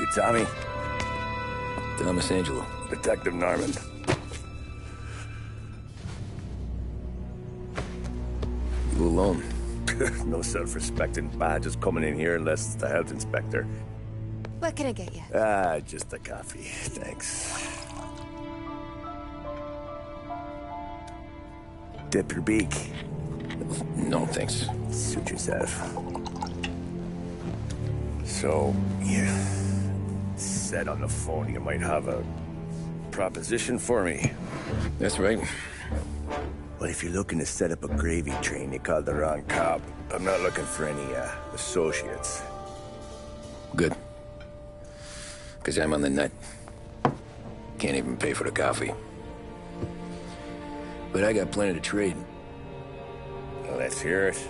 You Tommy? Thomas Angelo. Detective Norman. You alone? No self-respecting badges coming in here unless it's the health inspector. What can I get you? Just a coffee. Thanks. Dip your beak. No, thanks. Suit yourself. So, you said on the phone you might have a proposition for me. That's right. Well, if you're looking to set up a gravy train, you called the wrong cop. I'm not looking for any, associates. Good. Because I'm on the nut. Can't even pay for the coffee. But I got plenty to trade. Well, let's hear it.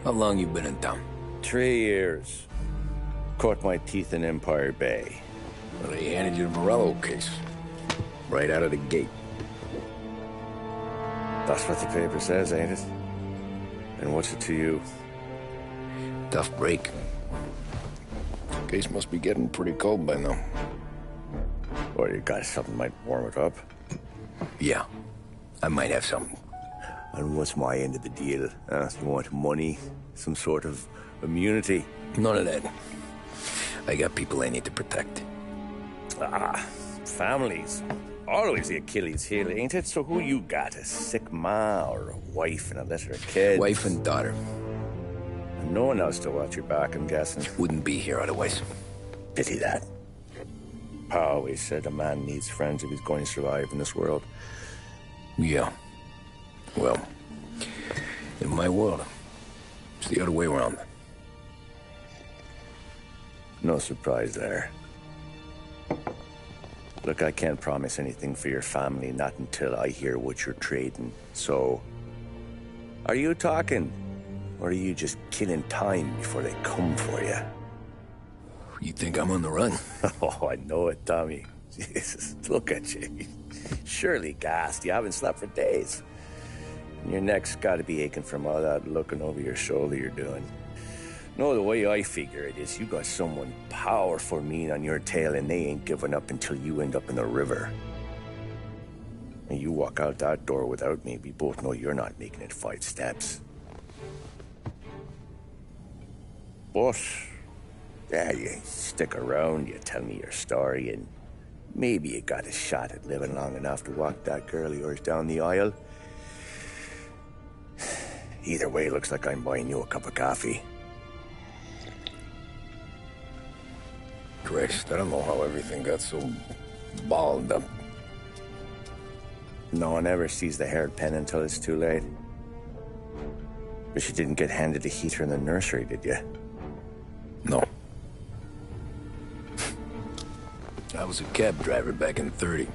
How long you been in town? 3 years. Caught my teeth in Empire Bay. Well, they handed you the Morello case. Right out of the gate. That's what the paper says, ain't it? And what's it to you? Tough break. Case must be getting pretty cold by now. Or you got something might warm it up? Yeah, I might have something. And what's my end of the deal? You want money? Some sort of immunity? None of that. I got people I need to protect. Families. Always the Achilles heel, ain't it? So who you got? A sick ma or a wife and a litter of kids? Wife and daughter. And no one else to watch your back, I'm guessing. Wouldn't be here otherwise. Pity that. Pa always said a man needs friends if he's going to survive in this world. Yeah. Well, in my world, it's the other way around. No surprise there. Look, I can't promise anything for your family, not until I hear what you're trading. So, are you talking? Or are you just killing time before they come for you? You think I'm on the run? Oh, I know it, Tommy. Jesus, look at you. Surely gassed. You haven't slept for days. And your neck's got to be aching from all that looking over your shoulder you're doing. No, the way I figure it is you got someone powerful mean on your tail and they ain't giving up until you end up in the river. And you walk out that door without me, we both know you're not making it 5 steps. But, yeah, you stick around, you tell me your story, and maybe you got a shot at living long enough to walk that girl of yours down the aisle. Either way, looks like I'm buying you a cup of coffee. Christ, I don't know how everything got so balled up. No one ever sees the hairpin until it's too late. But you didn't get handed a heater in the nursery, did you? No. I was a cab driver back in '30.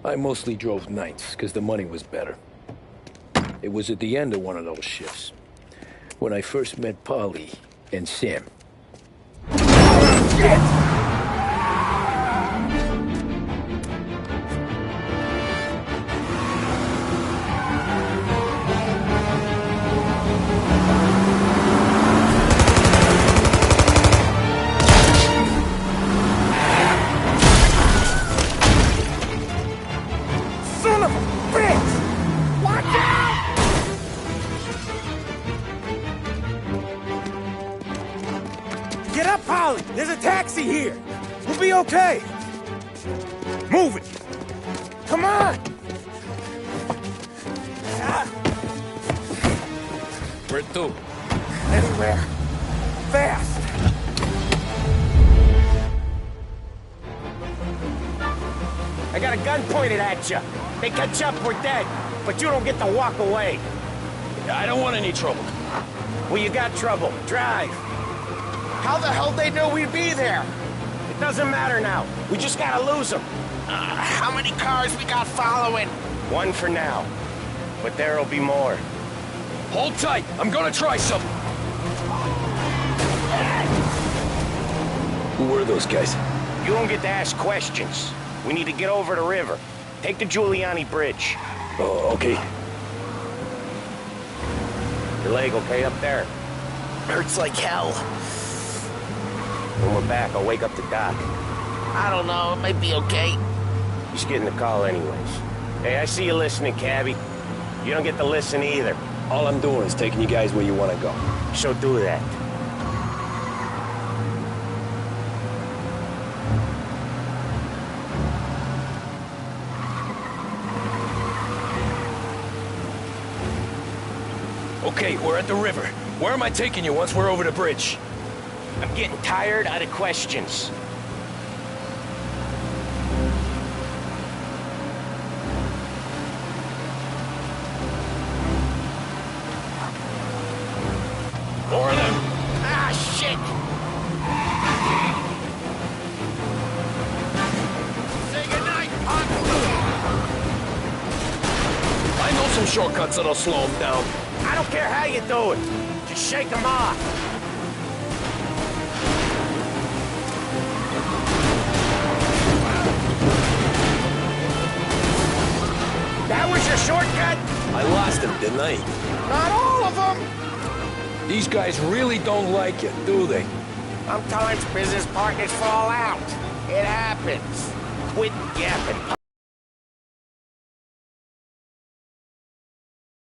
I mostly drove nights, because the money was better. It was at the end of one of those shifts, when I first met Polly and Sam. Shit! Get up, Polly! There's a taxi here! We'll be okay! Move it! Come on! Where to? Anywhere. Fast! I got a gun pointed at you. They catch up, we're dead. But you don't get to walk away. I don't want any trouble. Well, you got trouble. Drive. How the hell they know we'd be there? It doesn't matter now. We just gotta lose them. How many cars we got following? One for now. But there'll be more. Hold tight. I'm gonna try something. Who were those guys? You don't get to ask questions. We need to get over the river. Take the Giuliani Bridge. Oh, okay. Your leg okay up there? Hurts like hell. When we're back, I'll wake up the doc. I don't know, it might be okay. He's getting the call anyways. Hey, I see you listening, cabbie. You don't get to listen either. All I'm doing is taking you guys where you want to go. So do that. Okay, we're at the river. Where am I taking you once we're over the bridge? I'm getting tired of the questions. More of them. Ah, shit! Say goodnight, punk! I know some shortcuts that'll slow them down. I don't care how you do it. Just shake them off. That was your shortcut? I lost him, didn't I? Not all of them. These guys really don't like it, do they? Sometimes business partners fall out. It happens. Quit yapping.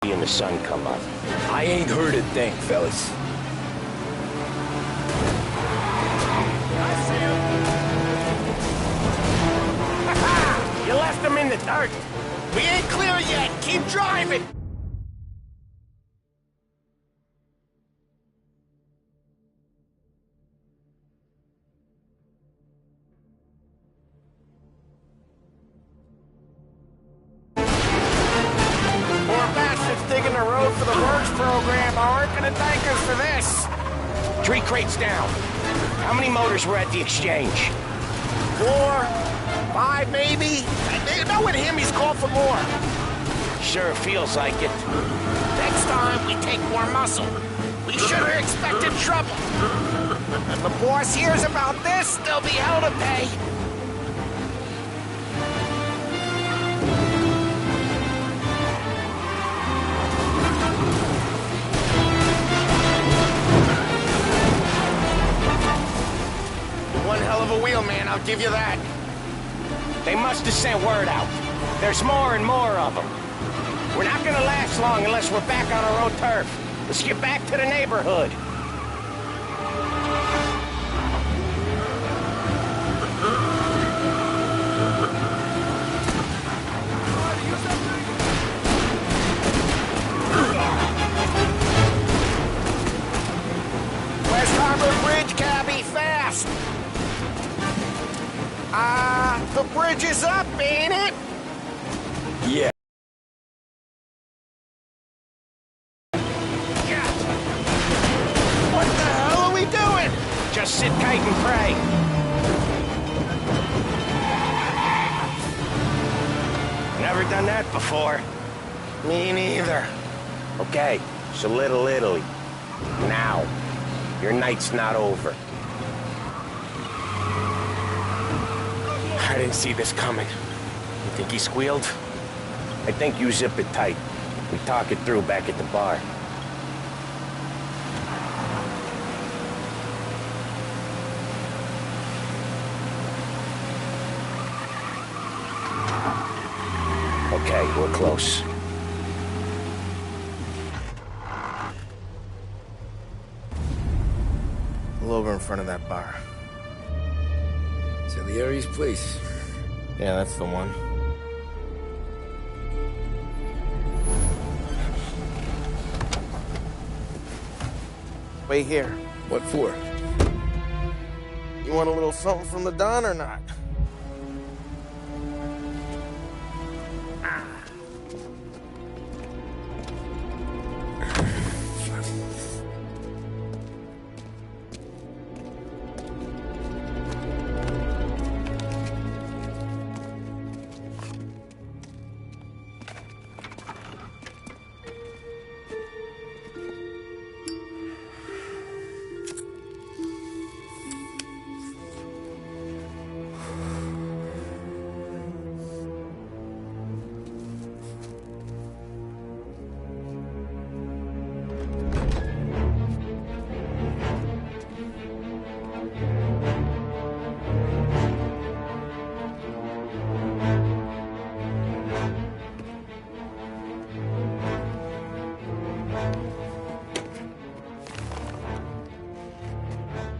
And the sun come up. I ain't heard a thing, fellas. You left them in the dirt. We ain't clear yet! Keep driving! Digging the road for the works program aren't gonna thank us for this. 3 crates down. How many motors were at the exchange? 4, 5 maybe? Knowing him, he's called for more. Sure feels like it. Next time, we take more muscle. We should have expected trouble. If the boss hears about this, there'll be hell to pay. One hell of a wheel, man, I'll give you that. They must have sent word out. There's more and more of them. We're not gonna last long unless we're back on our own turf. Let's get back to the neighborhood. West Harbor Bridge, cabbie, fast! The bridge is up, ain't it? Yeah. What the hell are we doing? Just sit tight and pray. Never done that before. Me neither. Okay, so Little Italy. Now. Your night's not over. I didn't see this coming. You think he squealed? I think you zip it tight. We talk it through back at the bar. Okay, we're close. Pull over in front of that bar. Salieri's place. Yeah, that's the one. Wait here. What for? You want a little something from the Don or not?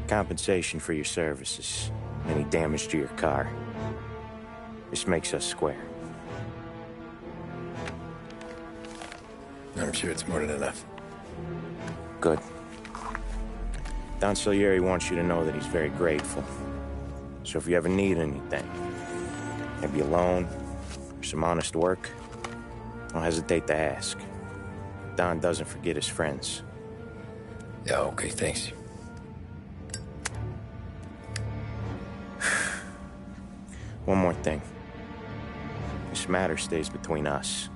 Compensation for your services. Any damage to your car. This makes us square. I'm sure it's more than enough. Good. Don Salieri wants you to know that he's very grateful. So if you ever need anything, maybe a loan or some honest work, don't hesitate to ask. Don doesn't forget his friends. Yeah, okay, thanks. One more thing. This matter stays between us.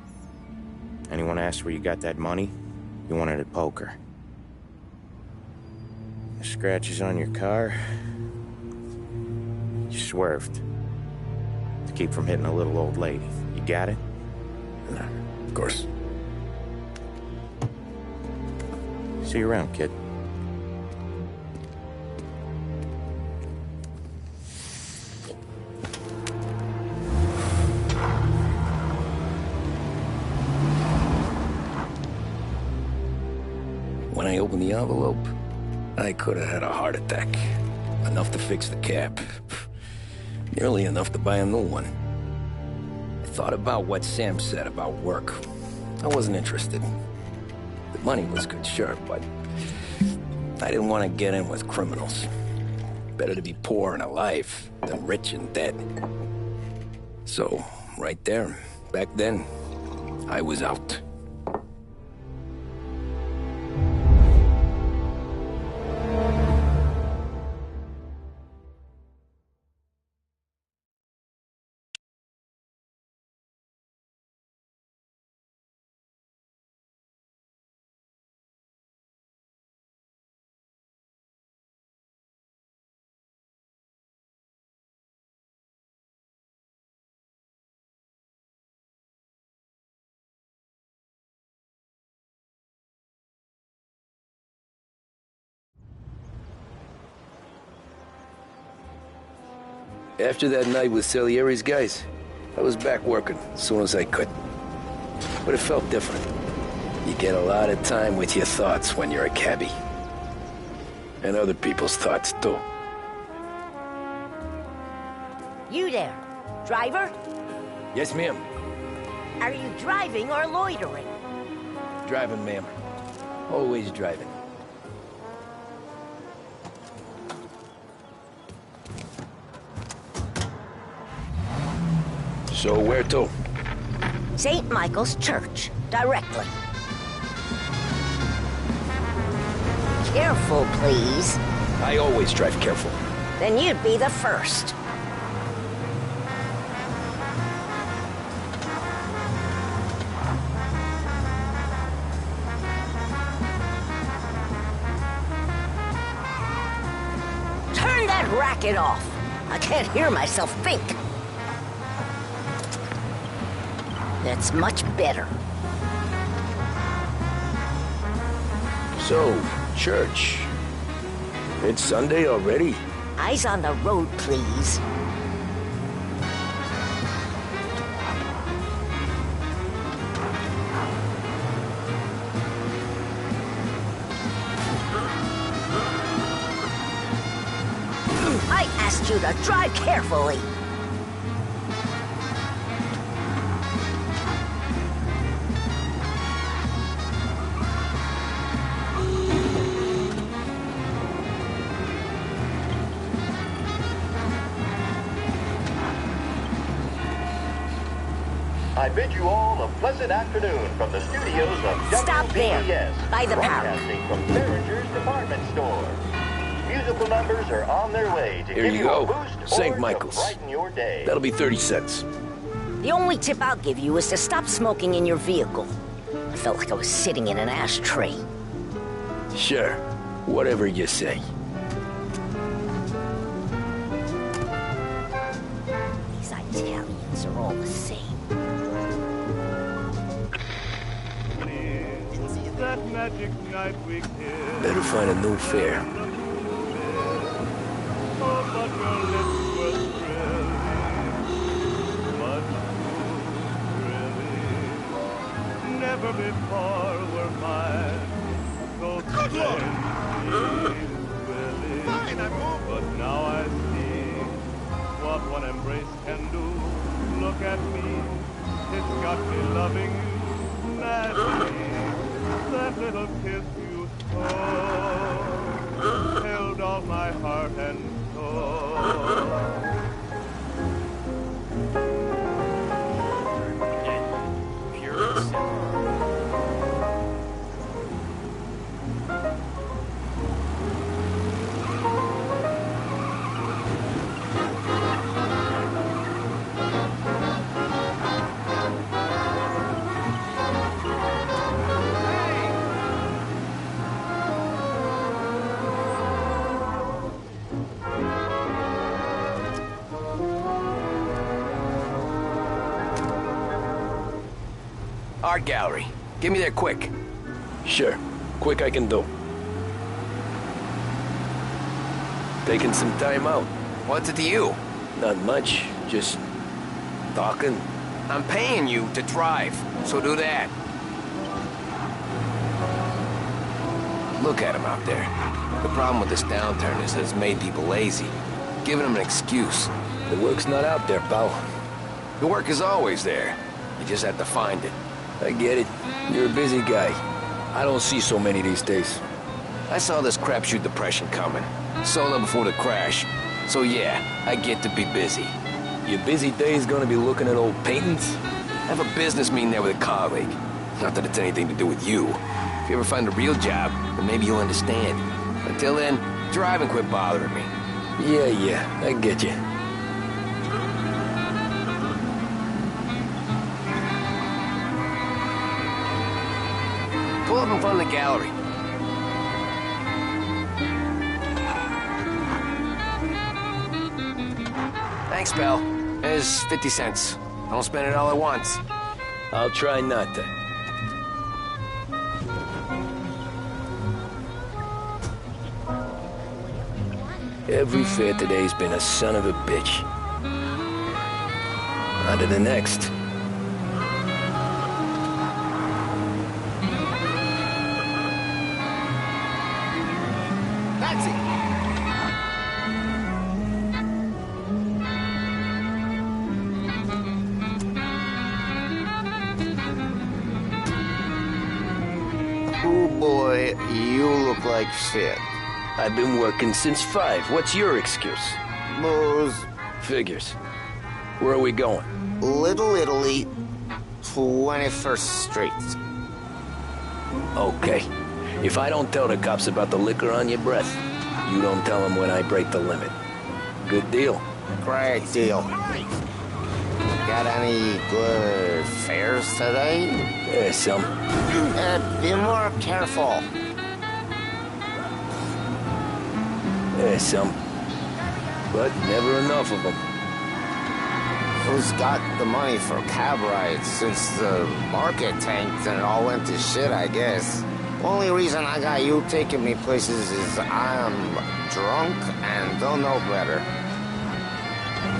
Anyone asks where you got that money, you won it at poker. The scratches on your car, you swerved to keep from hitting a little old lady. You got it? No, of course. See you around, kid. When I opened the envelope, I could have had a heart attack. Enough to fix the cap. Nearly enough to buy a new one. I thought about what Sam said about work. I wasn't interested. The money was good, sure, but I didn't want to get in with criminals. Better to be poor and alive than rich and dead. So, right there, back then, I was out. After that night with Salieri's guys, I was back working as soon as I could. But it felt different. You get a lot of time with your thoughts when you're a cabbie. And other people's thoughts, too. You there, driver? Yes, ma'am. Are you driving or loitering? Driving, ma'am. Always driving. So where to? St. Michael's Church, directly. Careful, please. I always drive careful. Then you'd be the first. Turn that racket off. I can't hear myself think. That's much better. So, church. It's Sunday already? Eyes on the road, please. I asked you to drive carefully. I bid you all a pleasant afternoon from the studios of Stop there, WBES, by the park. broadcasting from Behringer's Department Store. Musical numbers are on their way to Here give you you a go. boost St. or Michael's. to brighten your day. That'll be 30 cents. The only tip I'll give you is to stop smoking in your vehicle. I felt like I was sitting in an ashtray. Sure. Whatever you say. These Italians are all the same. Better find a new fare. Never before were mine so fine, I but now I see what one embrace can do. Look at me, it's got me loving you madly. That little kiss you stole held all my heart and soul. Art gallery. Get me there quick. Sure. Quick I can do. Taking some time out. What's it to you? Not much. Just talking. I'm paying you to drive, so do that. Look at him out there. The problem with this downturn is that it's made people lazy. Giving them an excuse. The work's not out there, pal. The work is always there. You just have to find it. I get it. You're a busy guy. I don't see so many these days. I saw this crapshoot depression coming. Solo before the crash. So yeah, I get to be busy. Your busy day's gonna be looking at old paintings? I have a business meeting there with a colleague. Not that it's anything to do with you. If you ever find a real job, then maybe you'll understand. Until then, drive and quit bothering me. Yeah, I get you. Pull up in front of the gallery. Thanks, pal. There's 50 cents. Don't spend it all at once. I'll try not to. Every fare today's been a son of a bitch. On to the next. That's it. Oh boy, you look like shit. I've been working since 5. What's your excuse? Booze. Figures. Where are we going? Little Italy, 21st Street. Okay. If I don't tell the cops about the liquor on your breath, you don't tell them when I break the limit. Good deal. Great deal. Got any good fares today? There's some. Be more careful. There's some. But never enough of them. Who's got the money for cab rides since the market tanked and it all went to shit, I guess? Only reason I got you taking me places is I'm drunk and don't know better.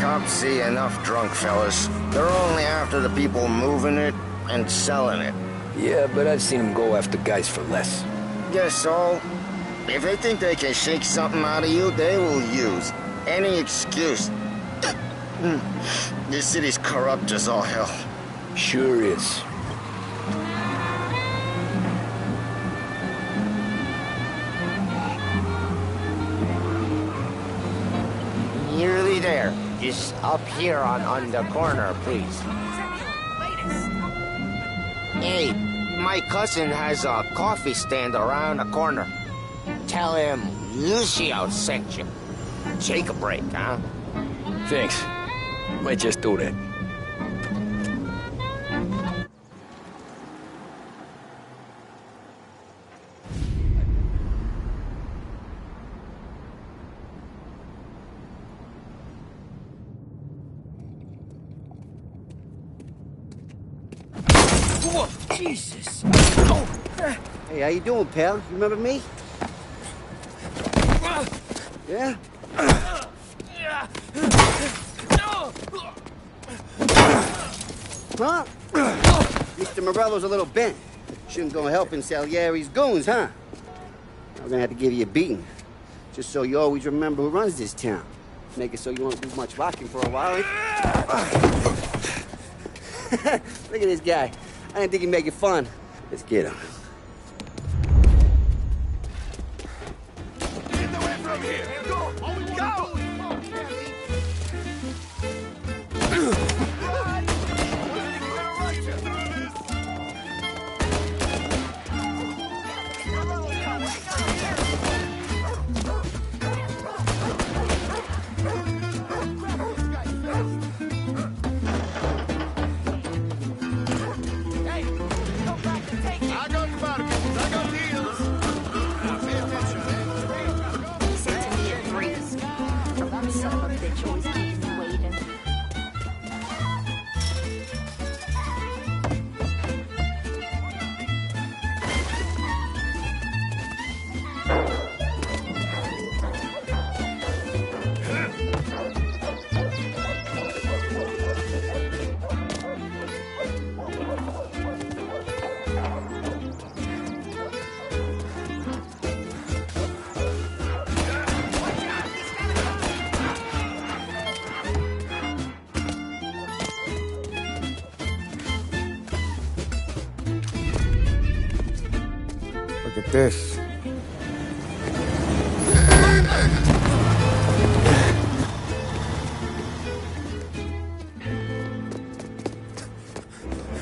Cops see enough drunk fellas. They're only after the people moving it and selling it. Yeah, but I've seen them go after guys for less. Guess so. If they think they can shake something out of you, they will use any excuse. This city's corrupt as all hell. Sure is. Nearly there. Just up here on the corner, please. Hey, my cousin has a coffee stand around the corner. Tell him Lucio sent you. Take a break, huh? Thanks. Might just do that. Whoa, Jesus! Oh. Hey, how you doing, pal? You remember me? Yeah? Huh? Mr. Morello's a little bent. Shouldn't go helping Salieri's goons, huh? I'm gonna have to give you a beating. Just so you always remember who runs this town. Make it so you won't do much walking for a while. Look at this guy. I didn't think he'd make it fun. Let's get him. Get away from here! Go! Go! Look at this.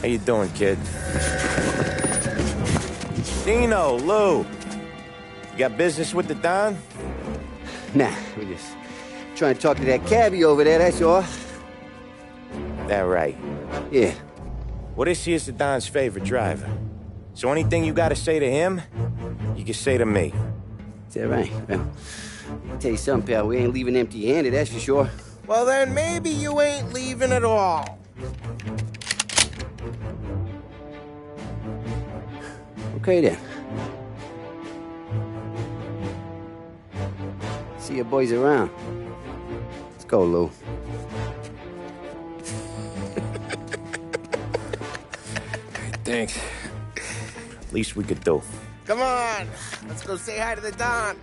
How you doing, kid? Dino, Lou. You got business with the Don? Nah, we just trying to talk to that cabbie over there, that's all. That right. Yeah. Well, this here's the Don's favorite driver. So anything you gotta say to him, you can say to me. Is that right? Well, I'll tell you something, pal. We ain't leaving empty-handed, that's for sure. Well, then maybe you ain't leaving at all. Okay, then. See your boys around. Let's go, Lou. Thanks. Least we could do. Come on, let's go say hi to the Don.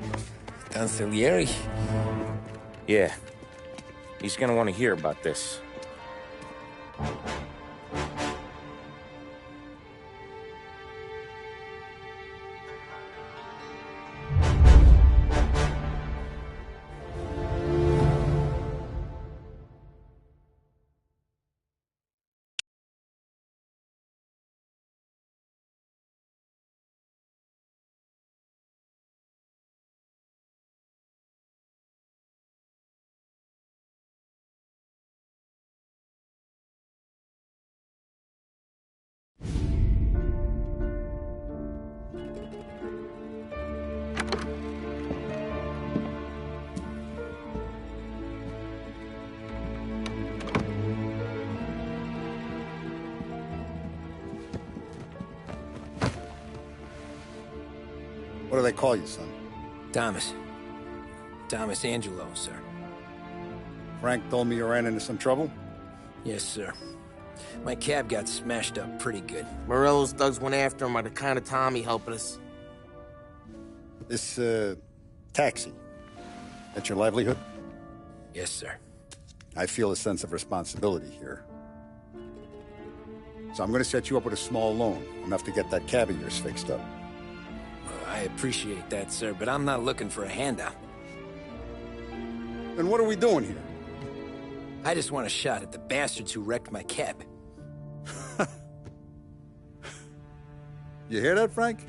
Don Salieri? Yeah. He's gonna want to hear about this. What do they call you, son? Thomas. Thomas Angelo, sir. Frank told me you ran into some trouble? Yes, sir. My cab got smashed up pretty good. Morello's thugs went after him by the kind of Tommy helping us. This, taxi. That's your livelihood? Yes, sir. I feel a sense of responsibility here. So I'm gonna set you up with a small loan, enough to get that cab of yours fixed up. I appreciate that, sir, but I'm not looking for a handout. Then what are we doing here? I just want a shot at the bastards who wrecked my cab. You hear that, Frank?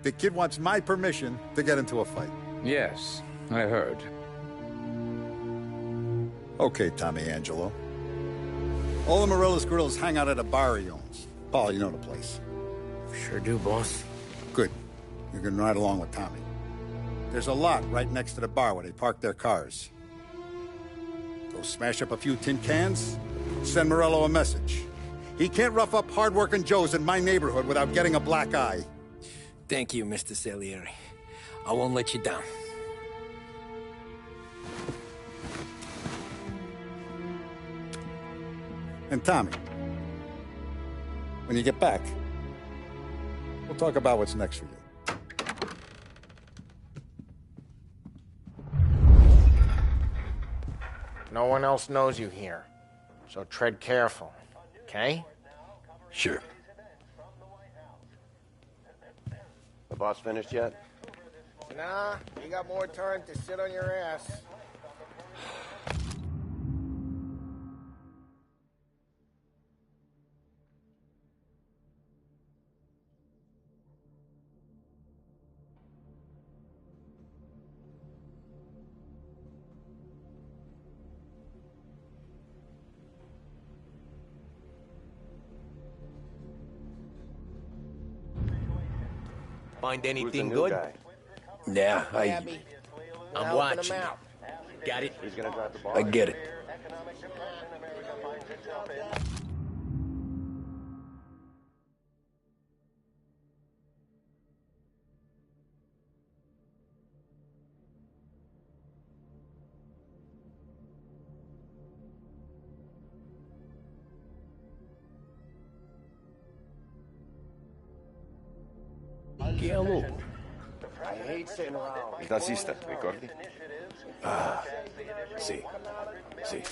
The kid wants my permission to get into a fight. Yes, I heard. Okay, Tommy Angelo. All the Morella's girls hang out at a bar he owns. Paul, you know the place. Sure do, boss. Good. You're gonna ride along with Tommy. There's a lot right next to the bar where they park their cars. Go smash up a few tin cans, send Morello a message. He can't rough up hard-working Joes in my neighborhood without getting a black eye. Thank you, Mr. Salieri. I won't let you down. And Tommy, when you get back, we'll talk about what's next for you. No one else knows you here. So tread careful, okay? Sure. The boss finished yet? Nah, you got more time to sit on your ass. Find anything Who's the new good? guy? Yeah, Abby, I'm helping watching. him out. Got it? He's gonna drive the bar? I get it. ¿Qué hago? I hate sitting around. Il tassista, ricordi? Ah, sì, sì.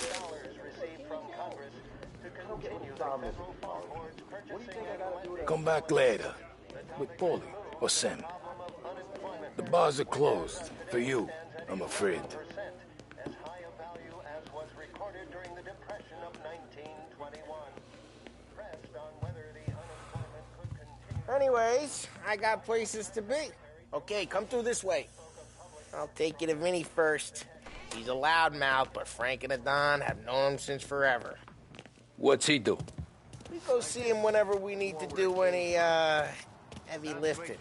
Come back later. With Paulie or Sam. The bars are closed. For you, I'm afraid. Anyways, I got places to be. Okay, come through this way. I'll take you to Vinny first. He's a loudmouth, but Frank and the Don have known him since forever. What's he do? We go see him whenever we need to do any, heavy lifting.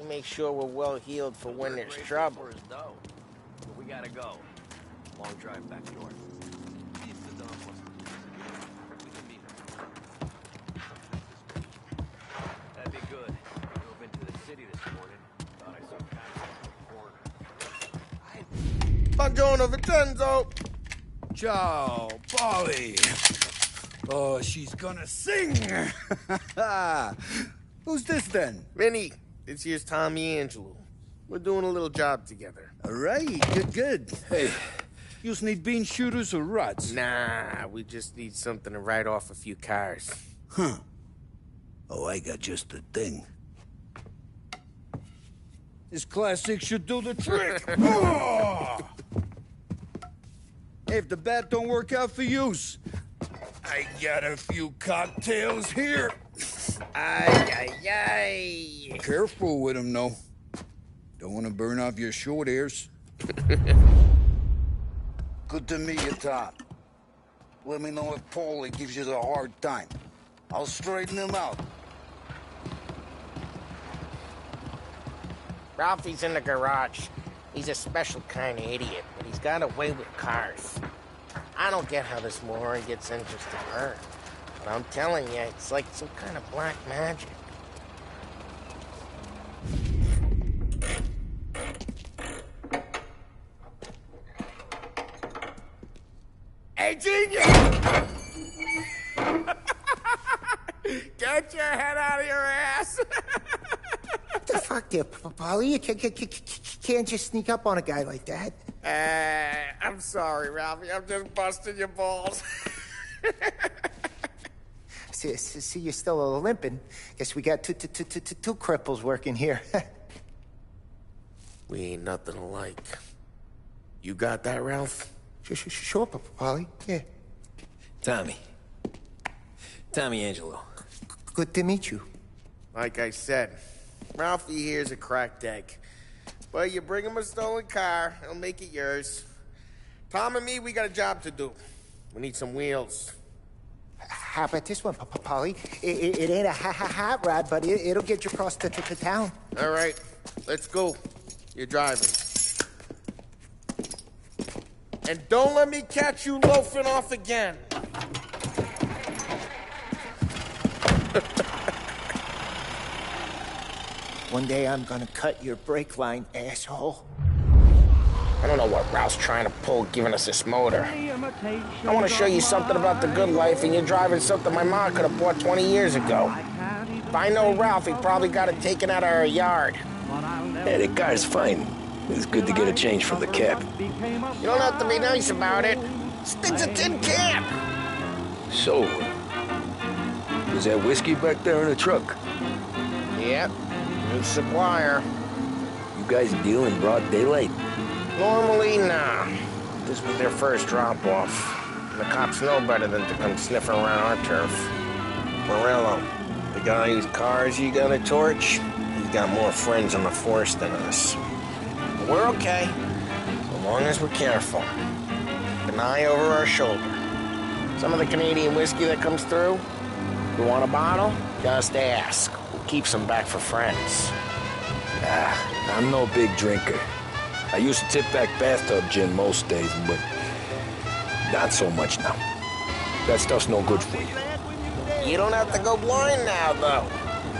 We make sure we're well healed for when there's trouble. We gotta go. Long drive back north. That'd be good. I drove into the city this morning. Thought I saw Buongiorno, Vincenzo! Ciao, Polly. Oh, she's gonna sing. Who's this then? Vinny, this here's Tommy Angelo. We're doing a little job together. All right, good. Hey, you need bean shooters or rods? Nah, we just need something to write off a few cars. Huh. Oh, I got just the thing. This classic should do the trick. Oh! Hey, if the bat don't work out for yous, I got a few cocktails here. Ay, ay, ay. Careful with them, though. Don't want to burn off your short hairs. Good to meet you, Tom. Let me know if Paulie gives you the hard time. I'll straighten him out. Ralphie's in the garage. He's a special kind of idiot, but he's got a way with cars. I don't get how this moron gets interested in her. But I'm telling you, it's like some kind of black magic. Hey, genius! Get your head out of your ass! What the fuck there, Polly? You can't just sneak up on a guy like that. I'm sorry, Ralphie. I'm just busting your balls. See, you're still limping. Guess we got two cripples working here. We ain't nothing alike. You got that, Ralph? Sure, Polly. Yeah. Tommy Angelo. Good to meet you. Like I said, Ralphie here's a cracked egg. But you bring him a stolen car, he'll make it yours. Tom and me, we got a job to do. We need some wheels. How about this one, Polly? It ain't a hot rod, but it'll get you across to town. All right, let's go. You're driving. And don't let me catch you loafing off again. One day I'm gonna cut your brake line, asshole. I don't know what Ralph's trying to pull giving us this motor. I want to show you something about the good life, and you're driving something my mom could have bought 20 years ago. If I know Ralph, he probably got it taken out of our yard. Hey, the car's fine. It's good to get a change from the cab. You don't have to be nice about it. Stig's a tin can! So, was that whiskey back there in the truck? Yep, new supplier. You guys deal in broad daylight? Normally, nah. This was their first drop-off. The cops know better than to come sniffing around our turf. Morello, the guy whose cars you got a torch, he's got more friends on the force than us. But we're okay, so long as we're careful. Keep an eye over our shoulder. Some of the Canadian whiskey that comes through, you want a bottle? Just ask. We'll keep some back for friends. I'm no big drinker. I used to tip back bathtub gin most days, but not so much now. That stuff's no good for you. You don't have to go blind now, though.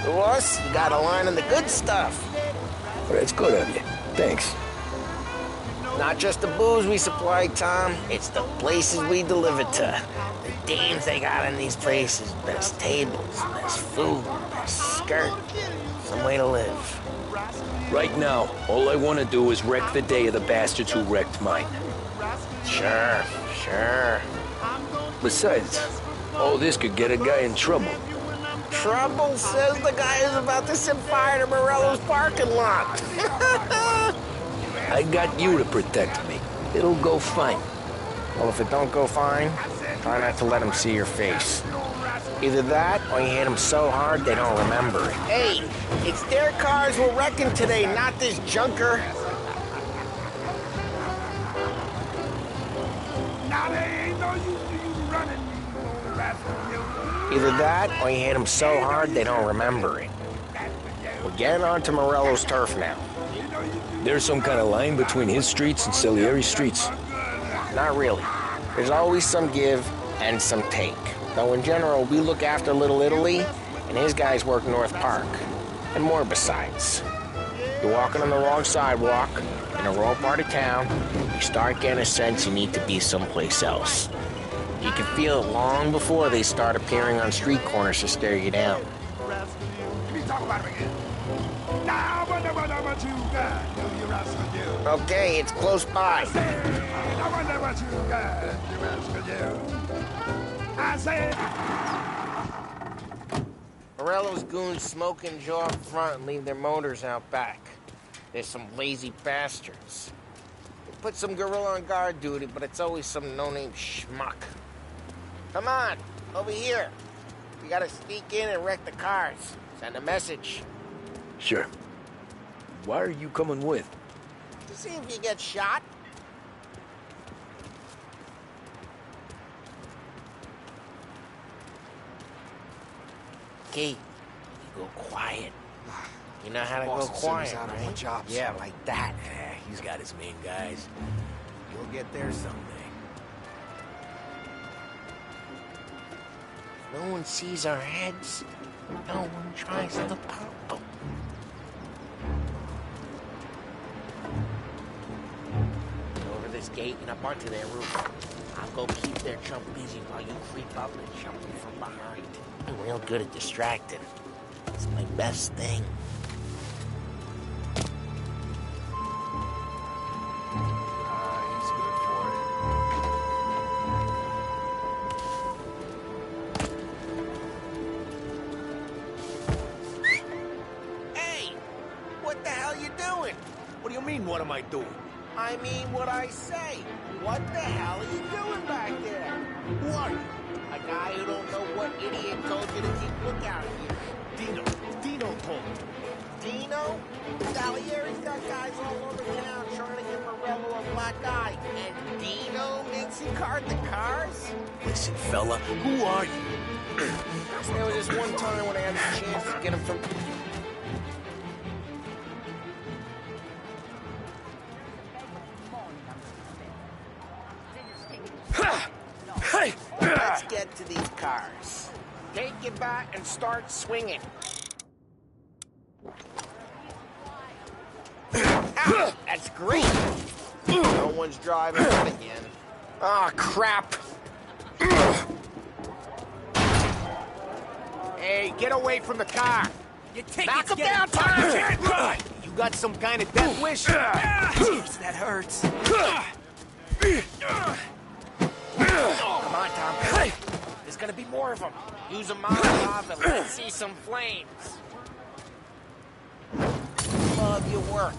To us, you got a line in the good stuff. Well, that's good of you. Thanks. Not just the booze we supply, Tom. It's the places we deliver to. The dames they got in these places. Best tables, best food, best skirt. Some way to live. Right now, all I want to do is wreck the day of the bastards who wrecked mine. Sure. Besides, all this could get a guy in trouble. Trouble says the guy is about to set fire to Morello's parking lot. I got you to protect me. It'll go fine. Well, if it don't go fine, try not to let them see your face. Either that, or you hit them so hard they don't remember it. Hey, it's their cars we're wrecking today, not this junker. Now there ain't no use to you running, you old rascal. Either that, or you hit them so hard they don't remember it. We're getting onto Morello's turf now. There's some kind of line between his streets and Salieri's streets? Not really. There's always some give and some take. Though in general, we look after Little Italy, and his guys work North Park. And more besides. You're walking on the wrong sidewalk, in the wrong part of town, you start getting a sense you need to be someplace else. You can feel it long before they start appearing on street corners to stare you down. Okay, it's close by. Morello's goons smoke and jaw up front and leave their motors out back. There's some lazy bastards. They put some gorilla on guard duty, but it's always some no-name schmuck. Come on, over here. We gotta sneak in and wreck the cars. Send a message. Sure. Why are you coming with? To see if you get shot. Key, you go quiet. You know how to go quiet, right? Yeah, like that. Yeah, he's got his main guys. You'll get there someday. No one sees our heads. No one tries to pop them. Go over this gate and up onto their roof. I'll go keep their chump busy while you creep up and jump them from behind. I'm real good at distracting. It's my best thing. He's good for it. Hey! What the hell you doing? What do you mean, what am I doing? I mean what I say. What the hell are you doing back there? Who are you? A guy who don't know what idiot told you to keep lookout here. Dino told me. Dino? Salieri's got guys all over town trying to give Morello a black eye. And Dino makes you card the cars? Listen, fella, who are you? There was this one time when I had the chance to get him from... Hey! Let's get to these cars. Take it back and start swinging. Ah, that's great. No one's driving it again. Ah, crap. Hey, get away from the car. Your Knock him down, Tom. You got some kind of death wish? Jeez, that hurts. more of them. Use a Molotov and let's see some flames. Love your work.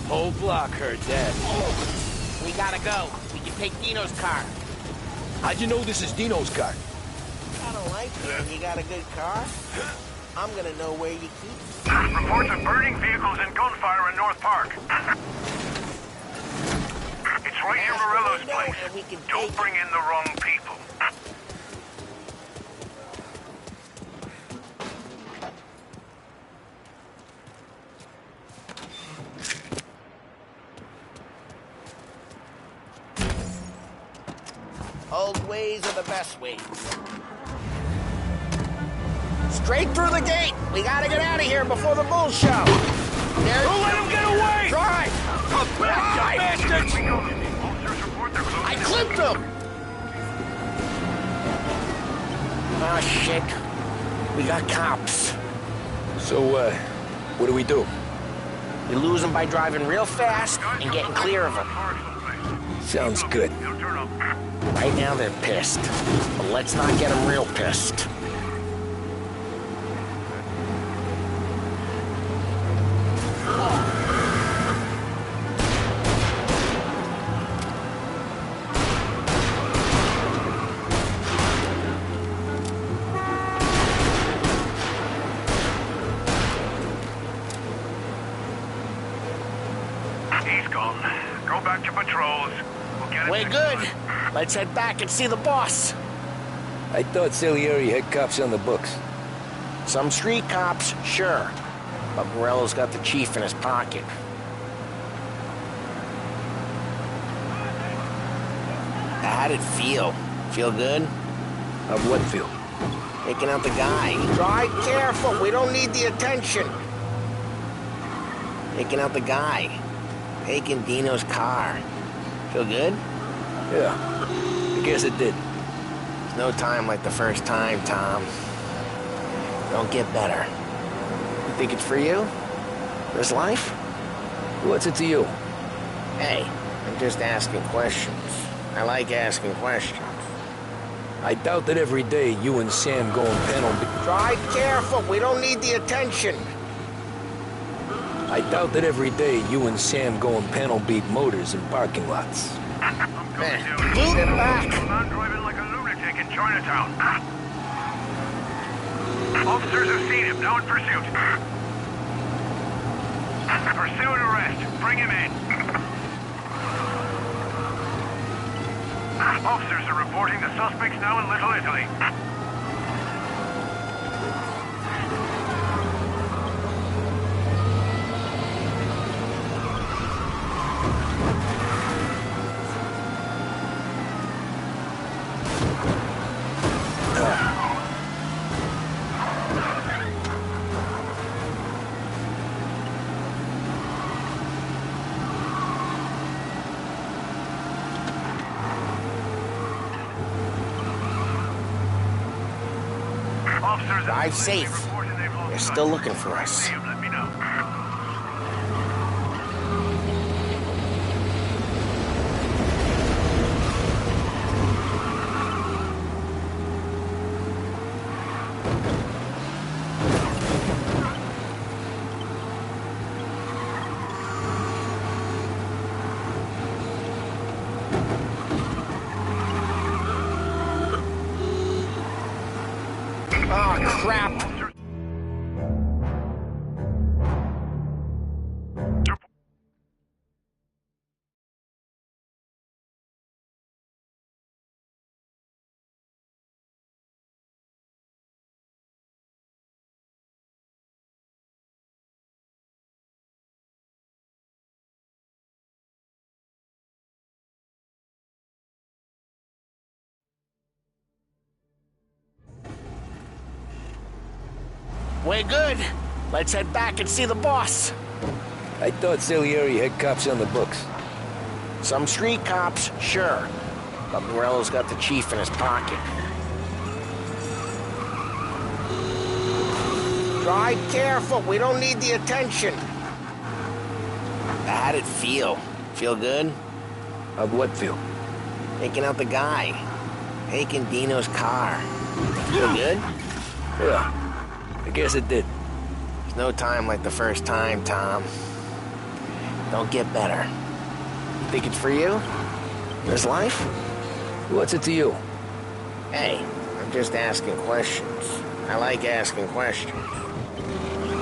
Whole block heard that. We gotta go. We can take Dino's car. How'd you know this is Dino's car? I don't like you and you got a good car. I'm gonna know where you keep it. Reports of burning vehicles and gunfire in North Park. It's right near Morello's place. Don't bring in the wrong people. Old ways are the best ways. Straight through the gate! We gotta get out of here before the bull show! Don't let him get away! Drive! Come back, you bastards! I clipped him! Ah, shit. We got cops. So, what do we do? You lose them by driving real fast and getting clear of them. Sounds good. Right now they're pissed, but let's not get them real pissed. He's gone. Go back to patrols. We'll get it. Way good. Let's head back and see the boss. I thought Salieri had cops on the books. Some street cops, sure. But Morello's got the chief in his pocket. How'd it feel? Feel good? How'd what feel? Taking out the guy. Drive careful, we don't need the attention. Taking out the guy. Taking Dino's car. Feel good? Yeah, I guess it did. There's no time like the first time, Tom. Don't get better. You think it's for you? This life? What's it to you? Hey, I'm just asking questions. I like asking questions. I doubt that every day you and Sam go and panel... Drive careful, we don't need the attention. I doubt that every day you and Sam go and panel beat motors in parking lots. Move it back! I'm driving like a lunatic in Chinatown. Officers have seen him, now in pursuit. Pursue and arrest. Bring him in. Officers are reporting the suspects now in Little Italy. Drive safe. They're still looking for us. Let me know. Oh, crap! We're good. Let's head back and see the boss. I thought Salieri had cops on the books. Some street cops, sure. But Morello's got the chief in his pocket. Drive careful, we don't need the attention. how'd it feel? Feel good? How'd what feel? Taking out the guy. Taking Dino's car. Feel good? Yeah, I guess it did. There's no time like the first time, Tom. Don't get better. You think it's for you? This life? What's it to you? Hey, I'm just asking questions. I like asking questions.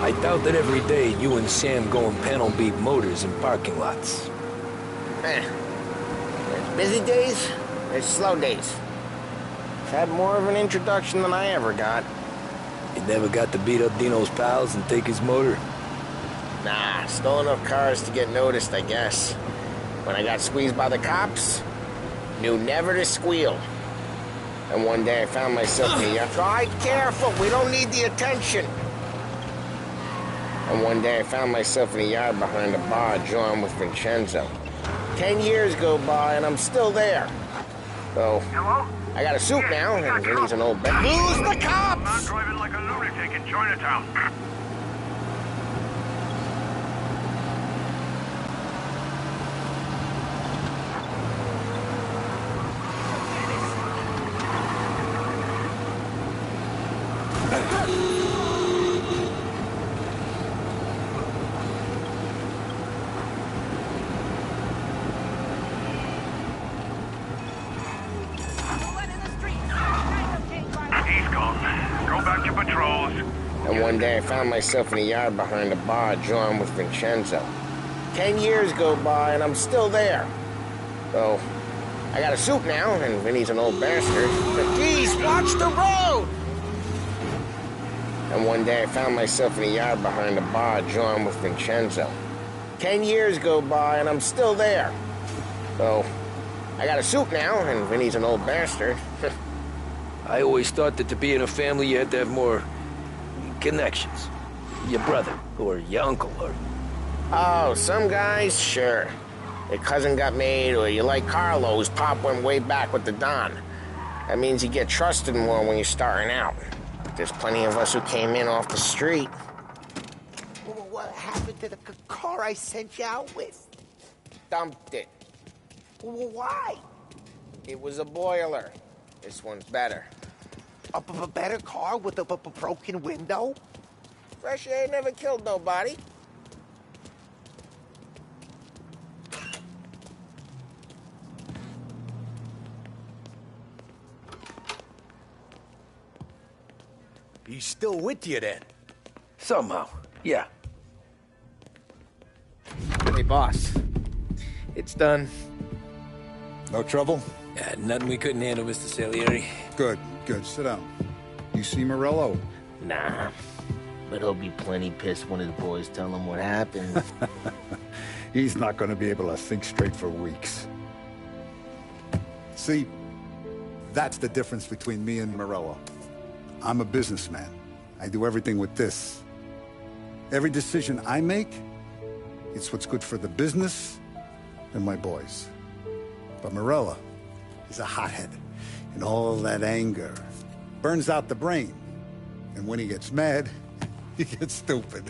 I doubt that every day you and Sam go and panel beat motors in parking lots. There's busy days, there's slow days. I've had more of an introduction than I ever got. You never got to beat up Dino's pals and take his motor? Nah, stole enough cars to get noticed, I guess. When I got squeezed by the cops, knew never to squeal. And one day I found myself in a yard. God, careful, we don't need the attention. And one day I found myself in a yard behind a bar drawn with Vincenzo. 10 years go by and I'm still there. So, hello? I got a suit now, and he's an old bet. Lose the cops! I'm not driving like a lunatic in Chinatown. And one day I found myself in a yard behind a bar drawn with Vincenzo. 10 years go by and I'm still there. So, I got a suit now, and Vinny's an old bastard. But geez, watch the road! And one day I found myself in a yard behind a bar drawn with Vincenzo. 10 years go by and I'm still there. So, I got a suit now, and Vinny's an old bastard. I always thought that to be in a family you had to have more connections. Your brother, or your uncle, or... Oh, some guys, sure. Your cousin got made, or you like Carlos, Pop went way back with the Don. That means you get trusted more when you're starting out. There's plenty of us who came in off the street. What happened to the car I sent you out with? Dumped it. Why? It was a boiler. This one's better. A better car with a broken window? Fresh air never killed nobody. He's still with you then? Somehow, yeah. Hey, boss. It's done. No trouble? Yeah, nothing we couldn't handle, Mr. Salieri. Good, good. Sit down. You see Morello? Nah. But he'll be plenty pissed when his boys tell him what happened. He's not going to be able to think straight for weeks. See, that's the difference between me and Morello. I'm a businessman. I do everything with this. Every decision I make, it's what's good for the business and my boys. But Morello is a hothead, and all that anger burns out the brain. And when he gets mad, he gets stupid.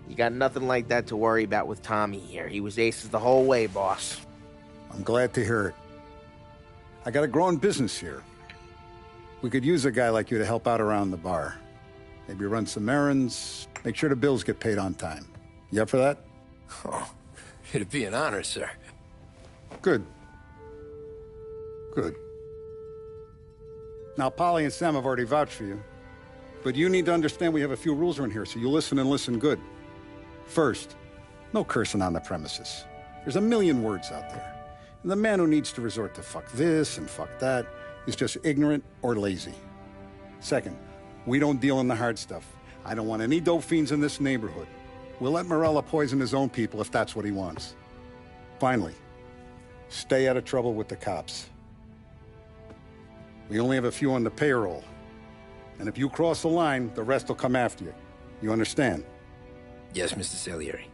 You got nothing like that to worry about with Tommy here. He was aces the whole way, boss. I'm glad to hear it. I got a growing business here. We could use a guy like you to help out around the bar. Maybe run some errands, make sure the bills get paid on time. You up for that? Oh, it'd be an honor, sir. Good. Good. Now, Polly and Sam have already vouched for you. But you need to understand we have a few rules around here, so you listen and listen good. First, no cursing on the premises. There's a million words out there. And the man who needs to resort to fuck this and fuck that is just ignorant or lazy. Second, we don't deal in the hard stuff. I don't want any dope fiends in this neighborhood. We'll let Morella poison his own people if that's what he wants. Finally, stay out of trouble with the cops. We only have a few on the payroll. And if you cross the line, the rest will come after you. You understand? Yes, Mr. Salieri.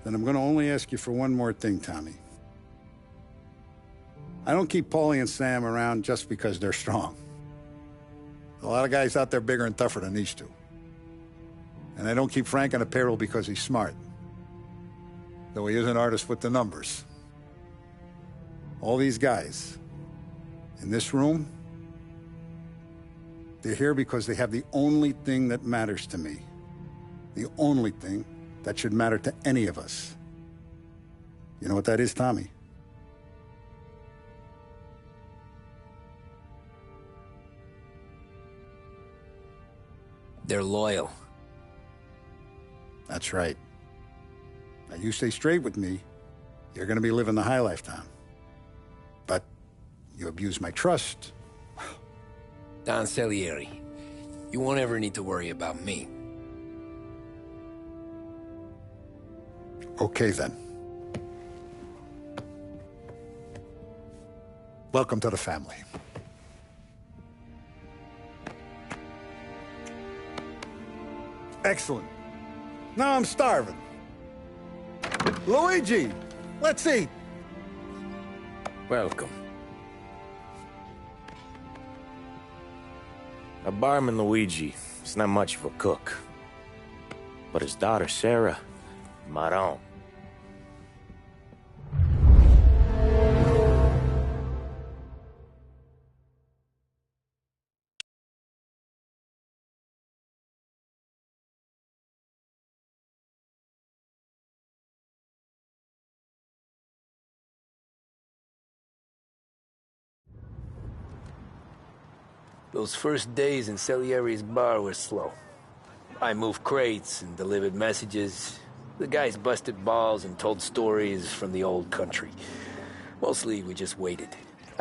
Then I'm going to only ask you for one more thing, Tommy. I don't keep Paulie and Sam around just because they're strong. A lot of guys out there bigger and tougher than these two. And I don't keep Frank on a payroll because he's smart. Though he is an artist with the numbers. All these guys in this room, they're here because they have the only thing that matters to me. The only thing that should matter to any of us. You know what that is, Tommy? They're loyal. That's right. Now, you stay straight with me, you're gonna be living the high life, Tom. But you abuse my trust. Don Salieri, you won't ever need to worry about me. Okay, then. Welcome to the family. Excellent. Now I'm starving. Luigi, let's eat. Welcome. A barman Luigi is not much of a cook. But his daughter Sarah, Maron. Those first days in Salieri's bar were slow. I moved crates and delivered messages. The guys busted balls and told stories from the old country. Mostly, we just waited.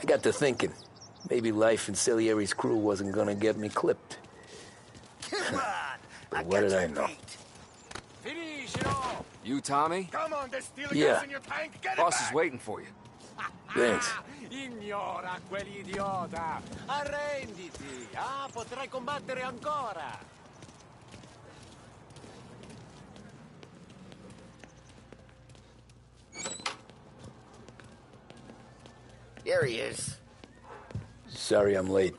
I got to thinking, maybe life in Salieri's crew wasn't gonna get me clipped. But what did I know? You, Tommy? Come on, there's still Yeah. gas in your tank. Get it Boss back. is waiting for you. Thanks. Ignora quell'idiota! Arrenditi! Ah, potrai combattere ancora! Here he is. Sorry I'm late.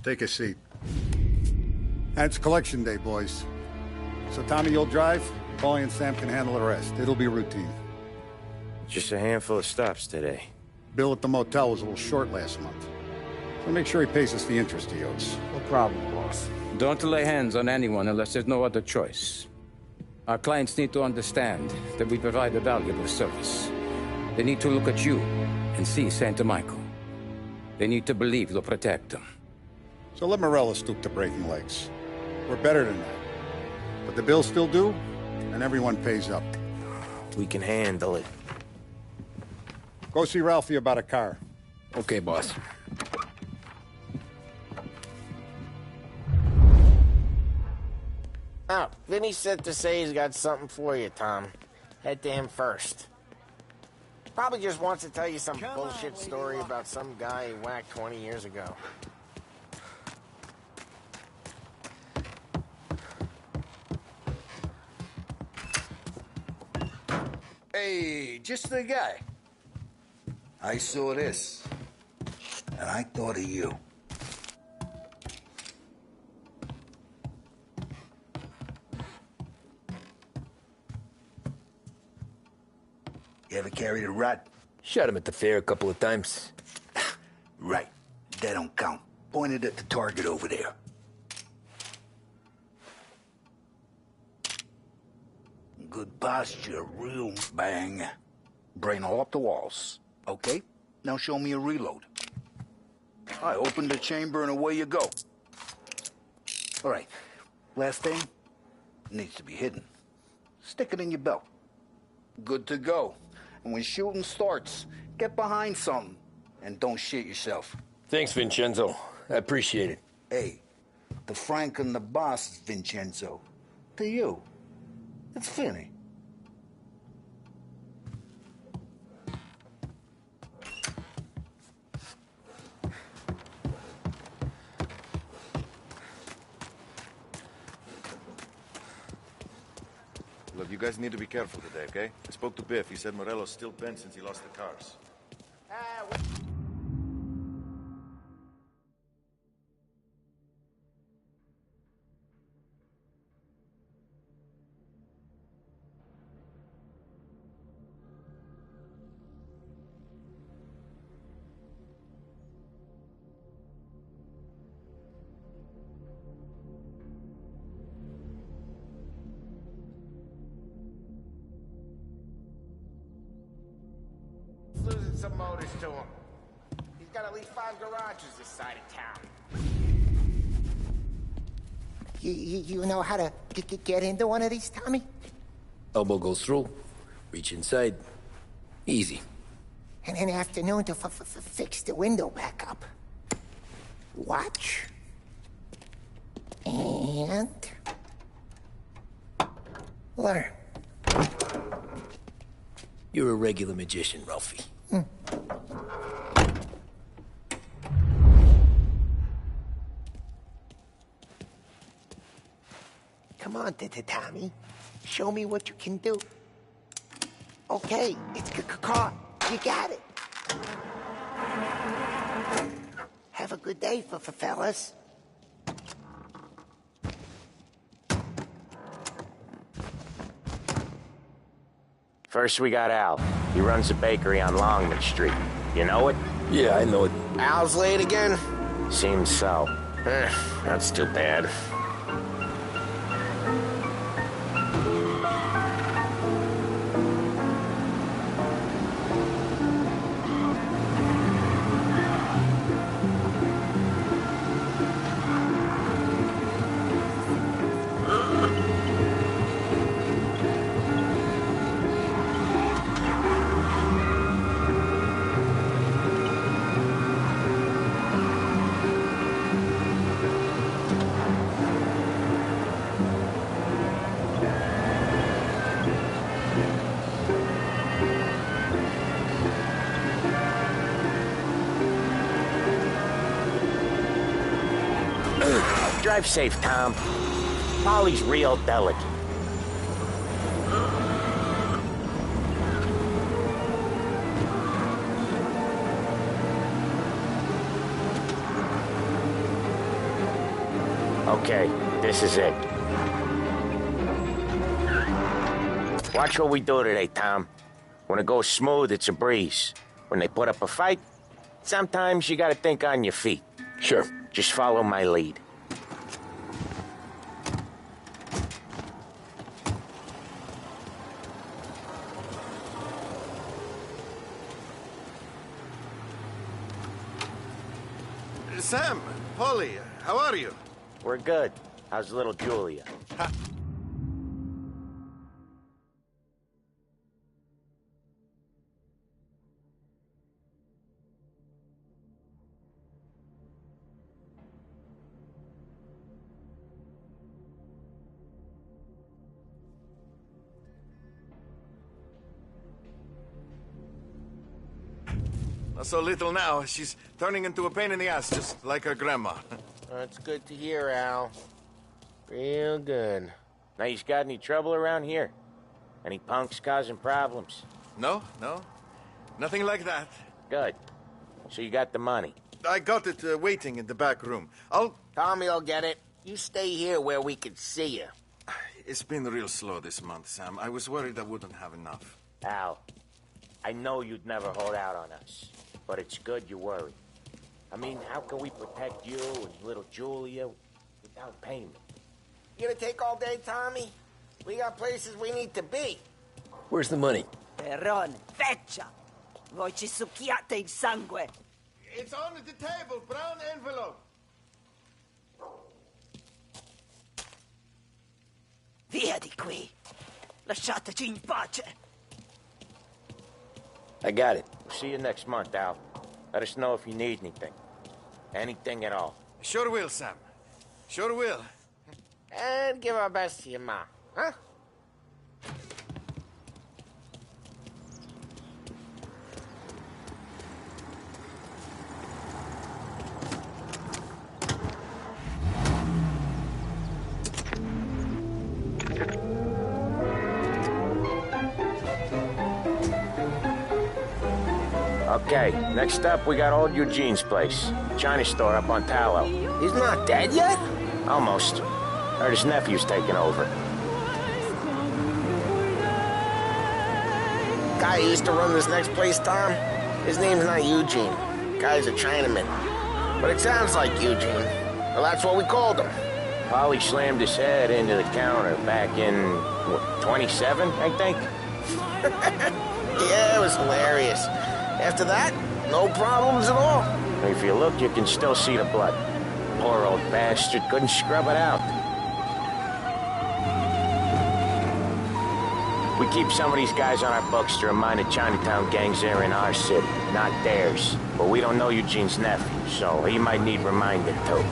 Take a seat. And it's collection day, boys. So Tommy, you'll drive. Paulie and Sam can handle the rest. It'll be routine. Just a handful of stops today. Bill at the motel was a little short last month. So make sure he pays us the interest he owes. No problem, boss. Don't lay hands on anyone unless there's no other choice. Our clients need to understand that we provide a valuable service. They need to look at you and see Santa Michael. They need to believe you'll protect them. So let Morella stoop to breaking legs. We're better than that. But the bills still due, and everyone pays up. We can handle it. Go see Ralphie about a car. Okay, boss. Oh, Vinny said to say he's got something for you, Tom. Head to him first. Probably just wants to tell you some bullshit story about some guy he whacked 20 years ago. Hey, just the guy. I saw this, and I thought of you. You ever carried a rat? Shot him at the fair a couple of times. Right. That don't count. Pointed at the target over there. Good posture, real bang. Brain all up the walls. Okay, now show me a reload. I open the chamber and away you go. All right, last thing, needs to be hidden. Stick it in your belt. Good to go. And when shooting starts, get behind something and don't shit yourself. Thanks, Vincenzo. I appreciate it. Hey, the Frank and the boss, Vincenzo. To you, it's Vinny. Look, you guys need to be careful today, okay? I spoke to Biff. He said Morello's still bent since he lost the cars. some motors to him. He's got at least 5 garages this side of town. You know how to get into one of these, Tommy? Elbow goes through. Reach inside. Easy. And an afternoon to fix the window back up. Watch. And... learn. You're a regular magician, Ralphie. Come on, Tommy. Show me what you can do. Okay, it's caught. You got it. Have a good day, fellas. First, we got Al. He runs a bakery on Longman Street. You know it? Yeah, I know it. Al's late again? Seems so. That's too bad. Drive safe, Tom. Polly's real delicate. Okay, this is it. Watch what we do today, Tom. When it goes smooth, it's a breeze. When they put up a fight, sometimes you gotta think on your feet. Sure. Just follow my lead. Sam, Polly, how are you? We're good. How's little Julia? Not so little now. She's turning into a pain in the ass, just like her grandma. That's good to hear, Al. Real good. Now, you got any trouble around here? Any punks causing problems? No. Nothing like that. Good. So you got the money? I got it waiting in the back room. Tommy will get it. You stay here where we can see you. It's been real slow this month, Sam. I was worried I wouldn't have enough. Al, I know you'd never hold out on us, but it's good you worry. I mean, how can we protect you and little Julia without payment? You gonna take all day, Tommy? We got places we need to be. Where's the money? Perone, feccia! Voi ci succhiate il sangue! It's on the table, brown envelope. Via di qui! Lasciateci in pace! I got it. See you next month, Al. Let us know if you need anything. Anything at all. Sure will, Sam. Sure will. And give our best to your ma, huh? Okay, next up, we got old Eugene's place. China store up on Tallow. He's not dead yet? Almost. Heard his nephew's taking over. Guy who used to run this next place, Tom, his name's not Eugene. Guy's a Chinaman. But it sounds like Eugene. Well, that's what we called him. Polly slammed his head into the counter back in, what, 27, I think? Yeah, it was hilarious. After that, no problems at all. If you look, you can still see the blood. Poor old bastard couldn't scrub it out. We keep some of these guys on our books to remind the Chinatown gangs they're in our city, not theirs. But we don't know Eugene's nephew, so he might need reminding too.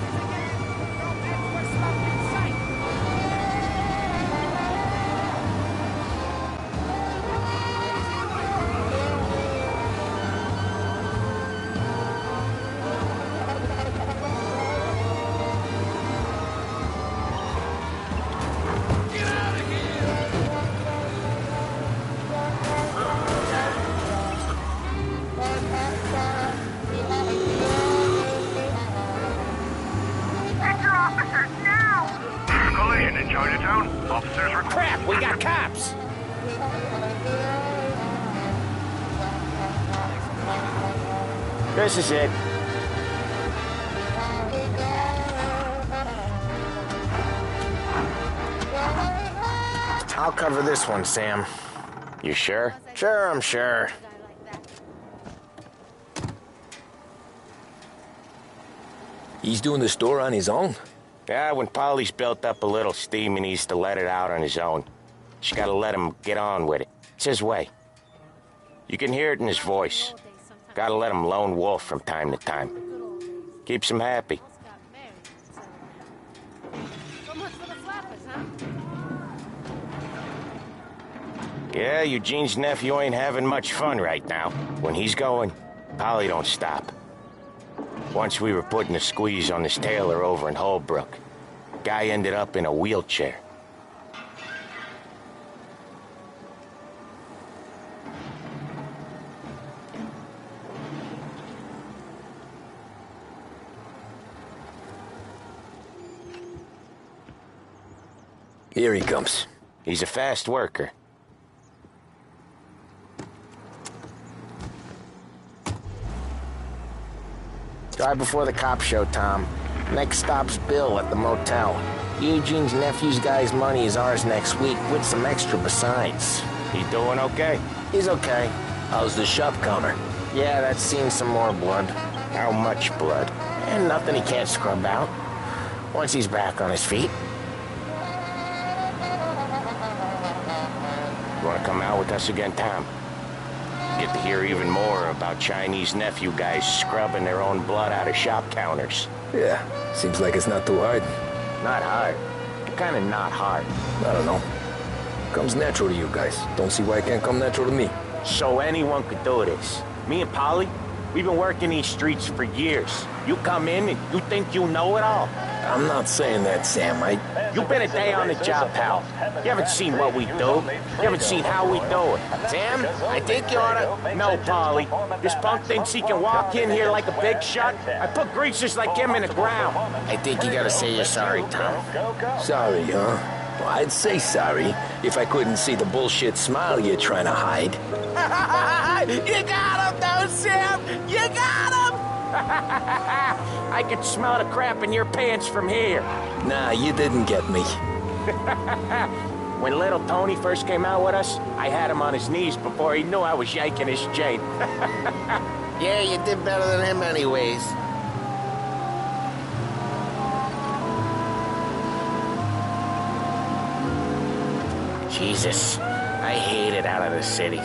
Crap, we got cops! This is it. I'll cover this one, Sam. You sure? Sure, I'm sure. He's doing the store on his own? Yeah, when Polly's built up a little steam, he needs to let it out on his own. Just gotta let him get on with it. It's his way. You can hear it in his voice. Gotta let him lone wolf from time to time. Keeps him happy. Yeah, Eugene's nephew ain't having much fun right now. When he's going, Polly don't stop. Once we were putting a squeeze on this tailor over in Holbrook. Guy ended up in a wheelchair. Here he comes. He's a fast worker. Drive before the cops show, Tom. Next stop's Bill at the motel. Eugene's nephew's guy's money is ours next week, with some extra besides. He doing okay? He's okay. How's the shop counter? Yeah, that's seen some more blood. How much blood? And nothing he can't scrub out. Once he's back on his feet. You wanna come out with us again, Tom? Get to hear even more about Chinese nephew guys scrubbing their own blood out of shop counters. Yeah, seems like it's not too hard. Not hard. Kinda not hard. I don't know. Comes natural to you guys. Don't see why it can't come natural to me. So anyone could do this. Me and Polly, we've been working these streets for years. You come in and you think you know it all. I'm not saying that, Sam. You've been a day on the job, pal. You haven't seen what we do. You haven't seen how we do it. Sam, I think you oughta... No, Polly. This punk thinks he can walk in here like a big shot. I put greasers like him in the ground. I think you gotta say you're sorry, Tom. Sorry, huh? Well, I'd say sorry if I couldn't see the bullshit smile you're trying to hide. You got him, though, Sam! You got him! I could smell the crap in your pants from here. Nah, you didn't get me. When little Tony first came out with us, I had him on his knees before he knew I was yanking his chain. Yeah, you did better than him anyways. Jesus, I hate it out of the city.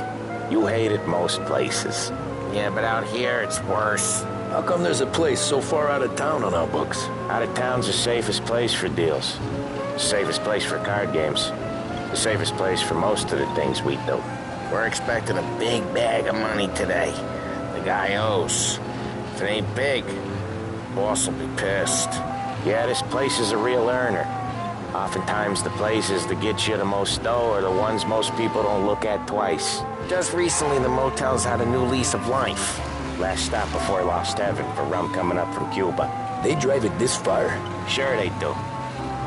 You hate it most places. Yeah, but out here, it's worse. How come there's a place so far out of town on our books? Out of town's the safest place for deals. The safest place for card games. The safest place for most of the things we do. We're expecting a big bag of money today. The guy owes. If it ain't big, boss will be pissed. Yeah, this place is a real earner. Oftentimes the places that get you the most dough are the ones most people don't look at twice. Just recently, the motel's had a new lease of life. Last stop before Lost Heaven for rum coming up from Cuba. They drive it this far? Sure they do.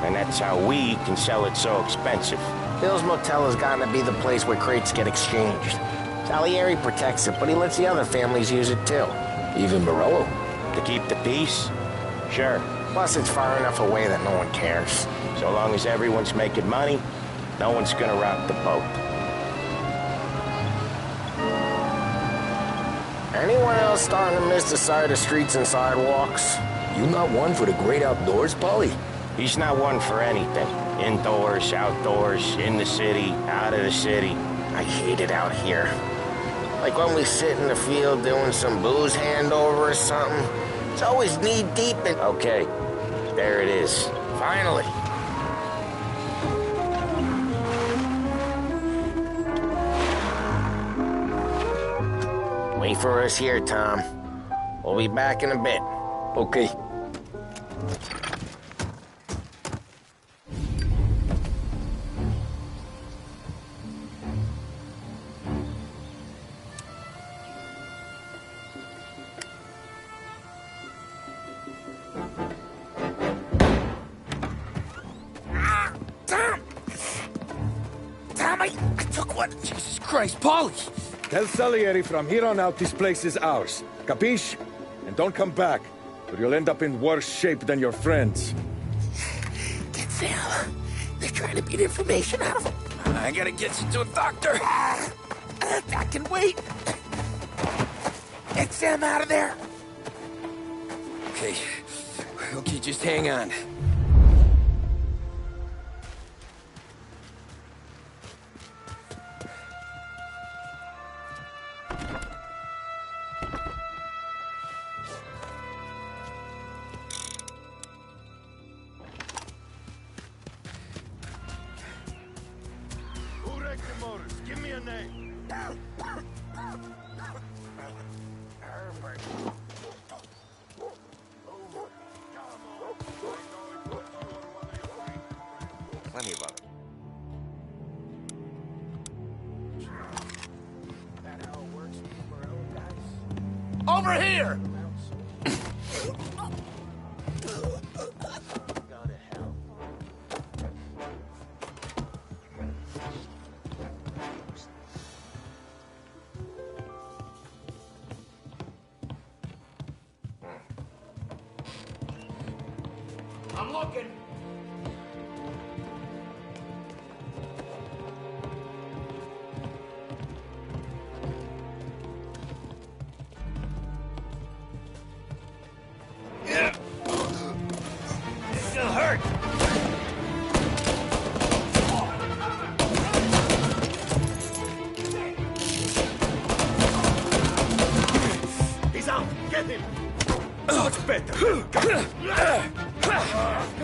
And that's how we can sell it so expensive. Bill's Motel has gotten to be the place where crates get exchanged. Salieri protects it, but he lets the other families use it too. Even Morello? To keep the peace? Sure. Plus, it's far enough away that no one cares. So long as everyone's making money, no one's gonna rock the boat. Anyone else starting to miss the sight of streets and sidewalks? You not one for the great outdoors, Polly? He's not one for anything. Indoors, outdoors, in the city, out of the city. I hate it out here. Like when we sit in the field doing some booze handover or something. It's always knee-deep in... Okay, there it is. Finally. Wait for us here, Tom. We'll be back in a bit. Okay. I took one. Jesus Christ, Polly! Tell Salieri from here on out this place is ours. Capiche? And don't come back, or you'll end up in worse shape than your friends. Get Sal. They're trying to beat information out of him. I gotta get you to a doctor. I can wait. Get Sam out of there. Okay. Okay, just hang on. Give me a name. Plenty of other. Over here! I'm looking. Yeah. It still hurt. He's out. Get him. Much better. Good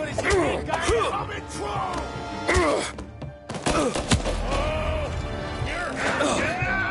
as you can, guys. I'm in trouble. Get out!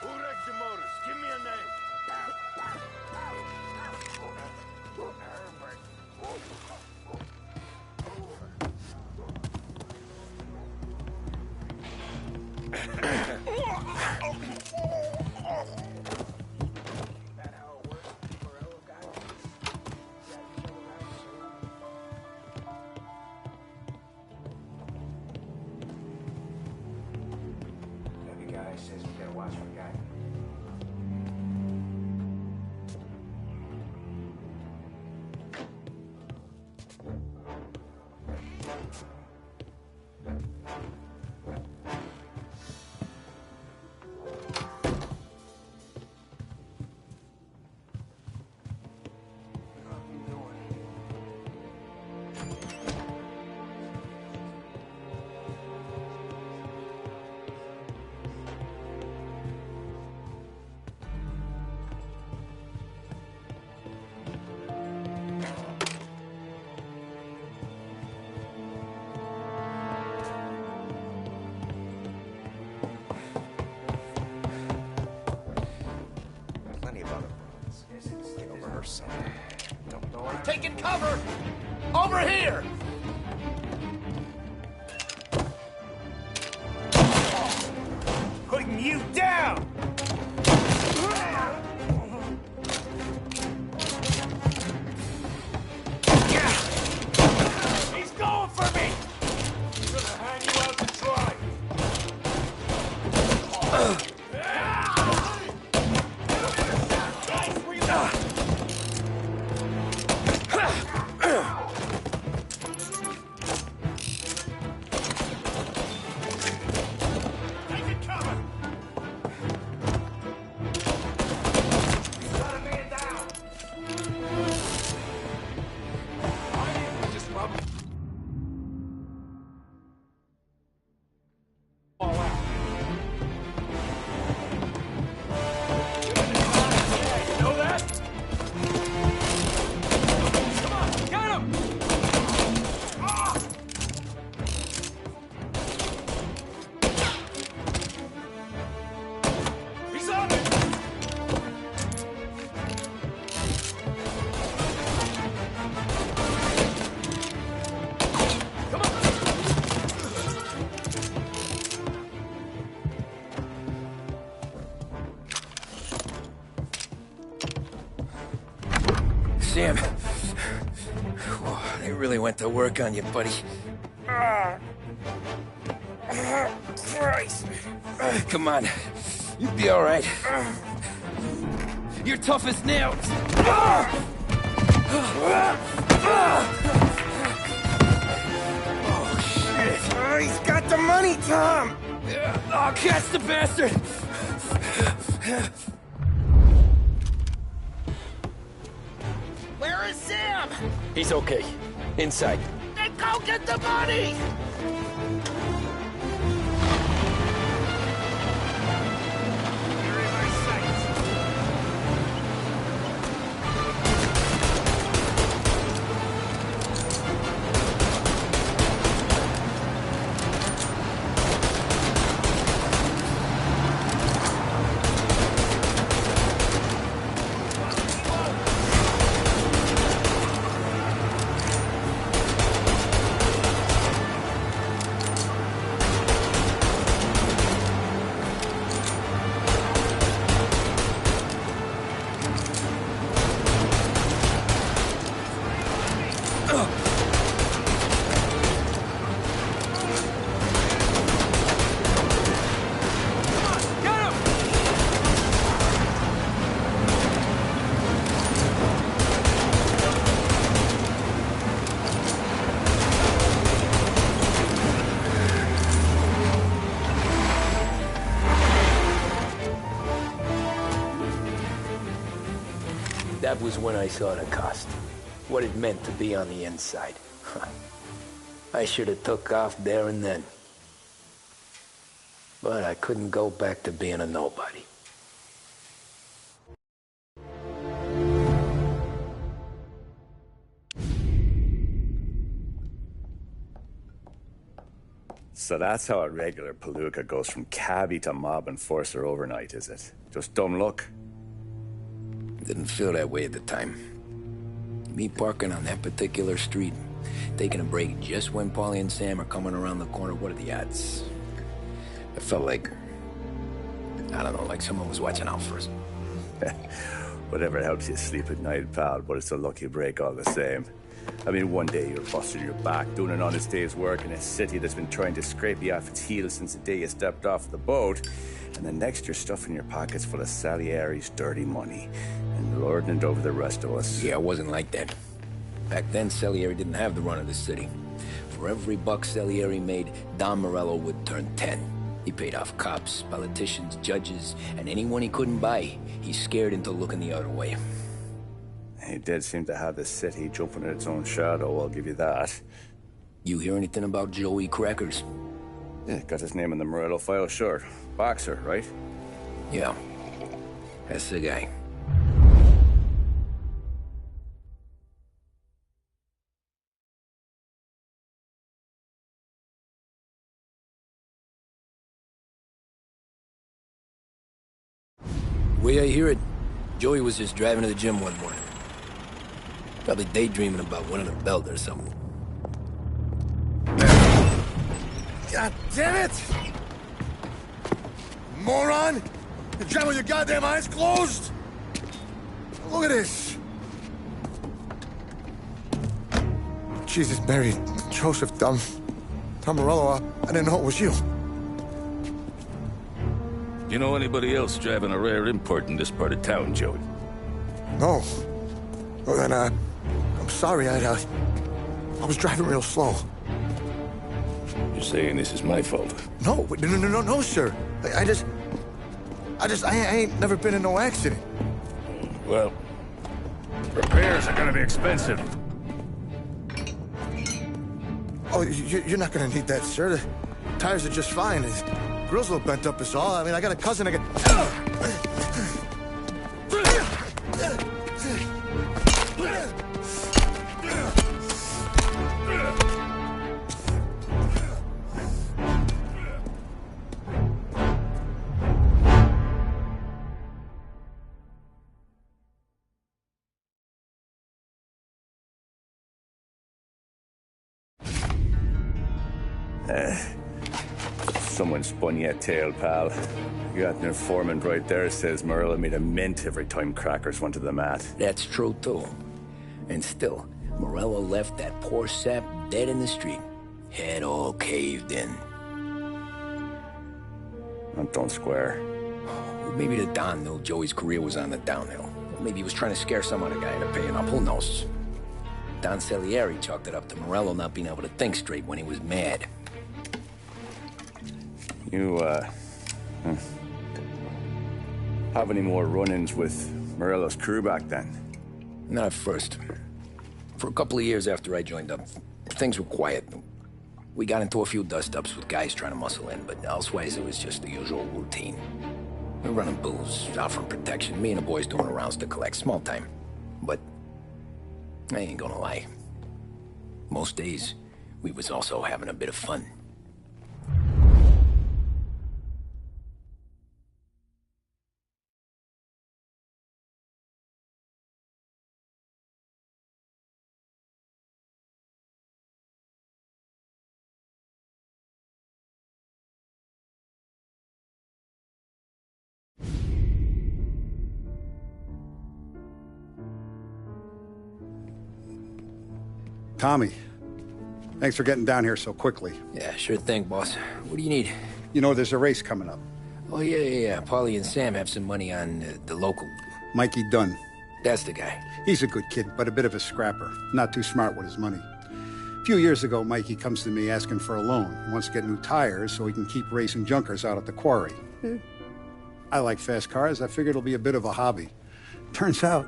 Who wrecked the motors? Give me a name. Every guy says we gotta watch for guy. cover! Over here! Putting you down! He's going for me! I'm gonna hang you out to dry. Sam. They really went to work on you, buddy. Christ! Come on. You'll be all right. You're tough as nails. Oh, shit. Oh, he's got the money, Tom! Oh, catch the bastard! Where is Sam? He's okay. Inside. Then go get the money! That was when I saw the cost. What it meant to be on the inside. I should have took off there and then. But I couldn't go back to being a nobody. So that's how a regular palooka goes from cabbie to mob enforcer overnight, is it? Just dumb luck? Didn't feel that way at the time. Me parking on that particular street, taking a break just when Paulie and Sam are coming around the corner, what are the odds? I felt like, I don't know, like someone was watching out for us. Whatever helps you sleep at night, pal, but it's a lucky break all the same. I mean, one day you're busting your back, doing an honest day's work in a city that's been trying to scrape you off its heels since the day you stepped off the boat, and the next you're stuffing your pockets full of Salieri's dirty money and lording it over the rest of us. Yeah, it wasn't like that. Back then, Salieri didn't have the run of the city. For every buck Salieri made, Don Morello would turn 10. He paid off cops, politicians, judges, and anyone he couldn't buy, he scared into looking the other way. He did seem to have the city jumping at its own shadow, I'll give you that. You hear anything about Joey Crackers? Yeah, got his name in the Morello file, sure. Boxer, right? Yeah, that's the guy. Way I hear it, Joey was just driving to the gym one morning. Probably daydreaming about winning a belt or something. God damn it! Moron! You're driving with your goddamn eyes closed? Look at this! Jesus, Mary, Joseph, Tom Morello, I didn't know it was you. You know anybody else driving a rare import in this part of town, Joey? No. Well, then, I'm sorry, I was driving real slow. You're saying this is my fault? No, sir. I ain't never been in no accident. Well, repairs are gonna be expensive. Oh, you're not gonna need that, sir. The tires are just fine. The grill's a little bent up is all. I mean, I got a cousin I Someone spun you a tail, pal. You got an informant right there says Morello made a mint every time crackers went to the mat. That's true, too. And still, Morello left that poor sap dead in the street. Head all caved in. That don't square. Maybe the Don knew Joey's career was on the downhill. Maybe he was trying to scare some other guy into paying up. Who knows? Don Salieri chalked it up to Morello not being able to think straight when he was mad. You, have any more run-ins with Morello's crew back then? Not at first. For a couple of years after I joined up, things were quiet. We got into a few dust-ups with guys trying to muscle in, but elsewise it was just the usual routine. We're running booze, offering protection, me and the boys doing rounds to collect, small time. But I ain't gonna lie. Most days, we was also having a bit of fun. Tommy, thanks for getting down here so quickly. Yeah, sure thing, boss. What do you need? You know, there's a race coming up. Oh, yeah. Paulie and Sam have some money on the local. Mikey Dunn. That's the guy. He's a good kid, but a bit of a scrapper. Not too smart with his money. A few years ago, Mikey comes to me asking for a loan. He wants to get new tires so he can keep racing junkers out at the quarry. I like fast cars. I figured it'll be a bit of a hobby. Turns out,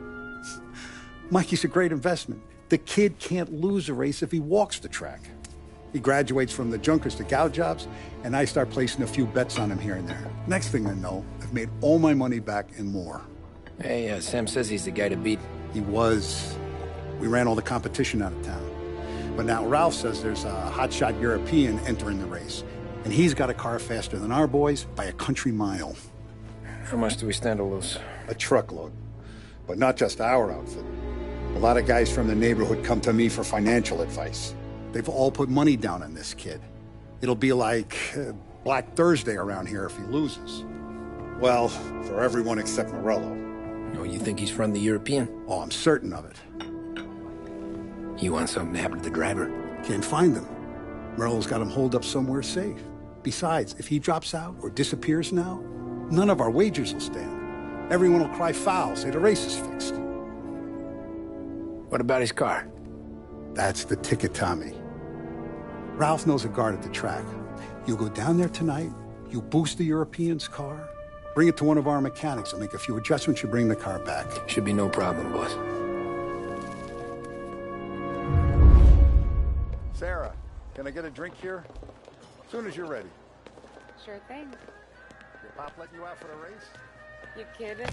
Mikey's a great investment. The kid can't lose a race if he walks the track. He graduates from the junkers to gal jobs, and I start placing a few bets on him here and there. Next thing I know, I've made all my money back and more. Hey, Sam says he's the guy to beat. He was. We ran all the competition out of town. But now Ralph says there's a hotshot European entering the race, and he's got a car faster than our boys by a country mile. How much do we stand to lose? A truckload. But not just our outfit. A lot of guys from the neighborhood come to me for financial advice. They've all put money down on this kid. It'll be like Black Thursday around here if he loses. Well, for everyone except Morello. Oh, you think he's from the European? Oh, I'm certain of it. You want something to happen to the driver? Can't find him. Morello's got him holed up somewhere safe. Besides, if he drops out or disappears now, none of our wagers will stand. Everyone will cry foul, say the race is fixed. What about his car? That's the ticket, Tommy. Ralph knows a guard at the track. You go down there tonight, you boost the European's car, bring it to one of our mechanics, and make a few adjustments, you bring the car back. Should be no problem, boss. Sarah, can I get a drink here? As soon as you're ready. Sure thing. Your pop letting you out for the race? You kidding?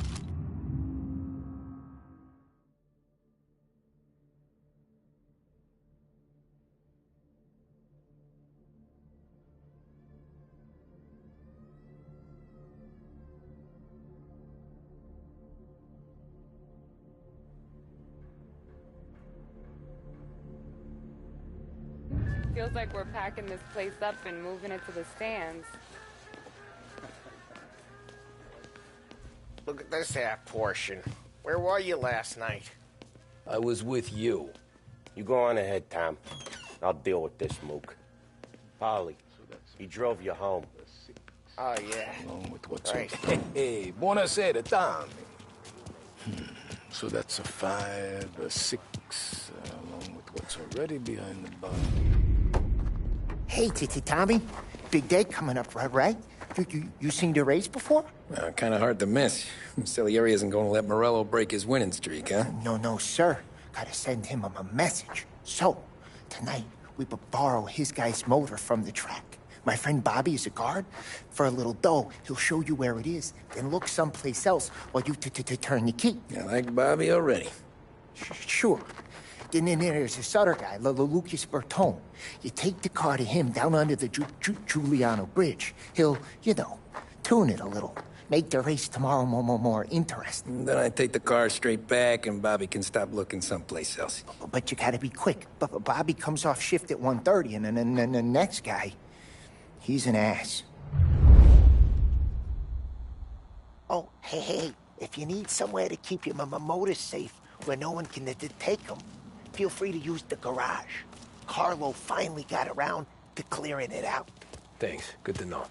Feels like we're packing this place up and moving it to the stands. Look at this half portion. Where were you last night? I was with you. You go on ahead, Tom. I'll deal with this mook. Polly, he drove you home. Oh, yeah. Along with what's Right. Hey, buonasera, Tommy. So that's a 5, a 6, along with what's already behind the bar. Hey, Tommy. Big day coming up, right? You seen the race before? Kind of hard to miss. Salieri isn't going to let Morello break his winning streak, huh? No, sir. Gotta send him a message. So, tonight, we borrow his guy's motor from the track. My friend Bobby is a guard. For a little dough, he'll show you where it is, then look someplace else while you turn the key. I like Bobby already. Sure. Then there's this other guy, Lucas Bertone. You take the car to him down under the Giuliano Bridge. He'll, tune it a little. Make the race tomorrow more interesting. Then I take the car straight back and Bobby can stop looking someplace else. But you gotta be quick. But Bobby comes off shift at 1:30, and then the next guy, he's an ass. Oh, hey, if you need somewhere to keep your motor safe where no one can take them, feel free to use the garage. Carlo finally got around to clearing it out. Thanks. Good to know.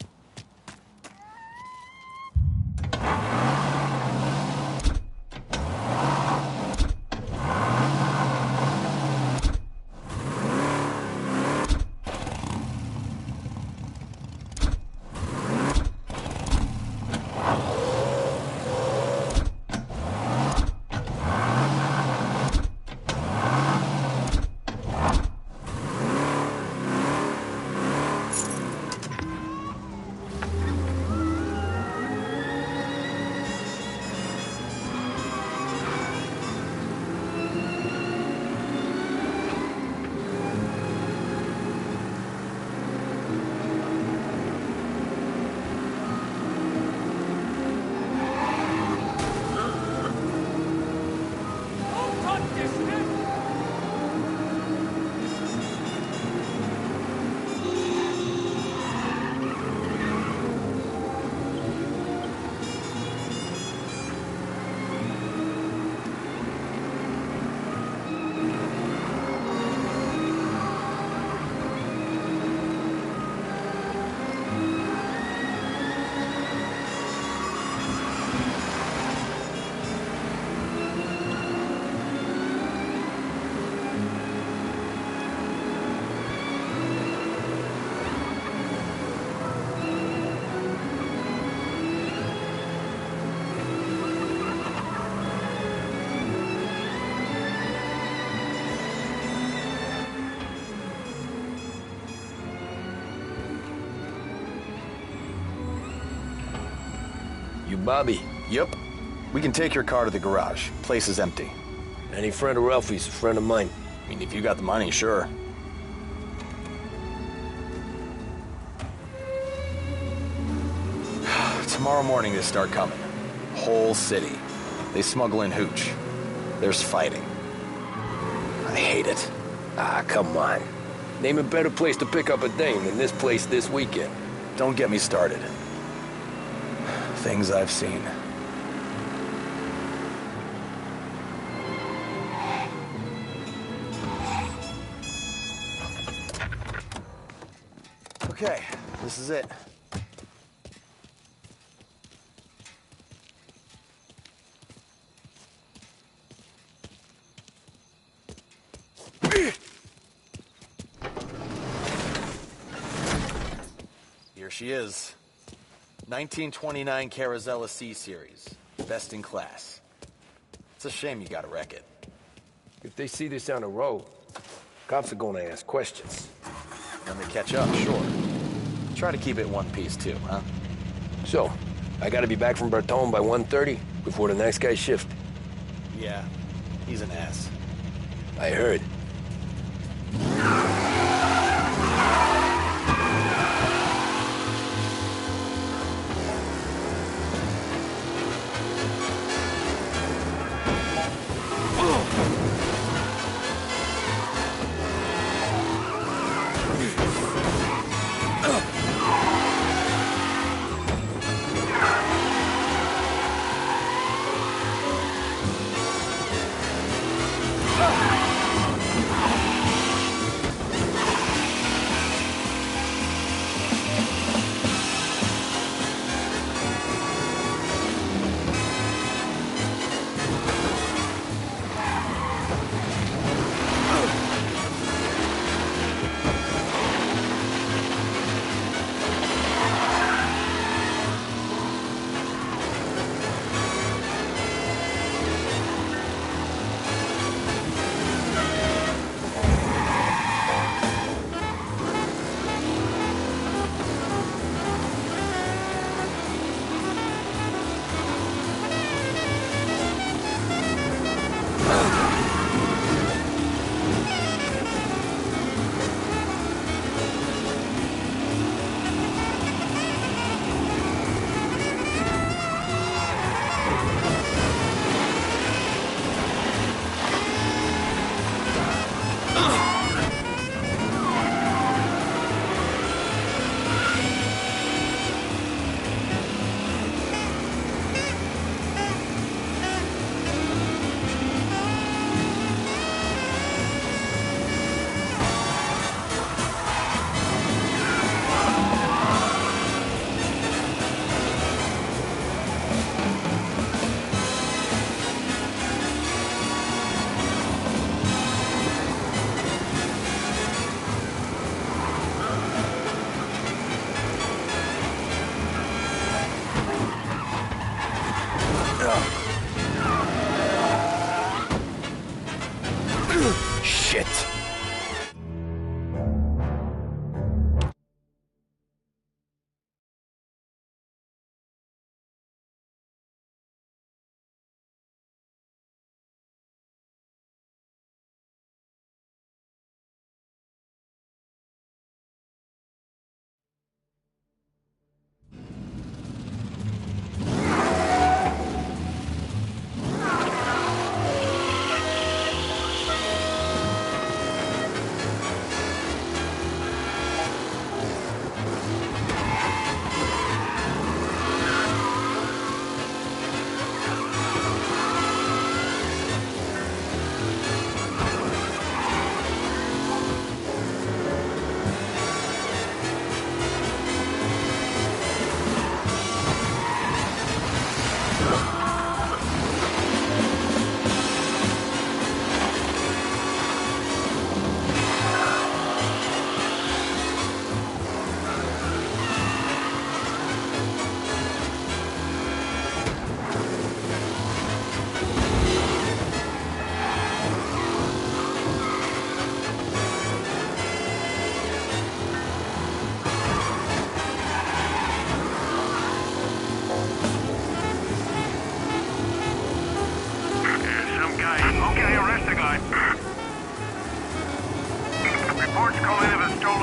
You Bobby? Yep. We can take your car to the garage. Place is empty. Any friend of Ralphie's a friend of mine. I mean, if you got the money, sure. Tomorrow morning they start coming. Whole city. They smuggle in hooch. There's fighting. I hate it. Ah, come on. Name a better place to pick up a dame than this place this weekend. Don't get me started. Things I've seen. Okay, this is it. Here she is. 1929 Carazella C-Series. Best in class. It's a shame you gotta wreck it. If they see this on the road, cops are gonna ask questions. When they catch up, sure. Try to keep it one piece too, huh? So, I gotta be back from Bertone by 1:30 before the next guy's shift. Yeah, he's an ass. I heard.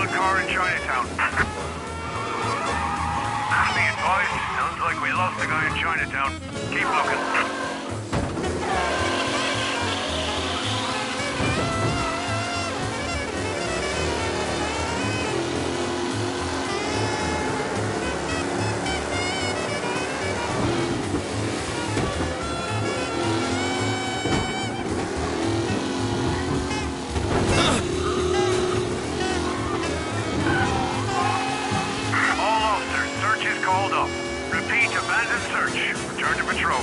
a car in Chinatown. Be advised, sounds like we lost the guy in Chinatown. Keep looking. Called up. Repeat, abandoned search. Return to patrol.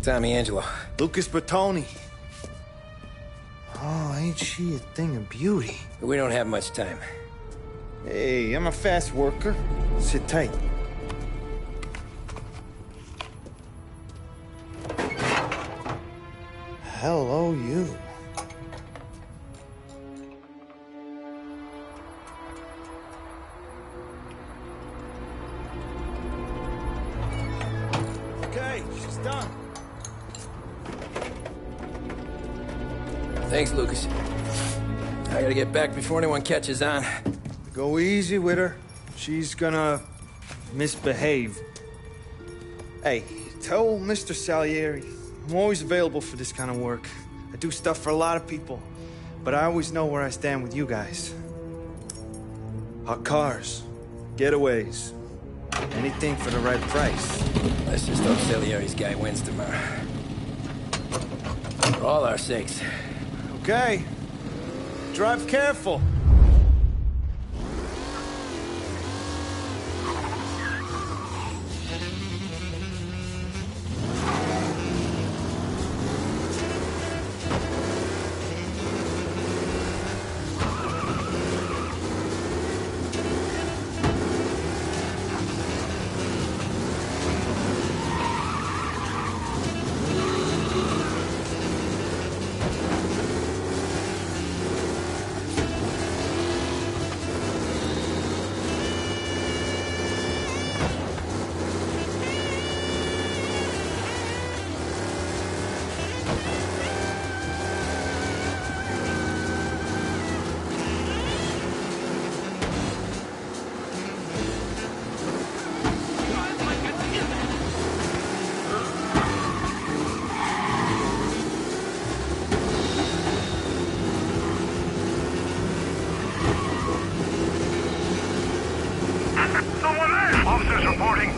Tommy Angelo. Lucas Bertoni. Oh, ain't she a thing of beauty? We don't have much time. Hey, I'm a fast worker. Sit tight. Hello, you. Okay, she's done. Thanks, Lucas. I gotta get back before anyone catches on. Go easy with her. She's gonna misbehave. Hey, tell Mr. Salieri I'm always available for this kind of work. I do stuff for a lot of people, but I always know where I stand with you guys. Hot cars, getaways, anything for the right price. Let's just hope Salieri's guy wins tomorrow. For all our sakes. Okay. Drive careful. Officers reporting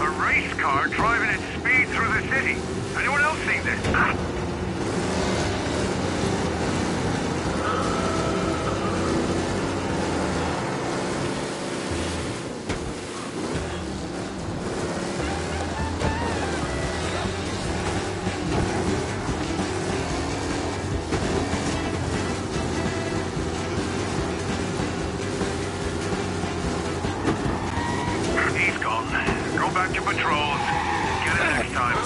a race car driving at speed through the city. Anyone else seen this? Go back to patrols. Get it next time.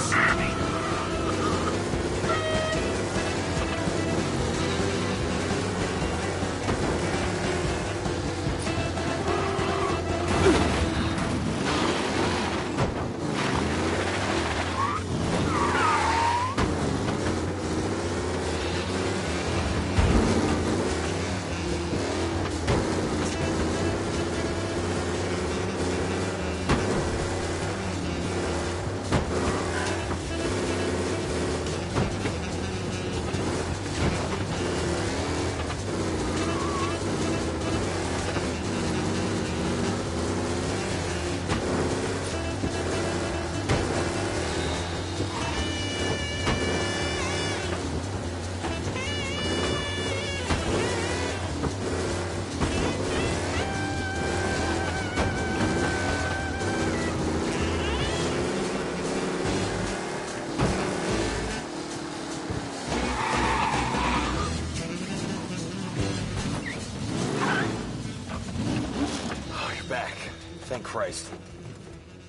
Thank Christ.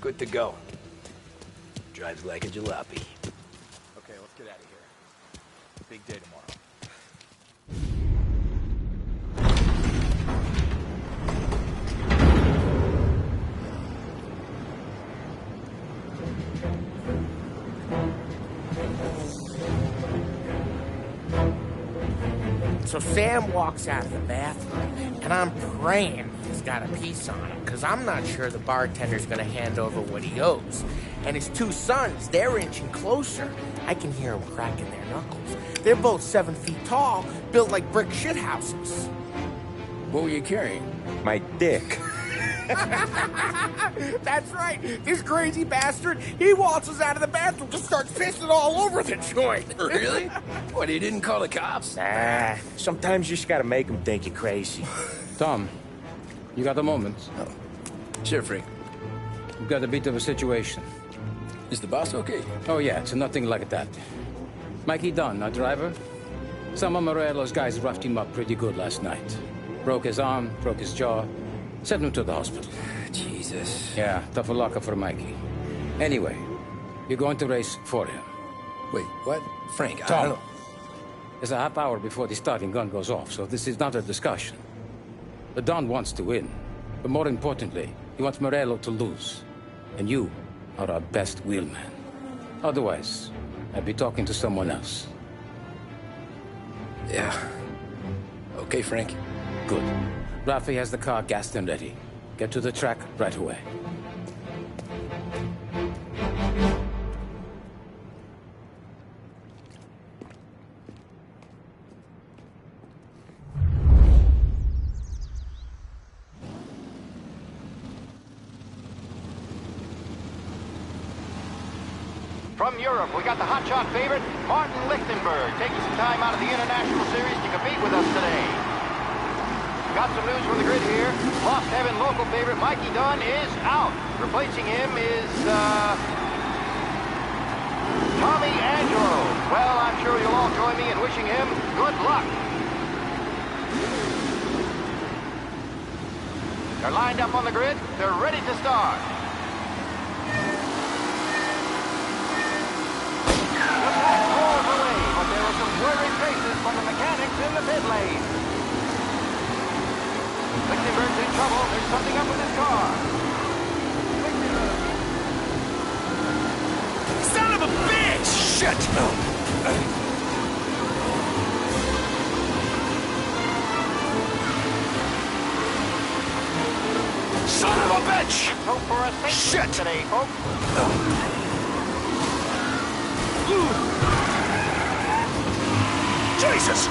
Good to go. Drives like a jalopy. Okay, let's get out of here. Big day tomorrow. So Sam walks out of the bathroom, and I'm praying he's got a piece on him, because I'm not sure the bartender's going to hand over what he owes. And his two sons, they're inching closer. I can hear them cracking their knuckles. They're both 7 feet tall, built like brick shithouses. What were you carrying? My dick. That's right. This crazy bastard, he waltzes out of the bathroom and starts pissing all over the joint. Really? What, he didn't call the cops? Nah, sometimes you just gotta make them think you're crazy. Tom, you got a moment? Oh. Sure, Frank. We've got a bit of a situation. Is the boss okay? Oh, yeah, it's nothing like that. Mikey Dunn, our driver. Some of Morello's guys roughed him up pretty good last night. Broke his arm, broke his jaw. Sent him to the hospital. Jesus. Yeah, tough luck for Mikey. Anyway, you're going to race for him. Wait, what? Frank, I Tom, don't... there's a half hour before the starting gun goes off, so this is not a discussion. The Don wants to win, but more importantly, he wants Morello to lose. And you are our best wheelman. Otherwise, I'd be talking to someone else. Yeah. Okay, Frank. Good. Rafi has the car gassed and ready. Get to the track right away. From Europe, we got the hotshot favorite, Martin Lichtenberg, taking some time out of the International Series to compete with us today. Got some news from the grid here. Lost Heaven local favorite Mikey Dunn is out. Replacing him is, Tommy Angelo. Well, I'm sure you'll all join me in wishing him good luck. They're lined up on the grid. They're ready to start. The pack rolls away, but there are some worried faces from the mechanics in the pit lane. Lichtenberg's in trouble. There's something up with his car. Son of a bitch! Shit! Son of a bitch! Let's hope for a safe Shit! today, folks. Jesus!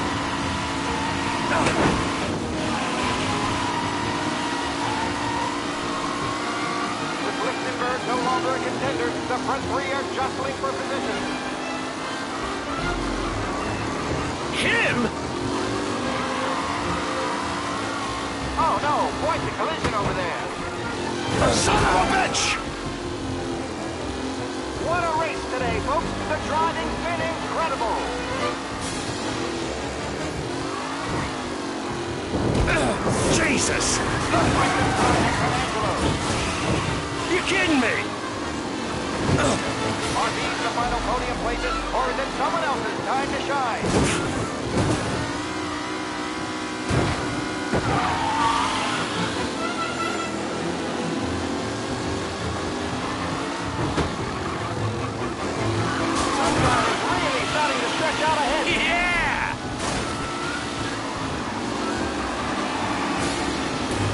Lichtenberg no longer a contender. The front three are jostling for position. Him? Oh no, quite the collision over there. Son of a bitch! What a race today, folks. The driving's been incredible. Jesus! You kidding me? Are these the final podium places, or is it someone else's time to shine? Sunshine is really starting to stretch out ahead. Yeah!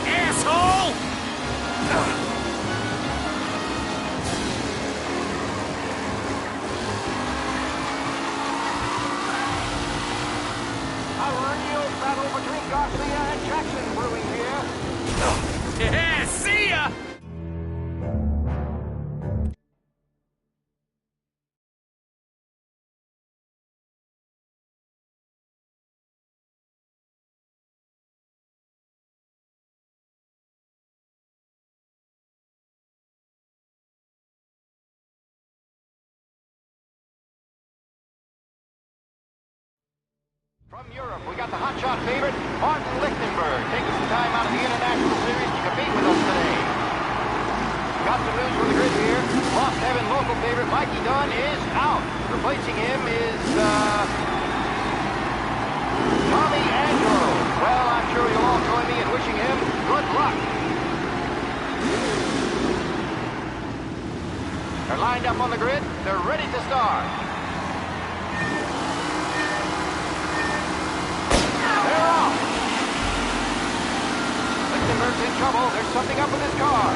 Asshole! A real battle between Garcia and Jackson brewing here. Yeah, see ya! From Europe, we got the hotshot favorite, Martin Lichtenberg, taking some time out of the International Series to compete with us today. Got some news from the grid here. Lost Heaven local favorite Mikey Dunn is out. Replacing him is, Tommy Angelo. Well, I'm sure you'll all join me in wishing him good luck. They're lined up on the grid. They're ready to start. They're off. Lichtenberg's in trouble. There's something up with his car.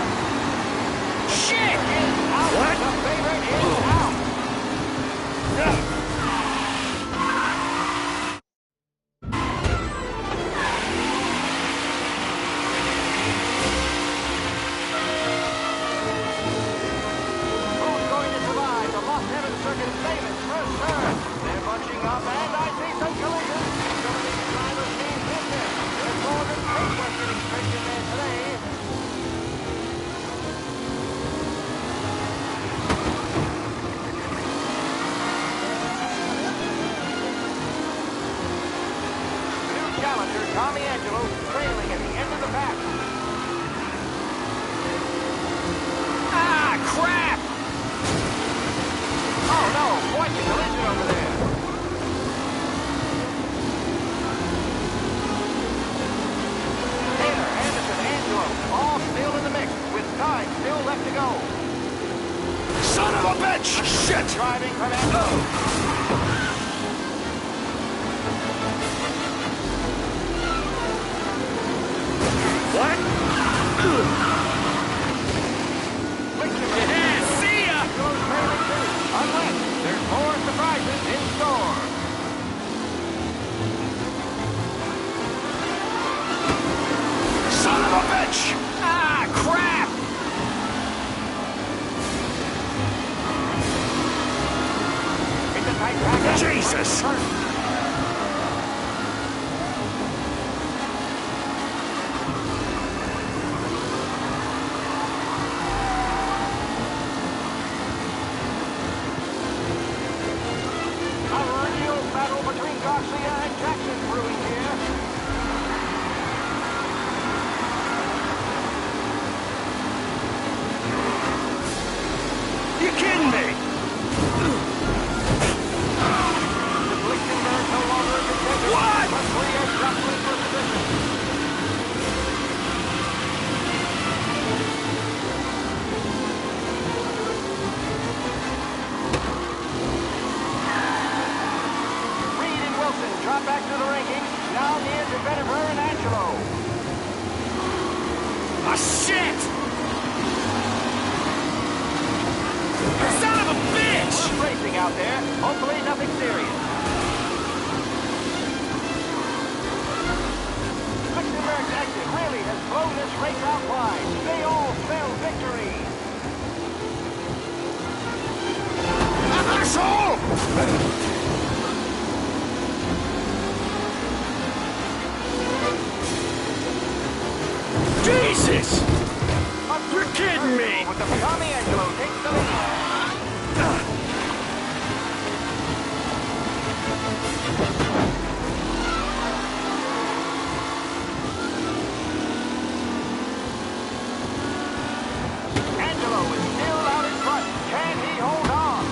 Shit! Is out. What? The favorite is out. Who's going to survive the Lost Heaven Circuit's famous first turn? They're bunching up, and I see some collisions. Some of these drivers mean business. There's more than paintwork getting stretched in there today. Challenger Tommy Angelo trailing at the end of the pack. Ah, crap! Oh no, quite the collision over there. Taylor, Anderson, Angelo, all still in the mix, with time still left to go. Son of a bitch! Shit! Driving from Angelo. What? Yeah, see ya! Unless there's more surprises in store. Son of a bitch! Ah, crap! It's a tight pack. Jesus! Drop back to the rankings, now near to Bennifer and Angelo. Ah, shit! Son of a bitch! We're racing out there. Hopefully nothing serious. Lichtenberg's exit really has blown this race out wide. They all spell victory. Asshole! Jesus! You're kidding me! With the Tommy Angelo takes the lead. Angelo is still out in front. Can he hold on?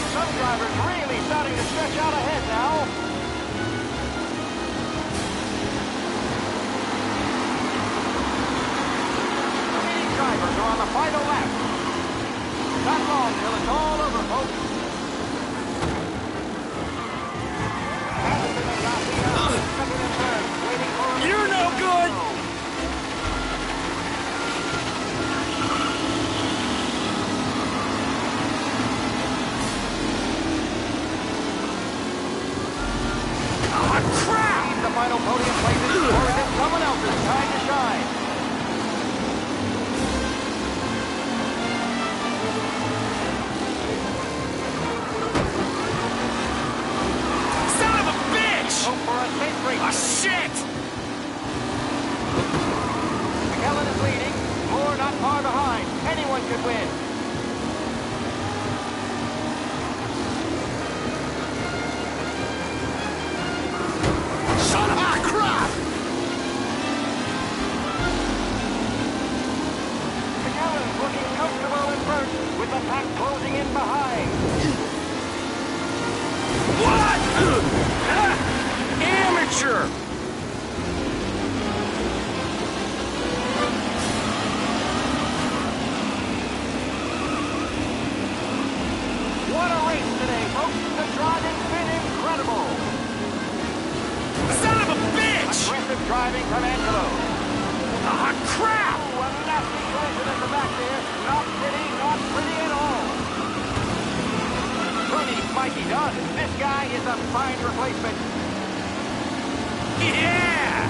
Some drivers really starting to stretch out ahead now. Remaining drivers are on the final lap. Not long till it's all over, folks. You're no good! Crap! The final podium places, or is it someone else's time to shine? Son of a bitch! Hope for a safe race. Ah, shit! McKellen is leading. Moore not far behind. Anyone could win. with the pack closing in behind. What? Amateur! What a race today, folks. The driving's been incredible. Son of a bitch! Aggressive driving from Angelo. Ah, crap! Ooh, a nasty collision at the back there. Not pretty, not pretty at all. Rooney's mighty done. This guy is a fine replacement. Yeah!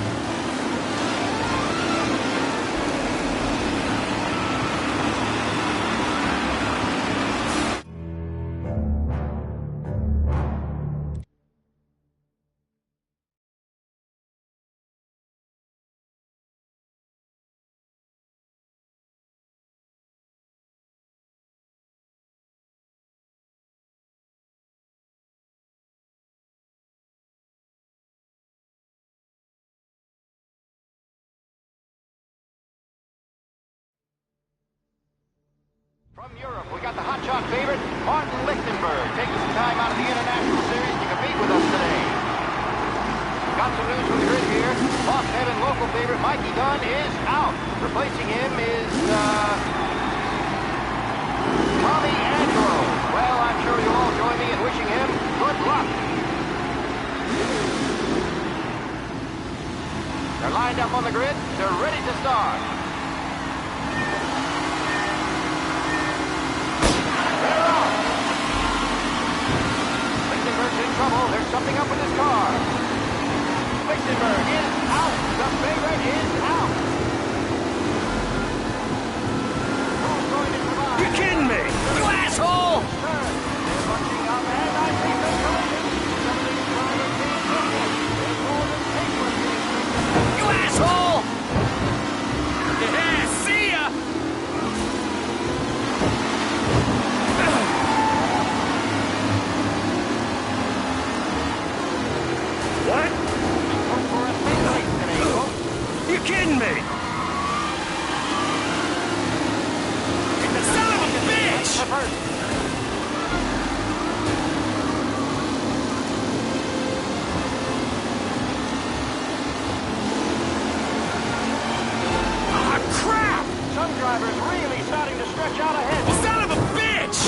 From Europe, we got the hotshot favorite, Martin Lichtenberg, taking some time out of the International Series to compete with us today. Got some news from the grid here. Lost Heaven local favorite Mikey Dunn is out. Replacing him is, Tommy Angelo. Well, I'm sure you'll all join me in wishing him good luck. They're lined up on the grid. They're ready to start. Lichtenberg's in trouble. There's something up with his car. Lichtenberg is out. The favorite is out. Who's going to survive? You kidding me? You asshole! They're bunching up, and I see the collision. Some of these drivers being hit. There's more than paper being stricken. You asshole! Yeah, see ya! What? For a big race today, folks. You kidding me? Son of a bitch! Ah, crap! Some drivers really starting to stretch out ahead. Son of a bitch!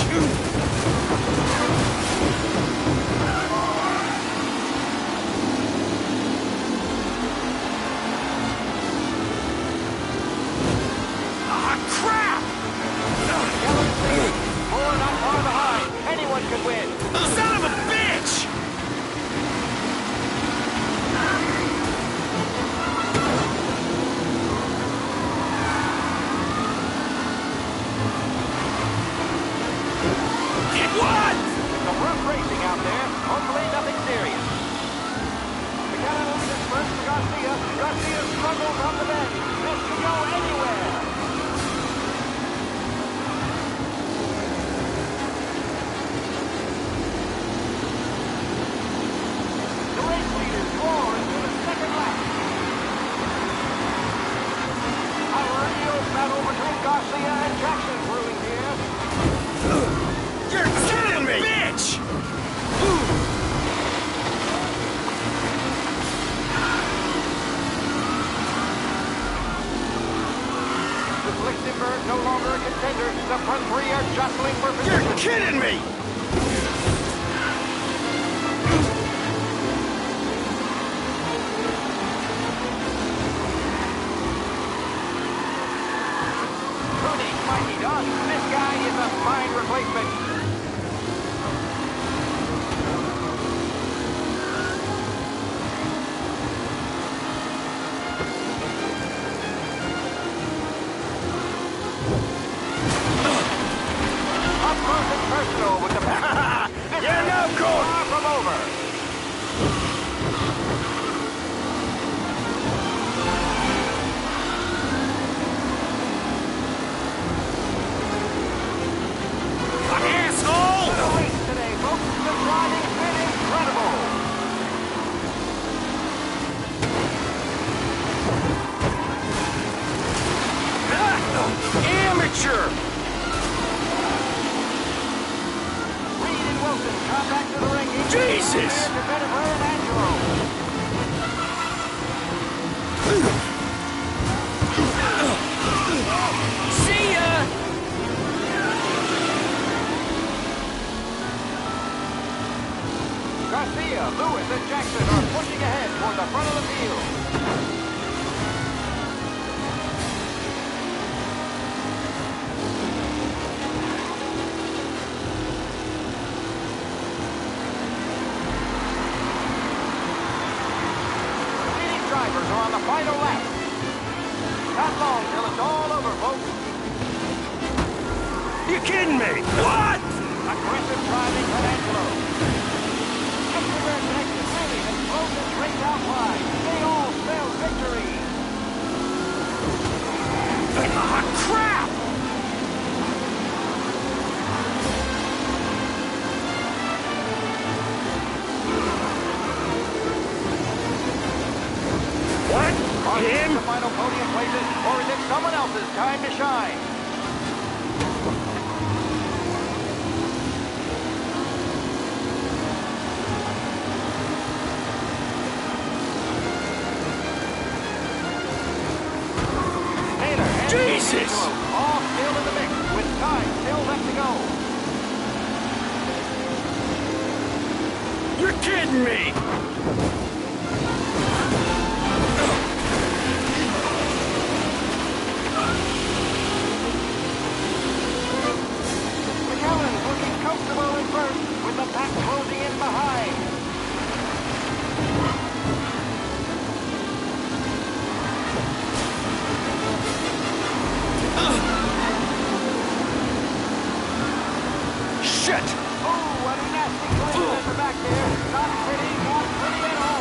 Ah, crap! Four not far behind. Anyone could win. Son of a bitch! What? Some rough racing out there. Hopefully nothing serious. The Canada leader first for Garcia. Garcia struggles on the bend. This could go anywhere. The race leaders roar into the second lap. A real battle between Garcia and Jackson brewing here. You're kidding me! Bitch! With Lichtenberg no longer a contender, the front three are jostling for position. You're kidding me! Rooney might be done. This guy is a fine replacement. Up close and personal with the pack. You're no good! Far from over. Asshole! The race today, folks. The driving's been incredible. Amateur! Lewis and Jackson are pushing ahead toward the front of the field. Leading drivers are on the final lap. Not long till it's all over, folks. You kidding me? What? Aggressive driving from Angelo. Luxembourg connects the save and throws this race out wide. They all spell victory. Ah, crap! What? Him? The final podium places, or is it someone else's time to shine? Jesus! All still in the mix, with time still left to go. You're kidding me! McAllen's looking comfortable in first, with the pack closing in behind. Shit! Oh, what a nasty play at the back there. Not pretty at all.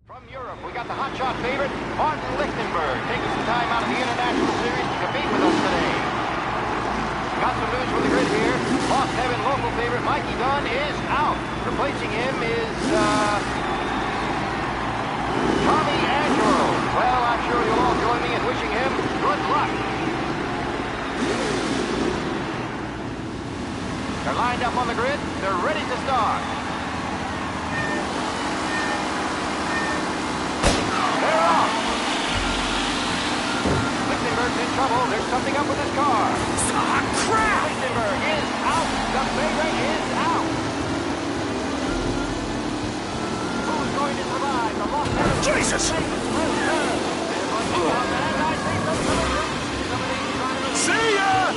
From Europe, we got the hotshot favorite, Martin Lichtenberg, taking some time out of the International Series to compete with us today. Got some news from the grid here. Lost Heaven local favorite Mikey Dunn is out. Replacing him is, Tommy Angelo. Well, I'm sure you'll all join me in wishing him good luck. They're lined up on the grid. They're ready to start. They're off. Lichtenberg's in trouble. There's something up with his car. Ah, crap! Lichtenberg is out. The favorite is out. Who's going to survive the lost heaven? Jesus! See ya!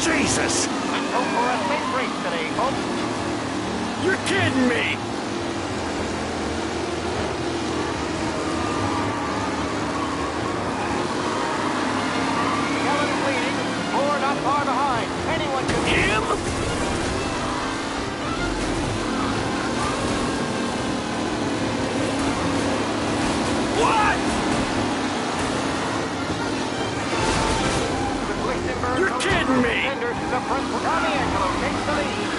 Jesus! Let's hope for a safe race today, folks. You're kidding me! Kellen's leading. Four not far behind. Anyone can... Him? What? You're kidding me! The front for Tommy Angelo takes the lead.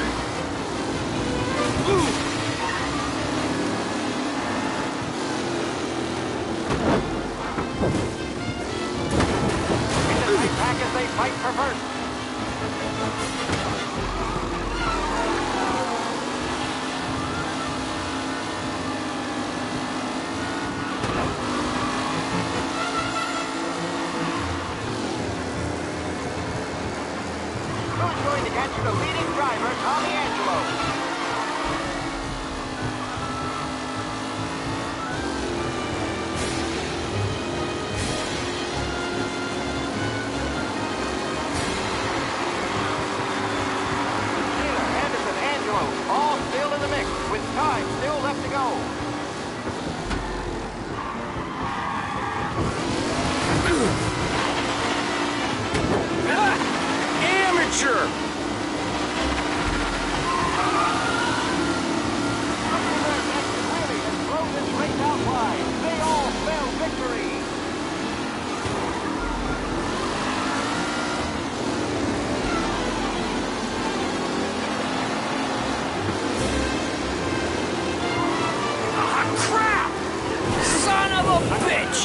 It's a tight pack as they fight for first. Who's going to catch the leading driver, Tommy Angelo?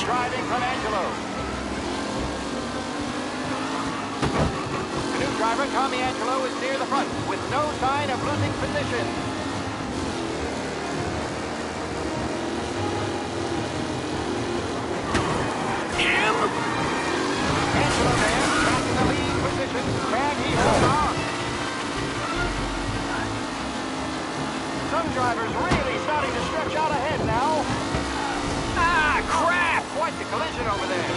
driving from Angelo. The new driver, Tommy Angelo, is near the front with no sign of losing position. Angelo there, back in the lead position. Can he hold on? Some drivers really starting to stretch out ahead now. Ah, crap! Quite the collision over there.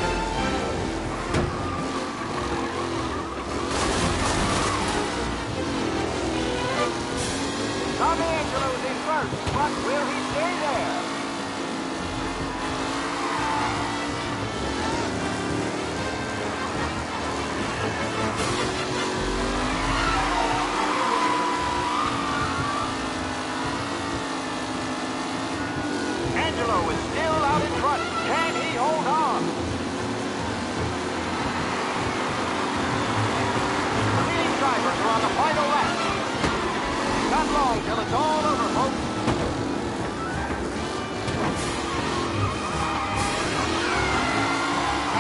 Tommy Angelo's in first, but will he stay there? Angelo is still out in front. Can he hold on? The leading drivers are on the final lap. Not long till it's all over, folks.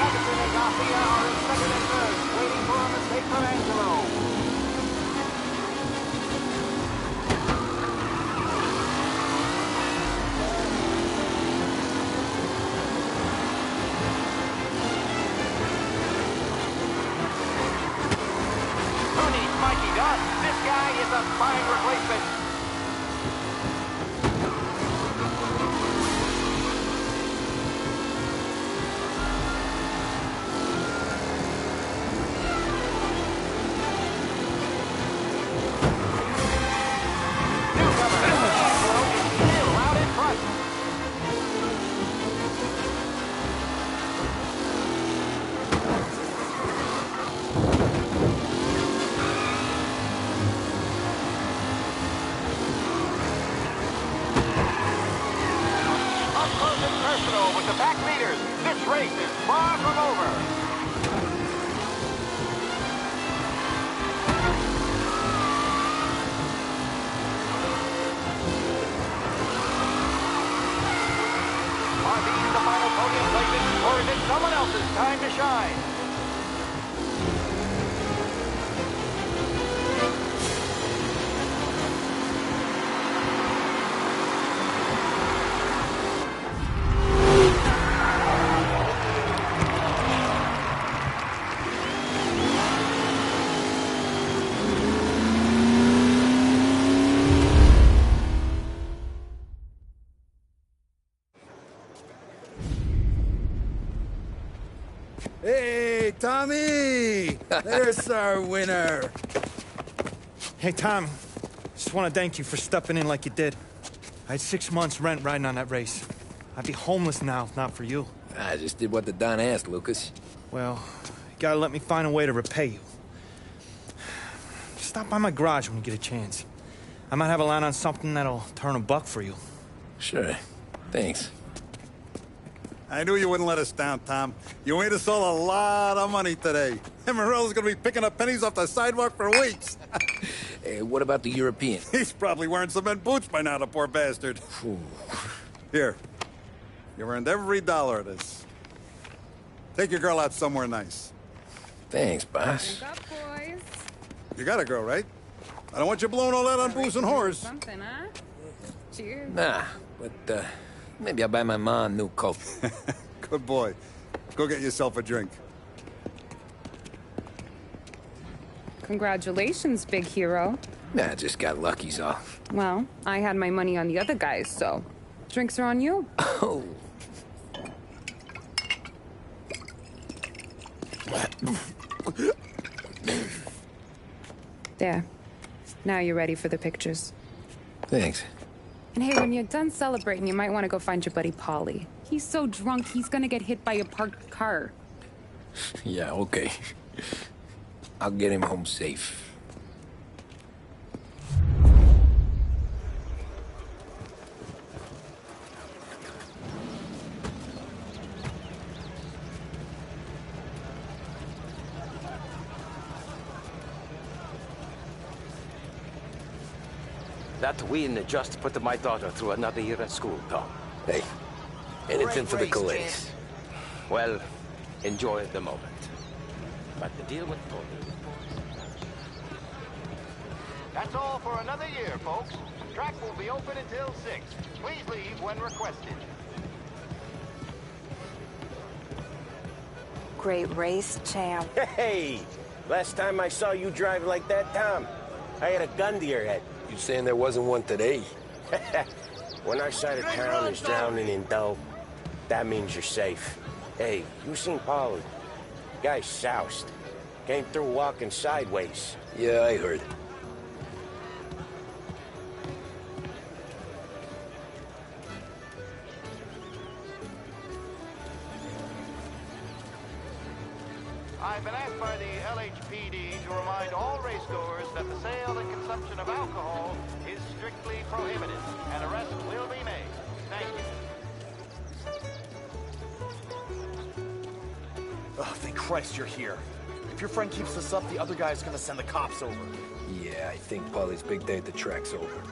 Anderson and Mafia are in second and third, waiting for a mistake from Angelo. This guy is a fine replacement. Newcomer Angelo is still out in front. Personal with the back leaders. This race is far from over. Are these the final podium places, or is it someone else's time to shine? Hey, Tommy! There's our winner. Hey, Tom. Just want to thank you for stepping in like you did. I had 6 months rent riding on that race. I'd be homeless now if not for you. I just did what the Don asked, Lucas. Well, you gotta let me find a way to repay you. Stop by my garage when you get a chance. I might have a line on something that'll turn $1 for you. Sure. Thanks. I knew you wouldn't let us down, Tom. You made us all a lot of money today. And Morello's gonna be picking up pennies off the sidewalk for weeks. Hey, what about the European? He's probably wearing cement boots by now, the poor bastard. Here. You earned every dollar of this. Take your girl out somewhere nice. Thanch, boss. Wake up, boys. You got a girl, right? I don't want you blowing all that on booze and whores. Something, huh? Cheers. Nah, but, maybe I'll buy my mom a new coat. Good boy. Go get yourself a drink. Congratulations, big hero. Nah, just got lucky's all. Well, I had my money on the other guys, so drinks are on you. Oh. There. Now you're ready for the pictures. Thanks. And hey, when you're done celebrating, you might want to go find your buddy Paulie. He's so drunk, he's gonna get hit by a parked car. Yeah, okay. I'll get him home safe. That win just put my daughter through another year at school, Tom. Hey, anything for the Calais. Well, enjoy the moment. But the deal with Tony... That's all for another year, folks. Track will be open until 6. Please leave when requested. Great race, champ. Hey! Last time I saw you drive like that, Tom, I had a gun to your head. You saying there wasn't one today? When our side of town is drowning in dough, that means you're safe. Hey, you seen Paulie? Guy's soused. Came through walking sideways. Yeah, I heard. I've been asked by the LHPD to remind all racegoers that the sale and consumption of alcohol is strictly prohibited. An arrest will be made. Thank you. Oh, thank Christ you're here. If your friend keeps this up, the other guy's gonna send the cops over. Yeah, I think Paulie's big day at the track's over.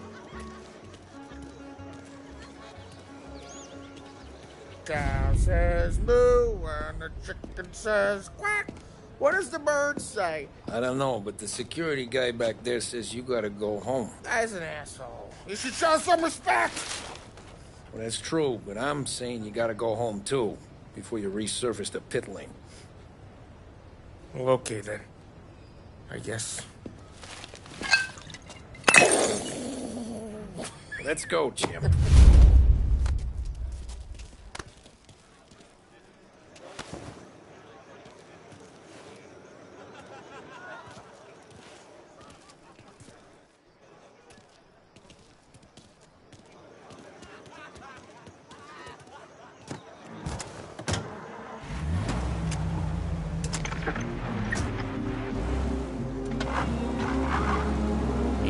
Cow says moo and the chicken says quack. What does the bird say? I don't know, but the security guy back there says you gotta go home. Guy's an asshole. You should show some respect. Well, that's true, but I'm saying you gotta go home too, before you resurface the pit lane. Well, okay then. I guess. Let's go, Jim.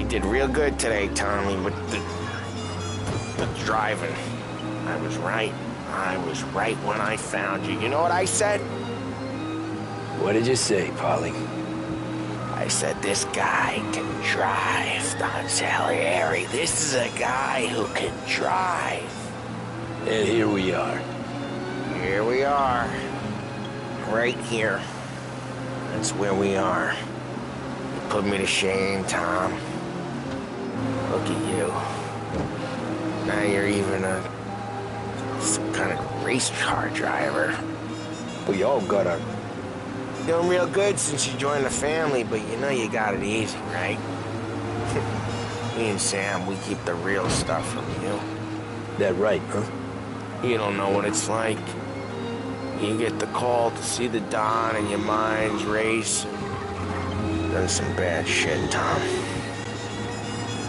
Did real good today, Tommy, with the driving. I was right. I was right when I found you. You know what I said? What did you say, Paulie? I said, this guy can drive, Don Salieri. This is a guy who can drive. And here we are. Here we are. Right here. That's where we are. You put me to shame, Tom. Look at you. Now you're even some kind of race car driver. We all got our... Doing real good since you joined the family, but you know you got it easy, right? Me and Sam, we keep the real stuff from you. That right, huh? You don't know what it's like. You get the call to see the Don and your mind's race. Done some bad shit, Tom.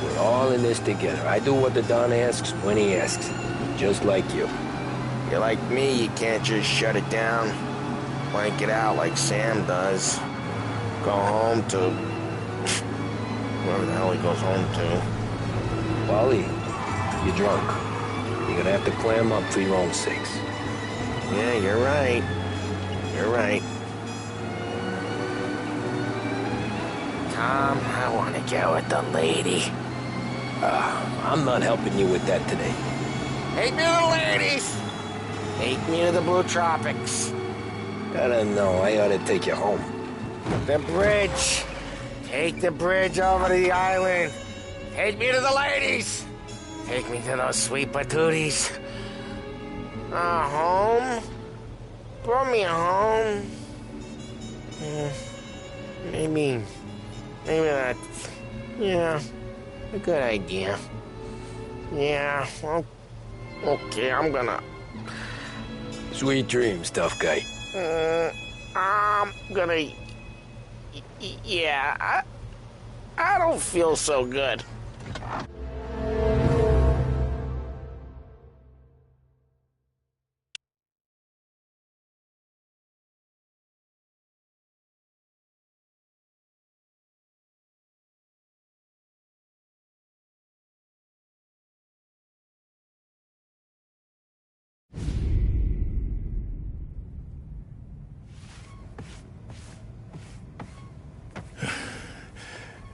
We're all in this together. I do what the Don asks when he asks. Just like you. You're like me, you can't just shut it down. Blank it out like Sam does. Go home to... whoever the hell he goes home to. Paulie, you're drunk. You're gonna have to clam up for your own sakes. Yeah, you're right. You're right. Tom, I want to go with the lady. I'm not helping you with that today. Take me to the ladies! Take me to the Blue Tropics. I don't know. I ought to take you home. The bridge. Take the bridge over to the island. Take me to the ladies. Take me to those sweet patooties. Home? Brought me home. Maybe that's... yeah, a good idea. Yeah, well, okay, I'm gonna... Sweet dreams, tough guy. I'm gonna... yeah, I don't feel so good.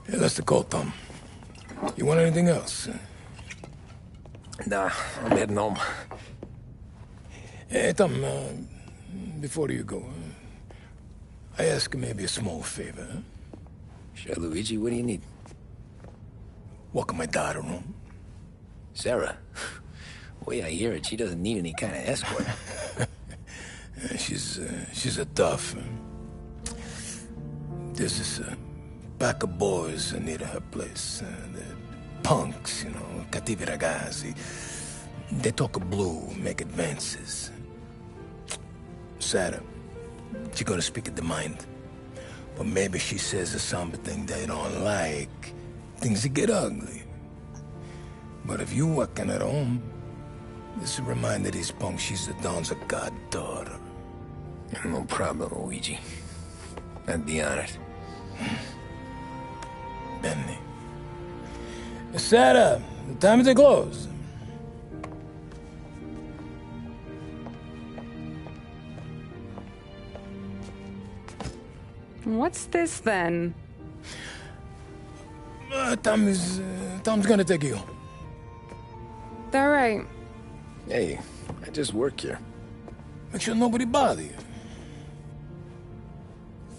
Hey, that's the call, Tom. You want anything else? Nah, I'm heading home. Hey, Tom, before you go, I ask maybe a small favor. Huh? Sure, Luigi, what do you need? Walk my daughter home. Sarah? Way I hear it, she doesn't need any kind of escort. She's a tough. There's this pack of boys near her place. They're punks, you know, cattivi ragazzi. They talk blue, make advances. Sarah, she gonna speak at the mind. But maybe she says something they don't like. Things get ugly. But if you working at home, this reminder these punks she's the Don's goddaughter. No problem, Luigi. I'd be honored. Benny. Sarah, the time to close. What's this then? Tom's gonna take you. All right. Hey, I just work here. Make sure nobody bother you.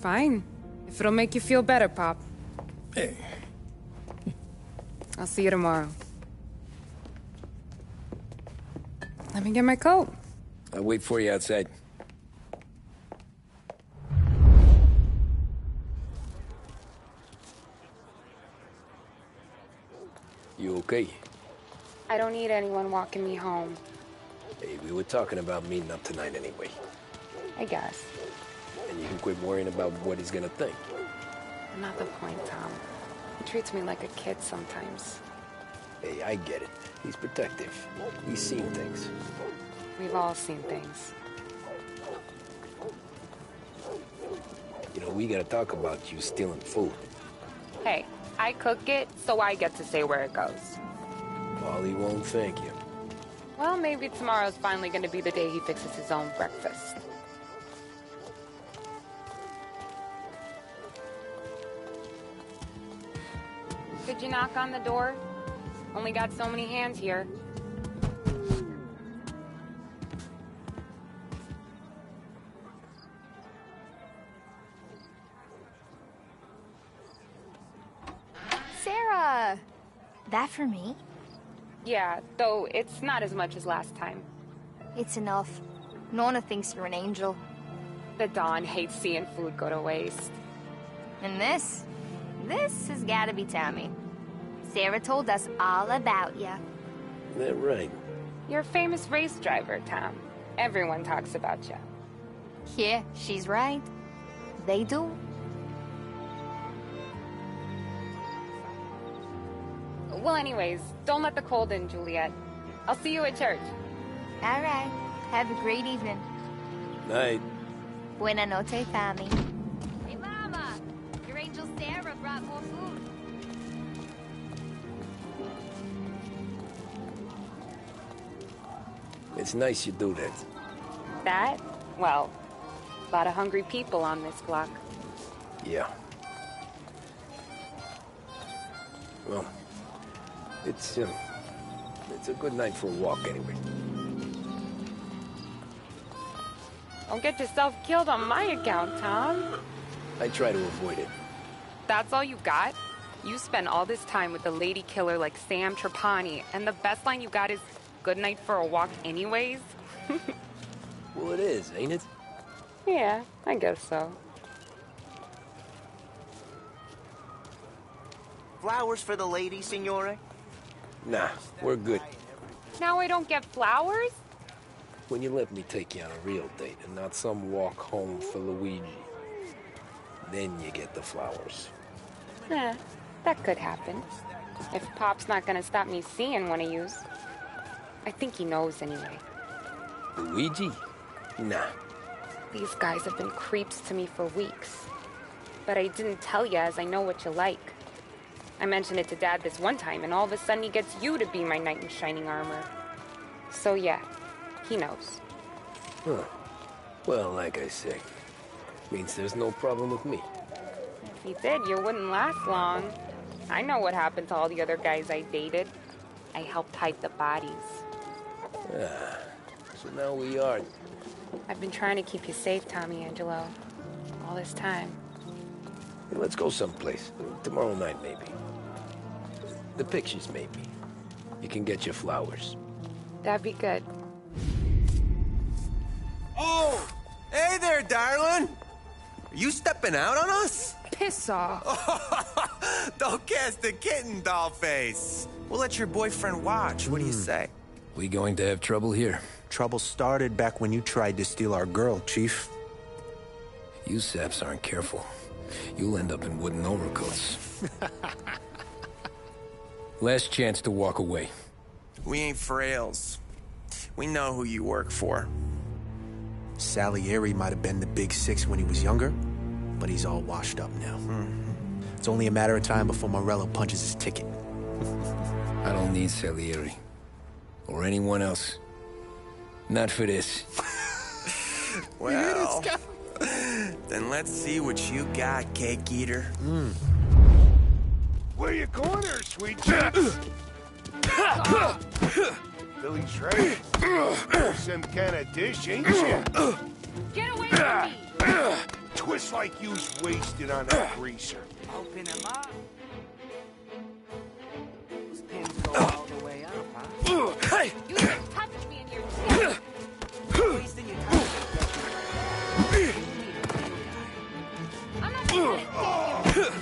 Fine. If it'll make you feel better, Pop. Hey. I'll see you tomorrow. Let me get my coat. I'll wait for you outside. You okay? I don't need anyone walking me home. Hey, we were talking about meeting up tonight anyway. I guess. And you can quit worrying about what he's gonna think. Not the point, Tom. He treats me like a kid sometimes. Hey, I get it. He's protective. He's seen things. We've all seen things. You know, we gotta talk about you stealing food. Hey, I cook it, so I get to say where it goes. Paulie won't thank you. Well, maybe tomorrow's finally gonna be the day he fixes his own breakfast. Could you knock on the door? Only got so many hands here. Sarah! That for me? Yeah, though it's not as much as last time. It's enough. Nona thinks you're an angel. The Dawn hates seeing food go to waste. And this has gotta be Tommy. Sarah told us all about you. That right. You're a famous race driver, Tom. Everyone talks about you. Yeah, she's right. They do. Well, anyways, don't let the cold in, Juliet. I'll see you at church. All right. Have a great evening. Night. Buena noche, Tommy. Hey, Mama! Your angel Sarah brought more food. It's nice you do that. That? Well, a lot of hungry people on this block. Yeah. Well, it's a good night for a walk anyway. Don't get yourself killed on my account, Tom. I try to avoid it. That's all you got? You spend all this time with a lady killer like Sam Trapani, and the best line you got is, "Good night for a walk anyways"? Well, it is, ain't it? Yeah, I guess so. Flowers for the lady, signore? Nah, we're good. Now I don't get flowers? When you let me take you on a real date and not some walk home for Luigi, then you get the flowers. That could happen. If Pop's not gonna stop me seeing one of yous. I think he knows anyway. Luigi? Nah. These guys have been creeps to me for weeks. But I didn't tell you as I know what you like. I mentioned it to Dad this one time, and all of a sudden he gets you to be my knight in shining armor. So yeah, he knows. Huh. Well, like I say, means there's no problem with me. If he did, you wouldn't last long. I know what happened to all the other guys I dated. I helped hide the bodies. Ah, so now we are... I've been trying to keep you safe, Tommy Angelo. All this time. Hey, let's go someplace. Tomorrow night, maybe. The pictures, maybe. You can get your flowers. That'd be good. Oh! Hey there, darling! Are you stepping out on us? Piss off. Don't cast the kitten, dollface. We'll let your boyfriend watch. What do you say? We going to have trouble here? Trouble started back when you tried to steal our girl, Chief. You saps aren't careful. You'll end up in wooden overcoats. Last chance to walk away. We ain't frails. We know who you work for. Salieri might have been the big six when he was younger, but he's all washed up now. It's only a matter of time before Morello punches his ticket. I don't need Salieri. Or anyone else. Not for this. Well, then let's see what you got, cake eater. Where you going there, sweet cheeks? Billy Trey? Some kind of dish, ain't you? Get away from me! Twist like you's wasted on that greaser. Open him up. Those pins go all the way up, huh? Hey! You just touched me and you're dead. Wasting your time. I'm not gonna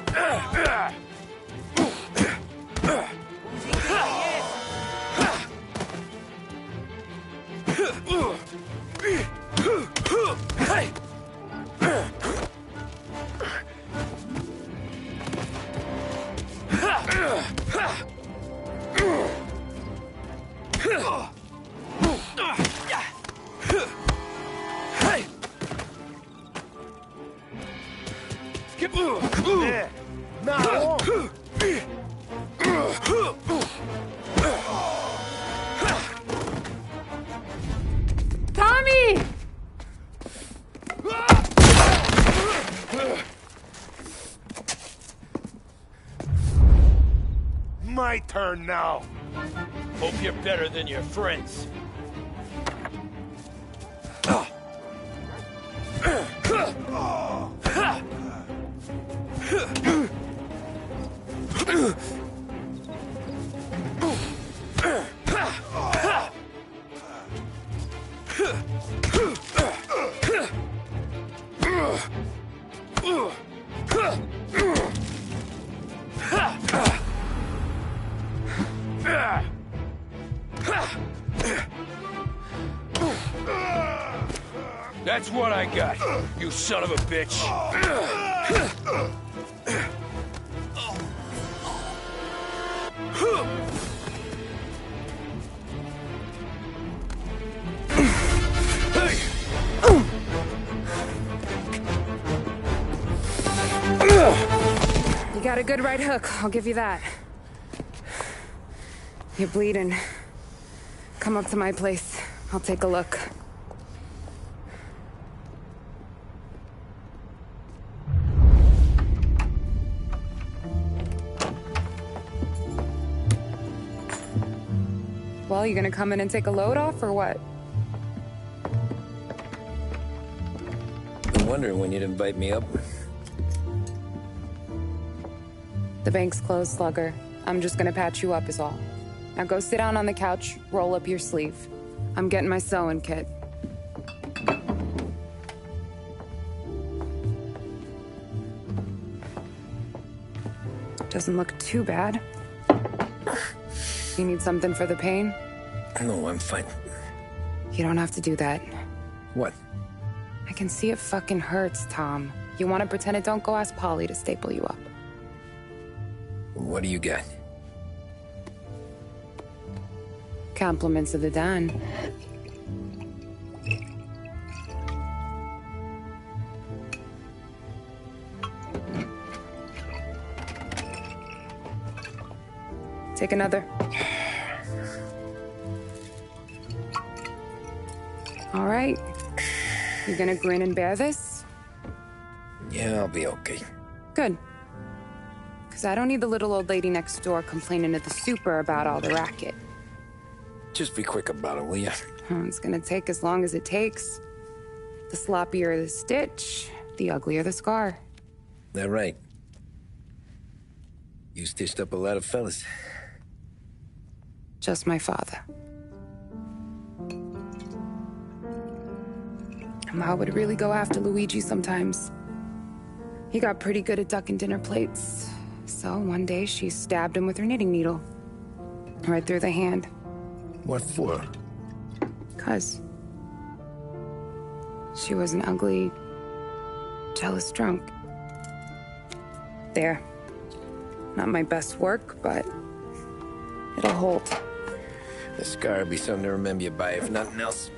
There. Now. Tommy! My turn now. Hope you're better than your friends. That's what I got, you son of a bitch. You got a good right hook, I'll give you that. You're bleeding. Come up to my place. I'll take a look. Well, you gonna come in and take a load off, or what? Been wondering when you'd invite me up. The bank's closed, Slugger. I'm just gonna patch you up is all. Now go sit down on the couch, roll up your sleeve. I'm getting my sewing kit. Doesn't look too bad. You need something for the pain? No, I'm fine. You don't have to do that. What? I can see it fucking hurts, Tom. You want to pretend it? Don't go ask Polly to staple you up. What do you got? Compliments of the Don. Take another. All right. You gonna grin and bear this? Yeah, I'll be okay. Good. Because I don't need the little old lady next door complaining to the super about all the racket. Just be quick about it, will ya? It's gonna take as long as it takes. The sloppier the stitch, the uglier the scar. That right? You stitched up a lot of fellas. Just my father. Ma would really go after Luigi sometimes. He got pretty good at ducking dinner plates. So one day she stabbed him with her knitting needle. Right through the hand. What for? 'Cause she was an ugly, jealous drunk. There. Not my best work, but it'll hold. The scar will be something to remember you by, if nothing else.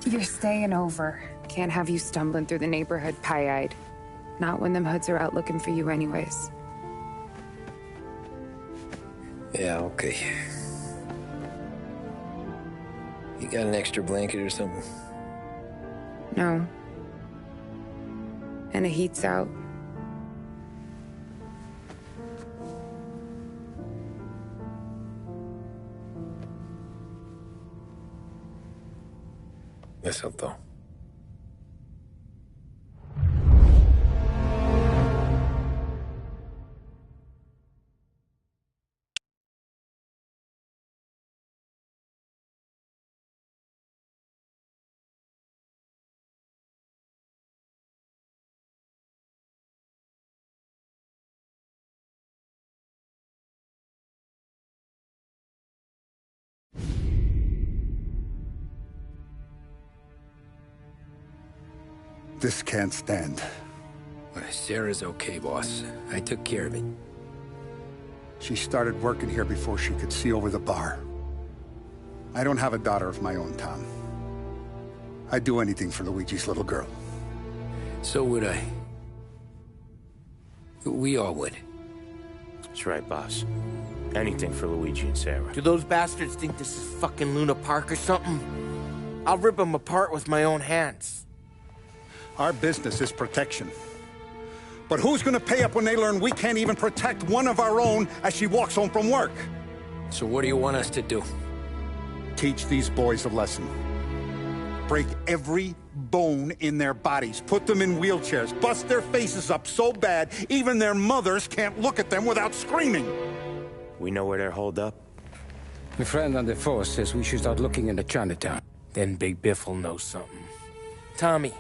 You're staying over. Can't have you stumbling through the neighborhood pie-eyed. Not when them hoods are out looking for you anyways. Yeah, okay. You got an extra blanket or something? No. And the heat's out. Eso todo. This can't stand. Sarah's okay, boss. I took care of it. She started working here before she could see over the bar. I don't have a daughter of my own, Tom. I'd do anything for Luigi's little girl. So would I. We all would. That's right, boss. Anything for Luigi and Sarah. Do those bastards think this is fucking Luna Park or something? I'll rip them apart with my own hands. Our business is protection. But who's gonna pay up when they learn we can't even protect one of our own as she walks home from work? So what do you want us to do? Teach these boys a lesson. Break every bone in their bodies. Put them in wheelchairs. Bust their faces up so bad, even their mothers can't look at them without screaming. We know where they're holed up? My friend on the force says we should start looking into Chinatown. Then Big Biff will know something. Tommy,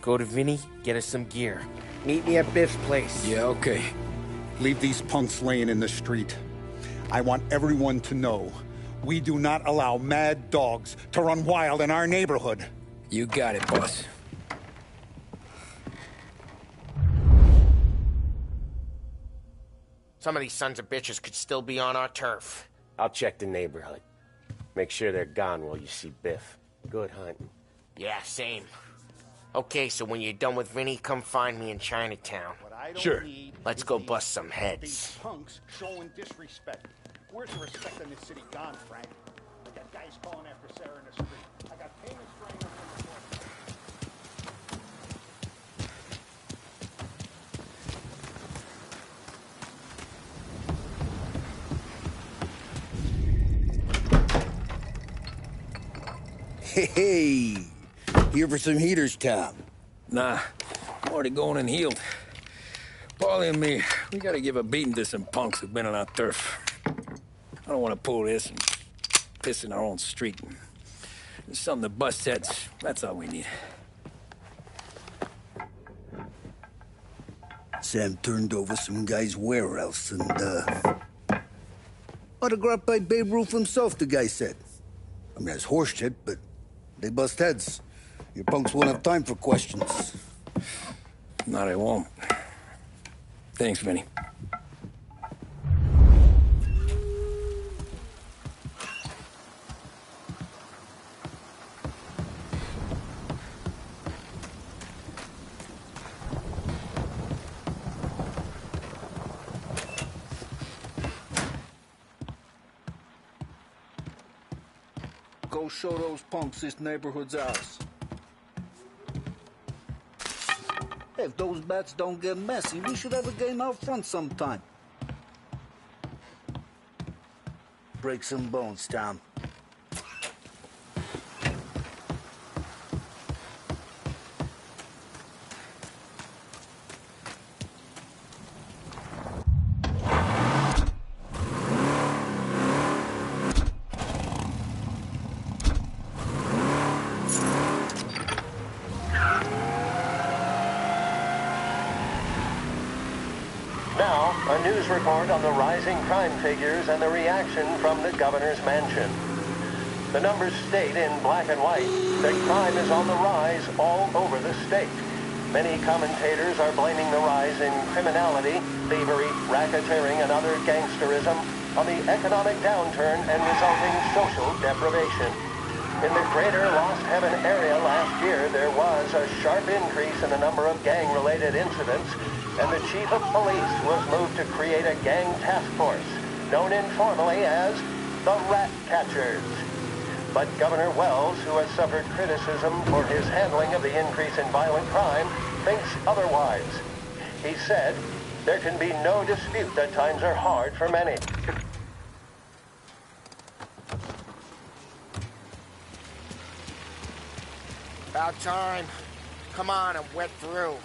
go to Vinny, get us some gear. Meet me at Biff's place. Yeah, okay. Leave these punks laying in the street. I want everyone to know we do not allow mad dogs to run wild in our neighborhood. You got it, boss. Some of these sons of bitches could still be on our turf. I'll check the neighborhood. Make sure they're gone while you see Biff. Good hunting. Yeah, same. Okay, so when you're done with Vinny, come find me in Chinatown. Sure. Let's go bust some These heads. punks showing disrespect. Where's the respect in this city gone, Frank? I got guys calling after Sarah in the street. I got payments drying up in the court. Hey, here for some heaters, Tom? Nah, I'm already going and healed. Paulie and me, we gotta give a beating to some punks who've been on our turf. I don't want to pull this and piss in our own street. There's something to bust heads. That's all we need. Sam turned over some guy's warehouse and, autographed by Babe Ruth himself, the guy said. I mean, that's horse shit, but they bust heads. Your punks won't have time for questions. No, they won't. Thanks, Vinny. Go show those punks this neighborhood's ours. If those bats don't get messy, we should have a game out front sometime. Break some bones, Tom. A news report on the rising crime figures and the reaction from the governor's mansion. The numbers state in black and white that crime is on the rise all over the state. Many commentators are blaming the rise in criminality, thievery, racketeering, and other gangsterism on the economic downturn and resulting social deprivation. In the greater Lost Heaven area last year, there was a sharp increase in the number of gang-related incidents, and the chief of police was moved to create a gang task force, known informally as the Rat Catchers. But Governor Wells, who has suffered criticism for his handling of the increase in violent crime, thinks otherwise. He said, "There can be no dispute that times are hard for many." About time. Come on, I'm wet through.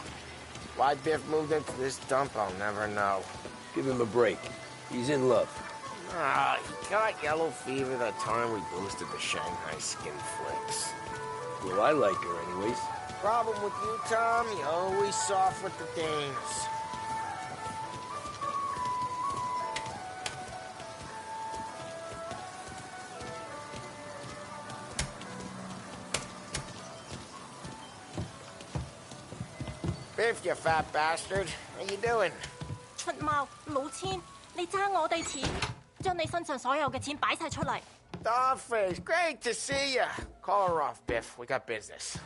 Why Biff moved into this dump, I'll never know. Give him a break. He's in love. Ah, he got yellow fever that time we boosted the Shanghai skin flicks. Well, I like her anyways. Problem with you, Tom, you always soft with the dames. Biff, you fat bastard. How you doing? 出貓老千，你爭我哋錢，將你身上所有嘅錢擺晒出嚟。Dollface, great to see you. Call her off, Biff. We got business.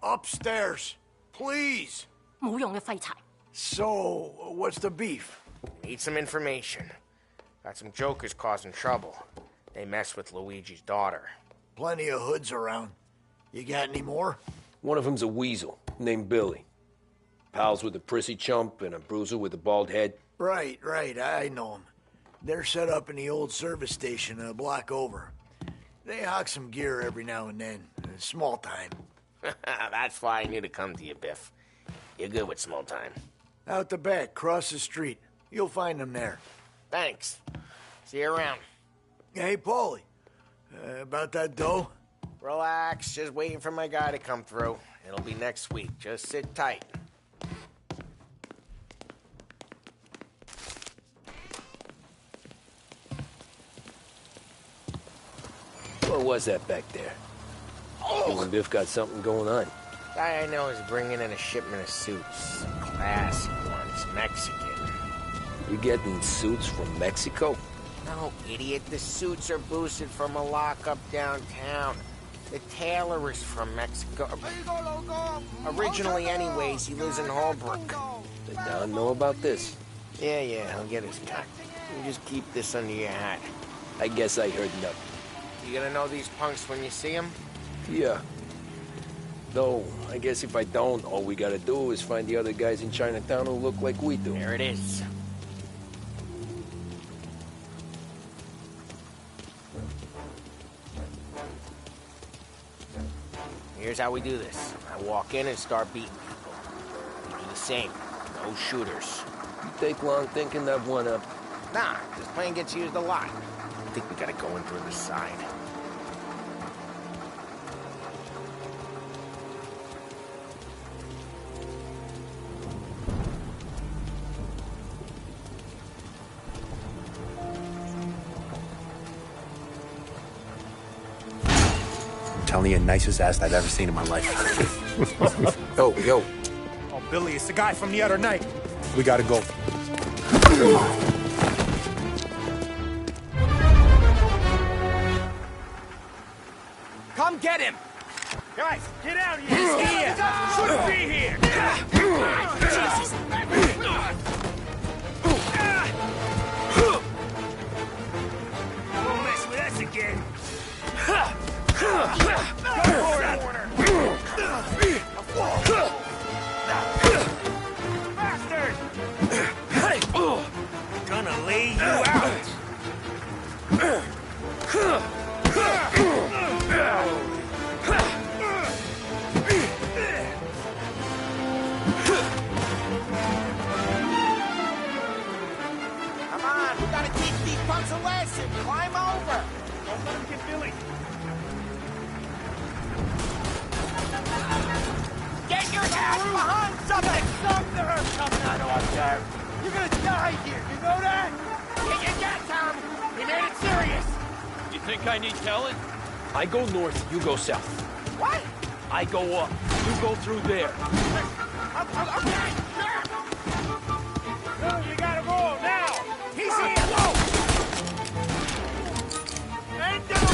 Upstairs, please. 冇用嘅廢柴。So, what's the beef? Need some information. Got some jokers causing trouble. They mess with Luigi's daughter. Plenty of hoods around. You got any more? One of them's a weasel, named Billy. Pals with a prissy chump and a bruiser with a bald head. Right, I know them. They're set up in the old service station a block over. They hawk some gear every now and then. Small time. That's why I knew to come to you, Biff. You're good with small time. Out the back, cross the street. You'll find them there. Thanks. See you around. Hey, Paulie. About that dough? Relax. Just waiting for my guy to come through. It'll be next week. Just sit tight. What was that back there? You and Biff got something going on. Guy I know is bringing in a shipment of suits. Classy ones, Mexican. You getting suits from Mexico? No, idiot. The suits are boosted from a lockup downtown. The tailor is from Mexico. Originally, anyways, he lives in Holbrook. Did Don know about this? Yeah, he'll get his cut. You just keep this under your hat. I guess I heard nothing. You gonna know these punks when you see them? Yeah. Though, I guess if I don't, all we gotta do is find the other guys in Chinatown who look like we do. There it is. Here's how we do this. I walk in and start beating people. You do the same. No shooters. You take long thinking that one up? Nah, this plane gets used a lot. I think we gotta go in through the side. I'm telling you, nicest ass I've ever seen in my life. Yo. Oh, Billy, it's the guy from the other night. We gotta go. Come get him! Guys, get out here! He's here! Shouldn't be here! Jesus! Don't mess with us again! Go for it, Warner! Bastard! Gonna lay you out! Come on, we gotta teach these punks a lesson. Climb over. Don't let him get Billy. Get your ass behind something! Something to her coming out of up there! You're gonna die here, you know that? Yeah, Tom. We made it serious. You think I need telling? I go north, you go south. What? I go up, you go through there. Okay, sure. We gotta go now! He's here. Whoa. Man down!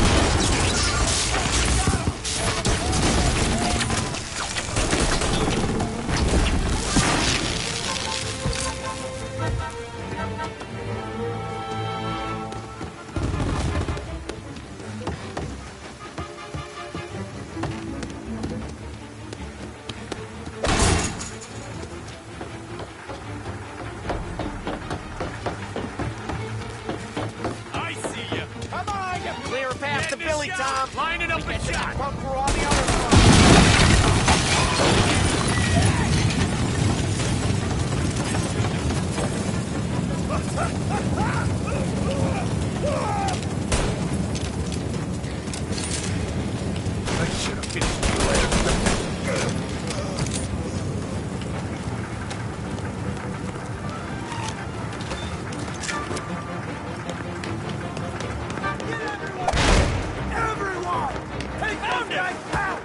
Clear a path to Billy, Tom. Line it up and shot! Pump through all the other I should have finished you later. Everyone! Take those guys out!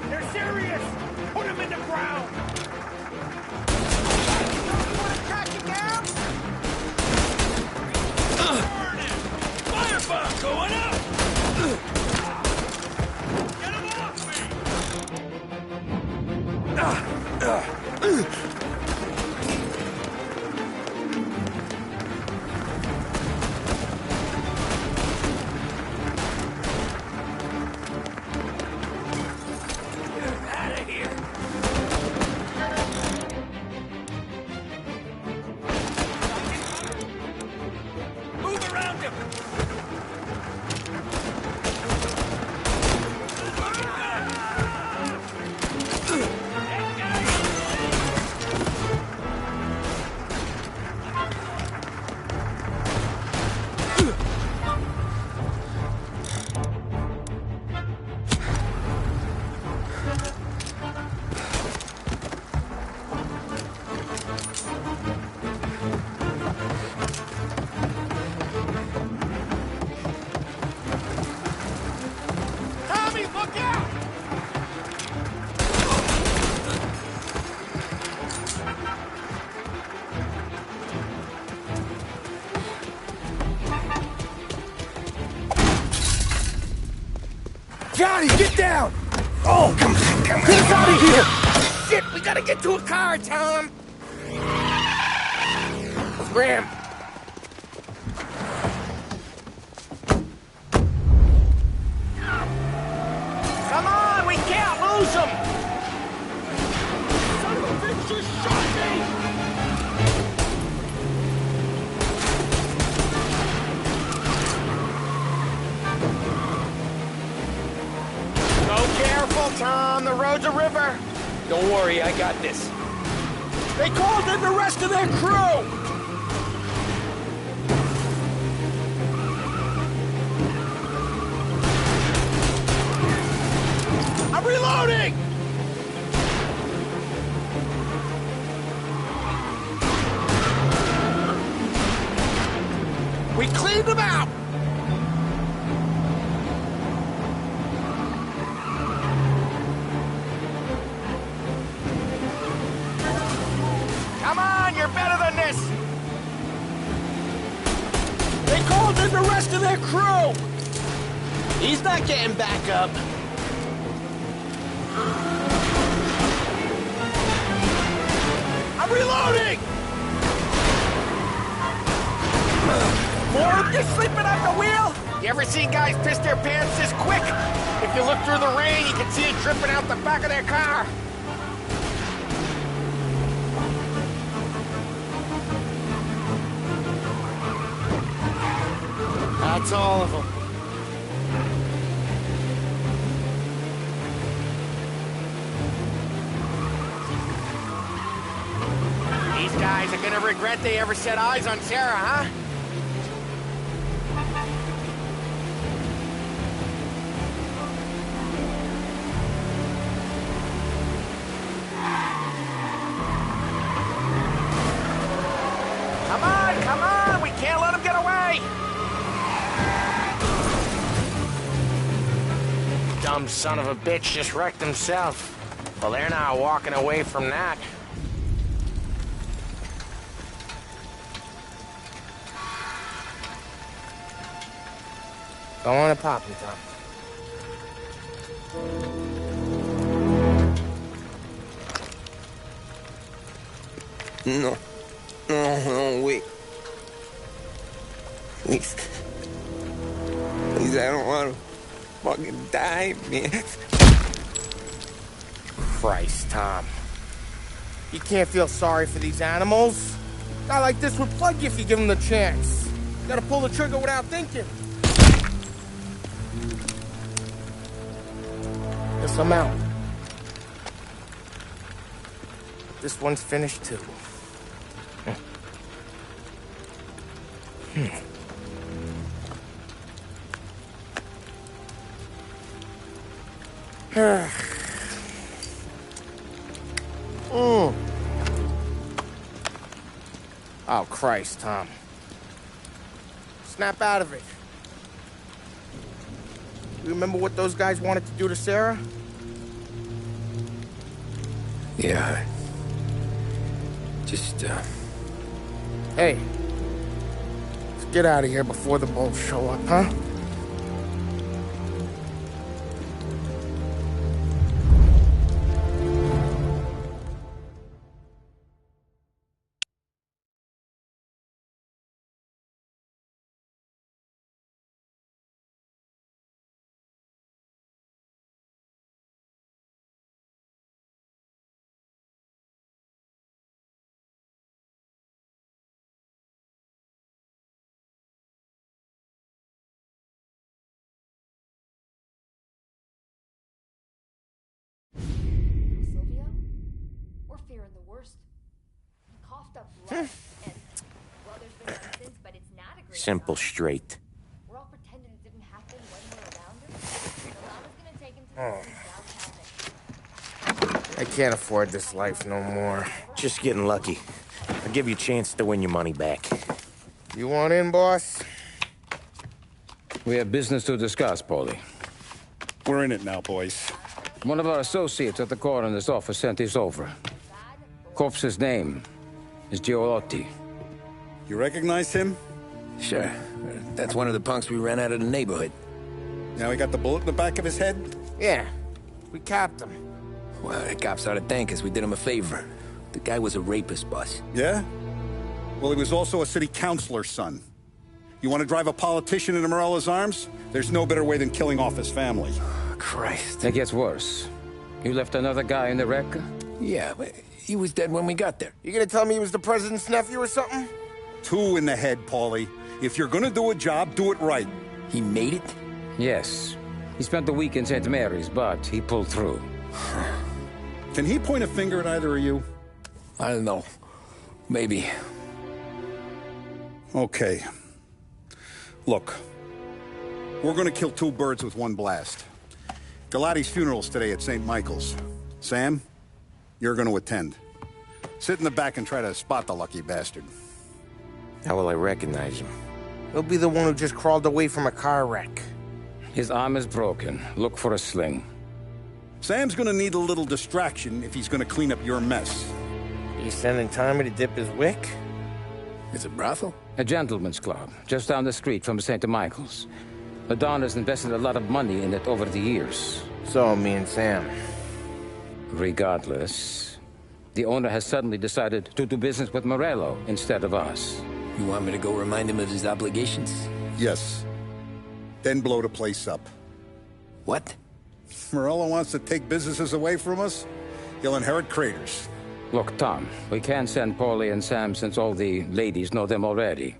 They're serious! Put them in the ground! Firebomb going up! Get him off me! Out of here! Move around him! Tommy, look out! Johnny, get down! Oh, come on! Get us out of here! Shit, we gotta get to a car, Tom. Ram. Come on, we can't lose him! Son of a bitch just shot me! Go careful, Tom. The road's a river. Don't worry, I got this. They called in the rest of their crew! I'm reloading! We cleaned them out! Come on, you're better than this! They called in the rest of their crew! He's not getting back up. I'm reloading! More of you sleeping at the wheel? You ever seen guys piss their pants this quick? If you look through the rain, you can see it dripping out the back of their car. That's all of them. These guys are gonna regret they ever set eyes on Sarah, huh? Some son of a bitch just wrecked himself. Well, they're not walking away from that. Go on and pop him, Tom. No. No, wait. Please. Please, I don't want to fucking die, man. Christ, Tom. You can't feel sorry for these animals. A guy like this would plug you if you give him the chance. You gotta pull the trigger without thinking. Guess I'm out. This one's finished too. Oh, Christ, Tom. Snap out of it. You remember what those guys wanted to do to Sarah? Yeah. Just, Hey. Let's get out of here before the bulls show up, huh? We're fearing the worst. Coughed up blood, and, well, there's been evidence, but it's not a great Simple, sign. straight. We're all pretending it didn't happen when we're around her. So Mama's gonna take him to downtown. I can't afford this life no more. Just getting lucky. I'll give you a chance to win your money back. You want in, boss? We have business to discuss, Paulie. We're in it now, boys. One of our associates at the coroner's office sent this over. Corpse's name is Giolotti. You recognize him? Sure. That's one of the punks we ran out of the neighborhood. Now he got the bullet in the back of his head? Yeah. We capped him. Well, the cops ought to thank us. We did him a favor. The guy was a rapist, boss. Yeah? Well, he was also a city councilor's son. You want to drive a politician into Morella's arms? There's no better way than killing off his family. Christ. It gets worse. You left another guy in the wreck? Yeah, but he was dead when we got there. You gonna tell me he was the president's nephew or something? 2 in the head, Paulie. If you're gonna do a job, do it right. He made it? Yes. He spent the week in St. Mary's, but he pulled through. Can he point a finger at either of you? I don't know. Maybe. Okay. Look. We're gonna kill 2 birds with 1 blast. Galati's funeral's today at St. Michael's. Sam, you're gonna attend. Sit in the back and try to spot the lucky bastard. How will I recognize him? He'll be the one who just crawled away from a car wreck. His arm is broken. Look for a sling. Sam's gonna need a little distraction if he's gonna clean up your mess. He's sending Tommy to dip his wick? It's a brothel? A gentleman's club, just down the street from St. Michael's. The Don has invested a lot of money in it over the years. So, me and Sam. Regardless, the owner has suddenly decided to do business with Morello instead of us. You want me to go remind him of his obligations? Yes. Then blow the place up. What? Morello wants to take businesses away from us? He'll inherit craters. Look, Tom, we can't send Paulie and Sam since all the ladies know them already.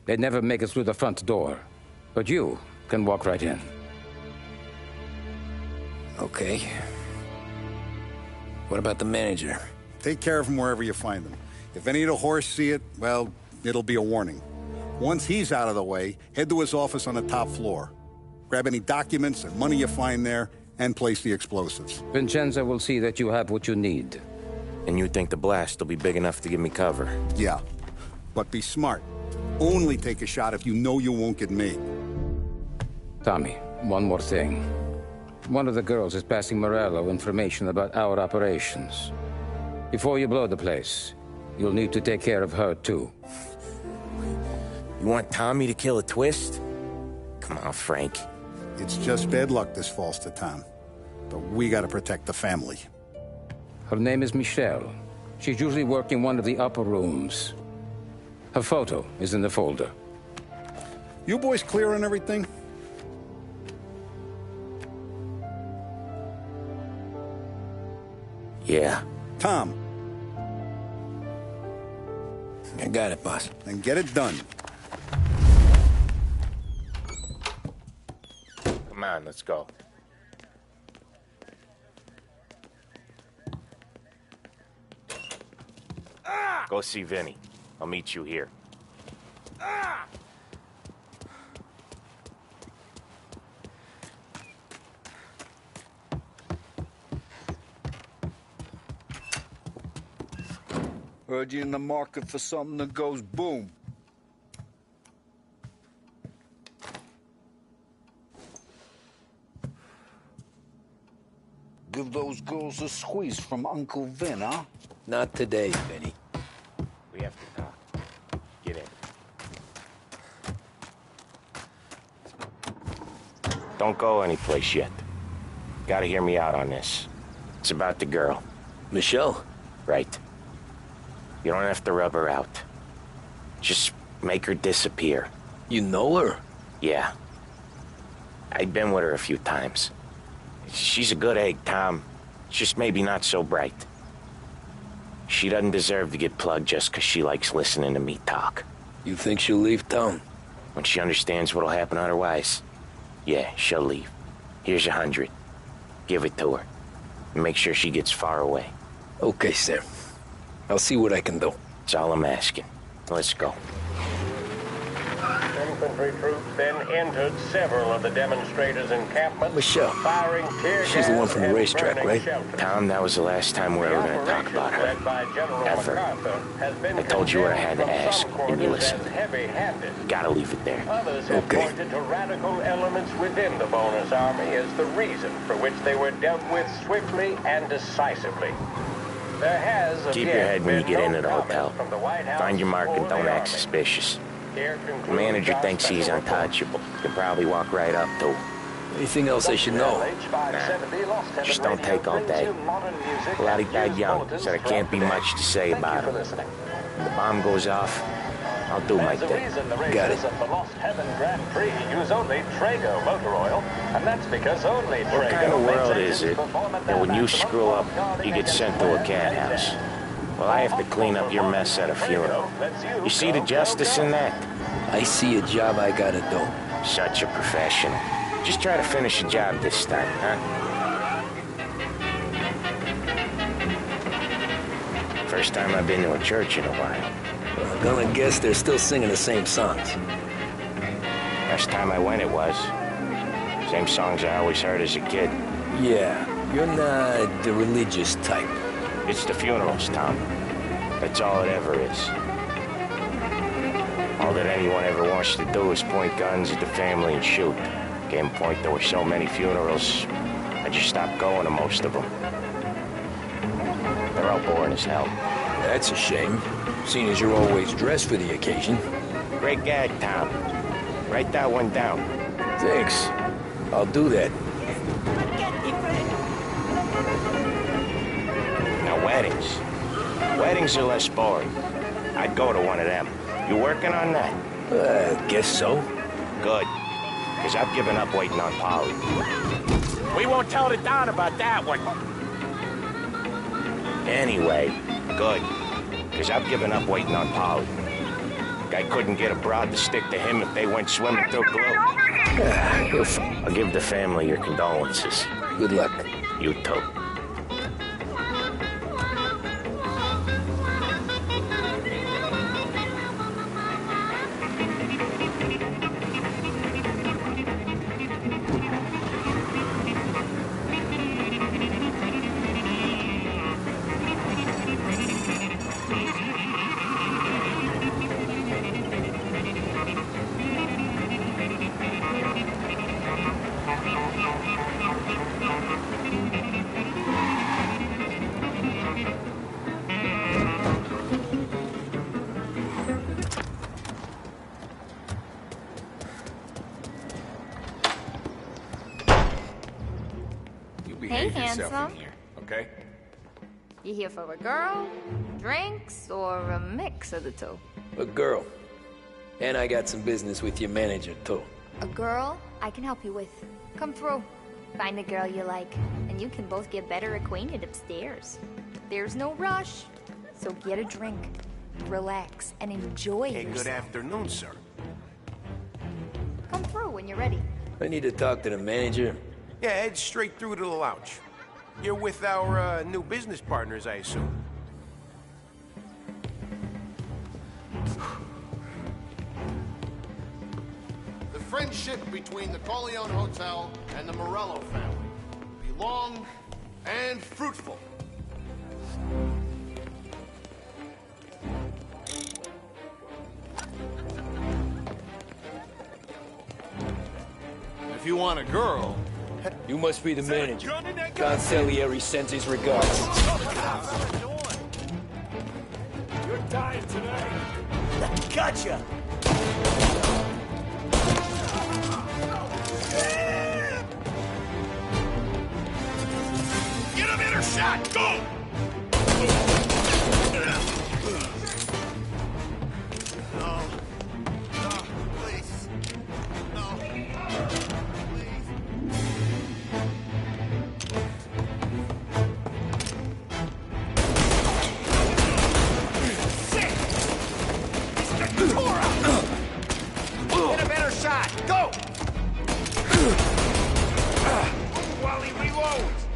They'd never make it through the front door. But you can walk right in. Okay. What about the manager? Take care of him wherever you find him. If any of the horse see it, well, it'll be a warning. Once he's out of the way, head to his office on the top floor. Grab any documents and money you find there, and place the explosives. Vincenzo will see that you have what you need. And you think the blast will be big enough to give me cover? Yeah. But be smart. Only take a shot if you know you won't get me. Tommy, one more thing. one of the girls is passing Morello information about our operations. Before you blow the place, you'll need to take care of her, too. You want Tommy to kill a twist? Come on, Frank. It's just bad luck this falls to Tom. But we gotta protect the family. Her name is Michelle. She's usually working one of the upper rooms. Her photo is in the folder. You boys clear on everything? Yeah. Tom. I got it, boss. Then get it done. Come on, let's go. Go see Vinny. I'll meet you here. Heard you in the market for something that goes boom. Give those girls a squeeze from Uncle Vin, huh? Not today, Vinny. We have to talk. Get in. Don't go anyplace yet. Gotta hear me out on this. It's about the girl. Michelle? Right. You don't have to rub her out. Just make her disappear. You know her? Yeah. I've been with her a few times. She's a good egg, Tom. Just maybe not so bright. She doesn't deserve to get plugged just 'cause she likes listening to me talk. You think she'll leave town? When she understands what'll happen otherwise, yeah, she'll leave. Here's 100. Give it to her. And make sure she gets far away. Okay, Sam. I'll see what I can do. That's all I'm asking. Let's go. Infantry troops then entered several of the demonstrators' encampments, Michelle. firing tear She's the one from the gas and racetrack, burning right? shelters. Tom, that was the last time we were ever going to talk about her. Led by General Ever. MacArthur has been I told you what I had to condemned from ask, some and you quarters listened. as heavy-handed. Gotta leave it there. Others have pointed to radical elements within the bonus army as the reason for which they were dealt with swiftly and decisively. There has Keep again your head when you been get no into the comment hotel. from the White House Find your mark or and don't the act Army. suspicious. Here The concludes manager our thinks he's special report. untouchable. Can probably walk right up to him. Anything else I should know? Nah. Just don't take all day. Lottie died young, so there can't be much to say about him. When the bomb goes off, I'll do my thing. Got it. At the Lost Heaven Grand Prix use only Trago motor oil, and that's because only Trago What kind of world makes is it engines perform at that their when you maximum screw up, guarding you get against sent to a wind cat and house? rain? Well, I have to clean up your mess at a funeral. You see the justice in that? I see a job I gotta do. Such a professional. Just try to finish the job this time, huh? First time I've been to a church in a while. I'm gonna guess they're still singing the same songs. Last time I went it was. Same songs I always heard as a kid. Yeah, you're not the religious type. It's the funerals, Tom. That's all it ever is. All that anyone ever wants to do is point guns at the family and shoot. Came a point there were so many funerals, I just stopped going to most of them. They're all boring as hell. That's a shame, seeing as you're always dressed for the occasion. Great gag, Tom. Write that one down. Thanks. I'll do that. Now, weddings. Weddings are less boring. I'd go to one of them. You working on that? Guess so. Good. Because I've given up waiting on Polly. We won't tell the Don about that one. Anyway, good. Because I've given up waiting on Polly. Guy couldn't get a broad to stick to him if they went swimming through glue. I'll give the family your condolences. Good luck. You too. yourself handsome. in here, okay? You here for a girl, drinks, or a mix of the two? A girl. And I got some business with your manager, too. A girl I can help you with. Come through. Find a girl you like, and you can both get better acquainted upstairs. There's no rush, so get a drink, relax, and enjoy Hey, yourself. good afternoon, sir. Come through when you're ready. I need to talk to the manager. Yeah, head straight through to the lounge. You're with our new business partners, I assume. The friendship between the Corleone Hotel and the Morello family be long and fruitful. If you want a girl... You must be the manager. Consigliere sends his regards. You're dying tonight. Gotcha! Get a better shot! Go! No. No, please. No. Please. Get a better shot! Go! While he reloads!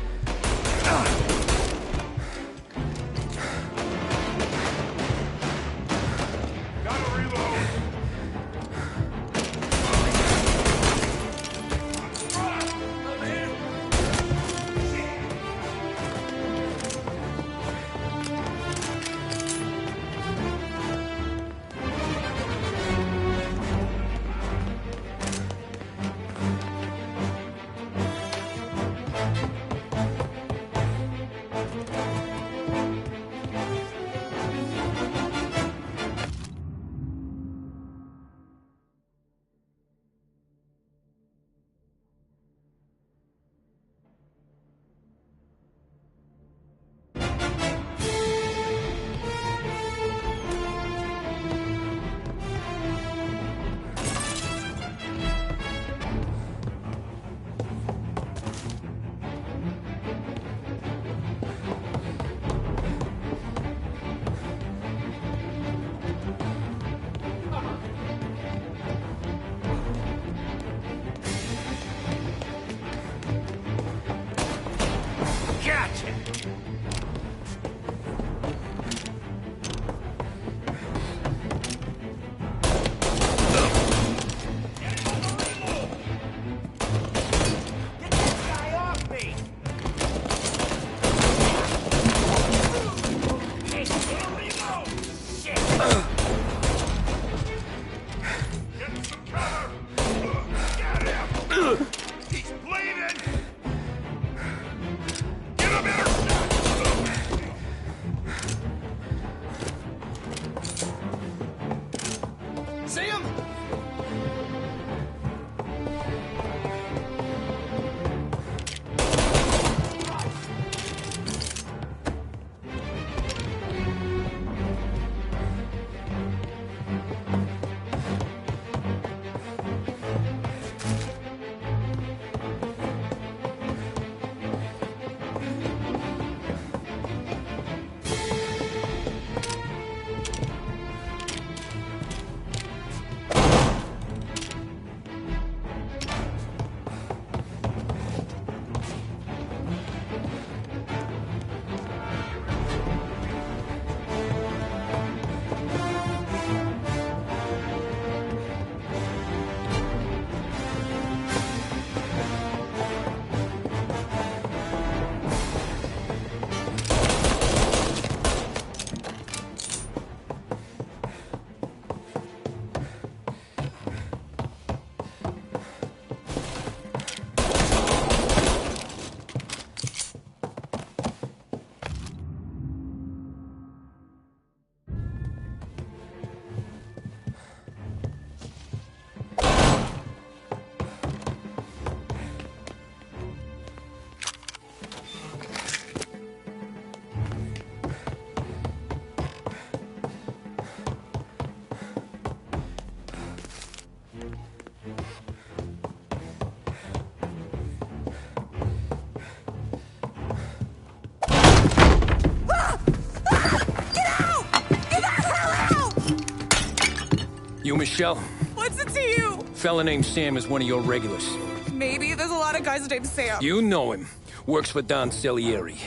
You, Michelle? What's it to you? Fella named Sam is one of your regulars. Maybe there's a lot of guys named Sam. You know him. Works for Don Salieri.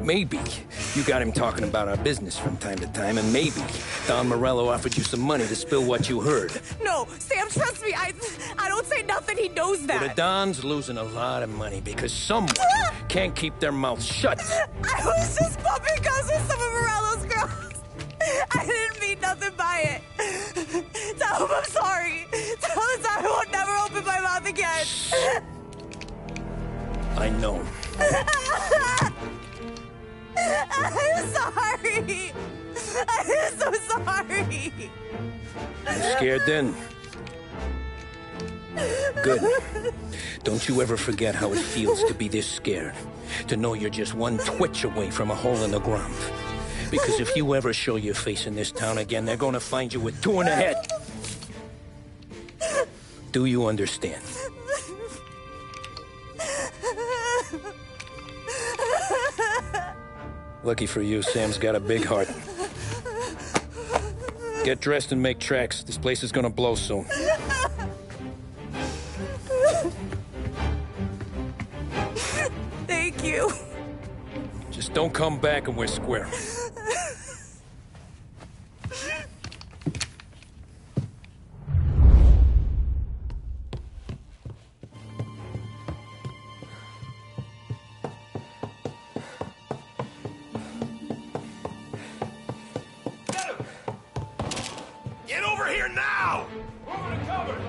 Maybe you got him talking about our business from time to time, and maybe Don Morello offered you some money to spill what you heard. No, Sam, trust me. I don't say nothing. He knows that. Well, the Don's losing a lot of money because someone can't keep their mouths shut. I was just bumping guns with some of Morello's girls. I didn't mean nothing by it. Tell him I'm sorry. Tell him I won't never open my mouth again. I know. I'm sorry. I'm so sorry. You scared then? Good. Don't you ever forget how it feels to be this scared. To know you're just one twitch away from a hole in the ground. Because if you ever show your face in this town again, they're gonna find you with two in the head. Do you understand? Lucky for you, Sam's got a big heart. Get dressed and make tracks. This place is gonna blow soon. Thank you. Just don't come back and we're square. Get over here now! Moving to cover!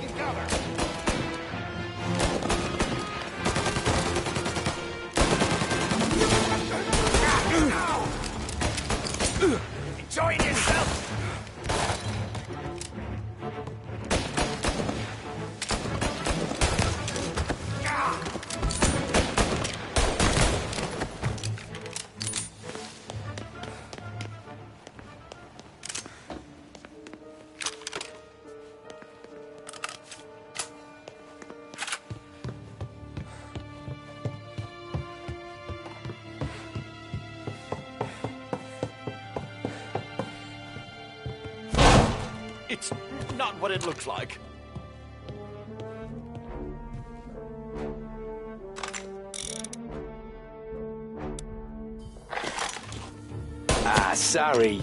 Taking cover. Enjoying yourself? It's not what it looks like. Ah, sorry.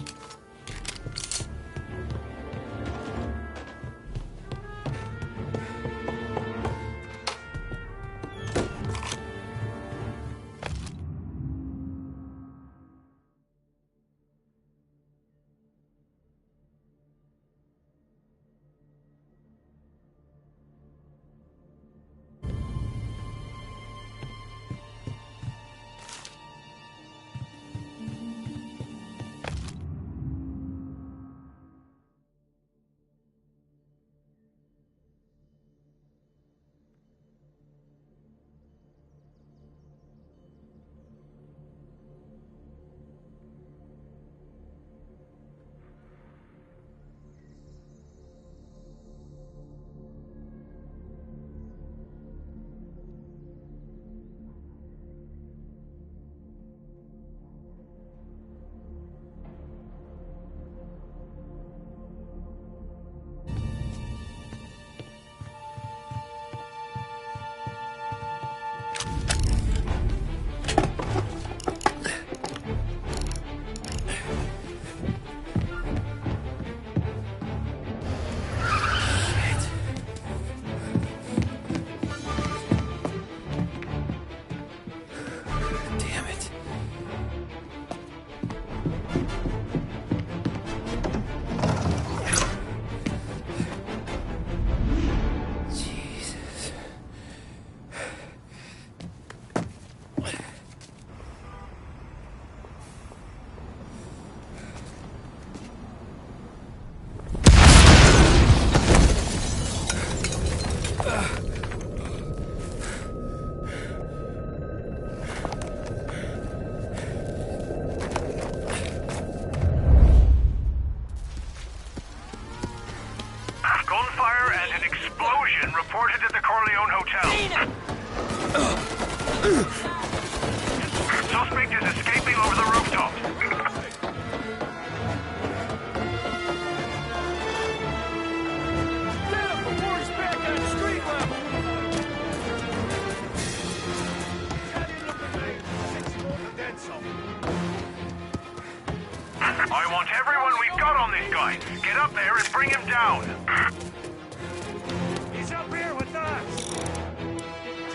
Gunfire and an explosion reported at the Corleone Hotel. Suspect is escaping over the rooftops. Get him before he's back at street level! I want everyone we've got on this guy. Get up there and bring him down. He's up here with us!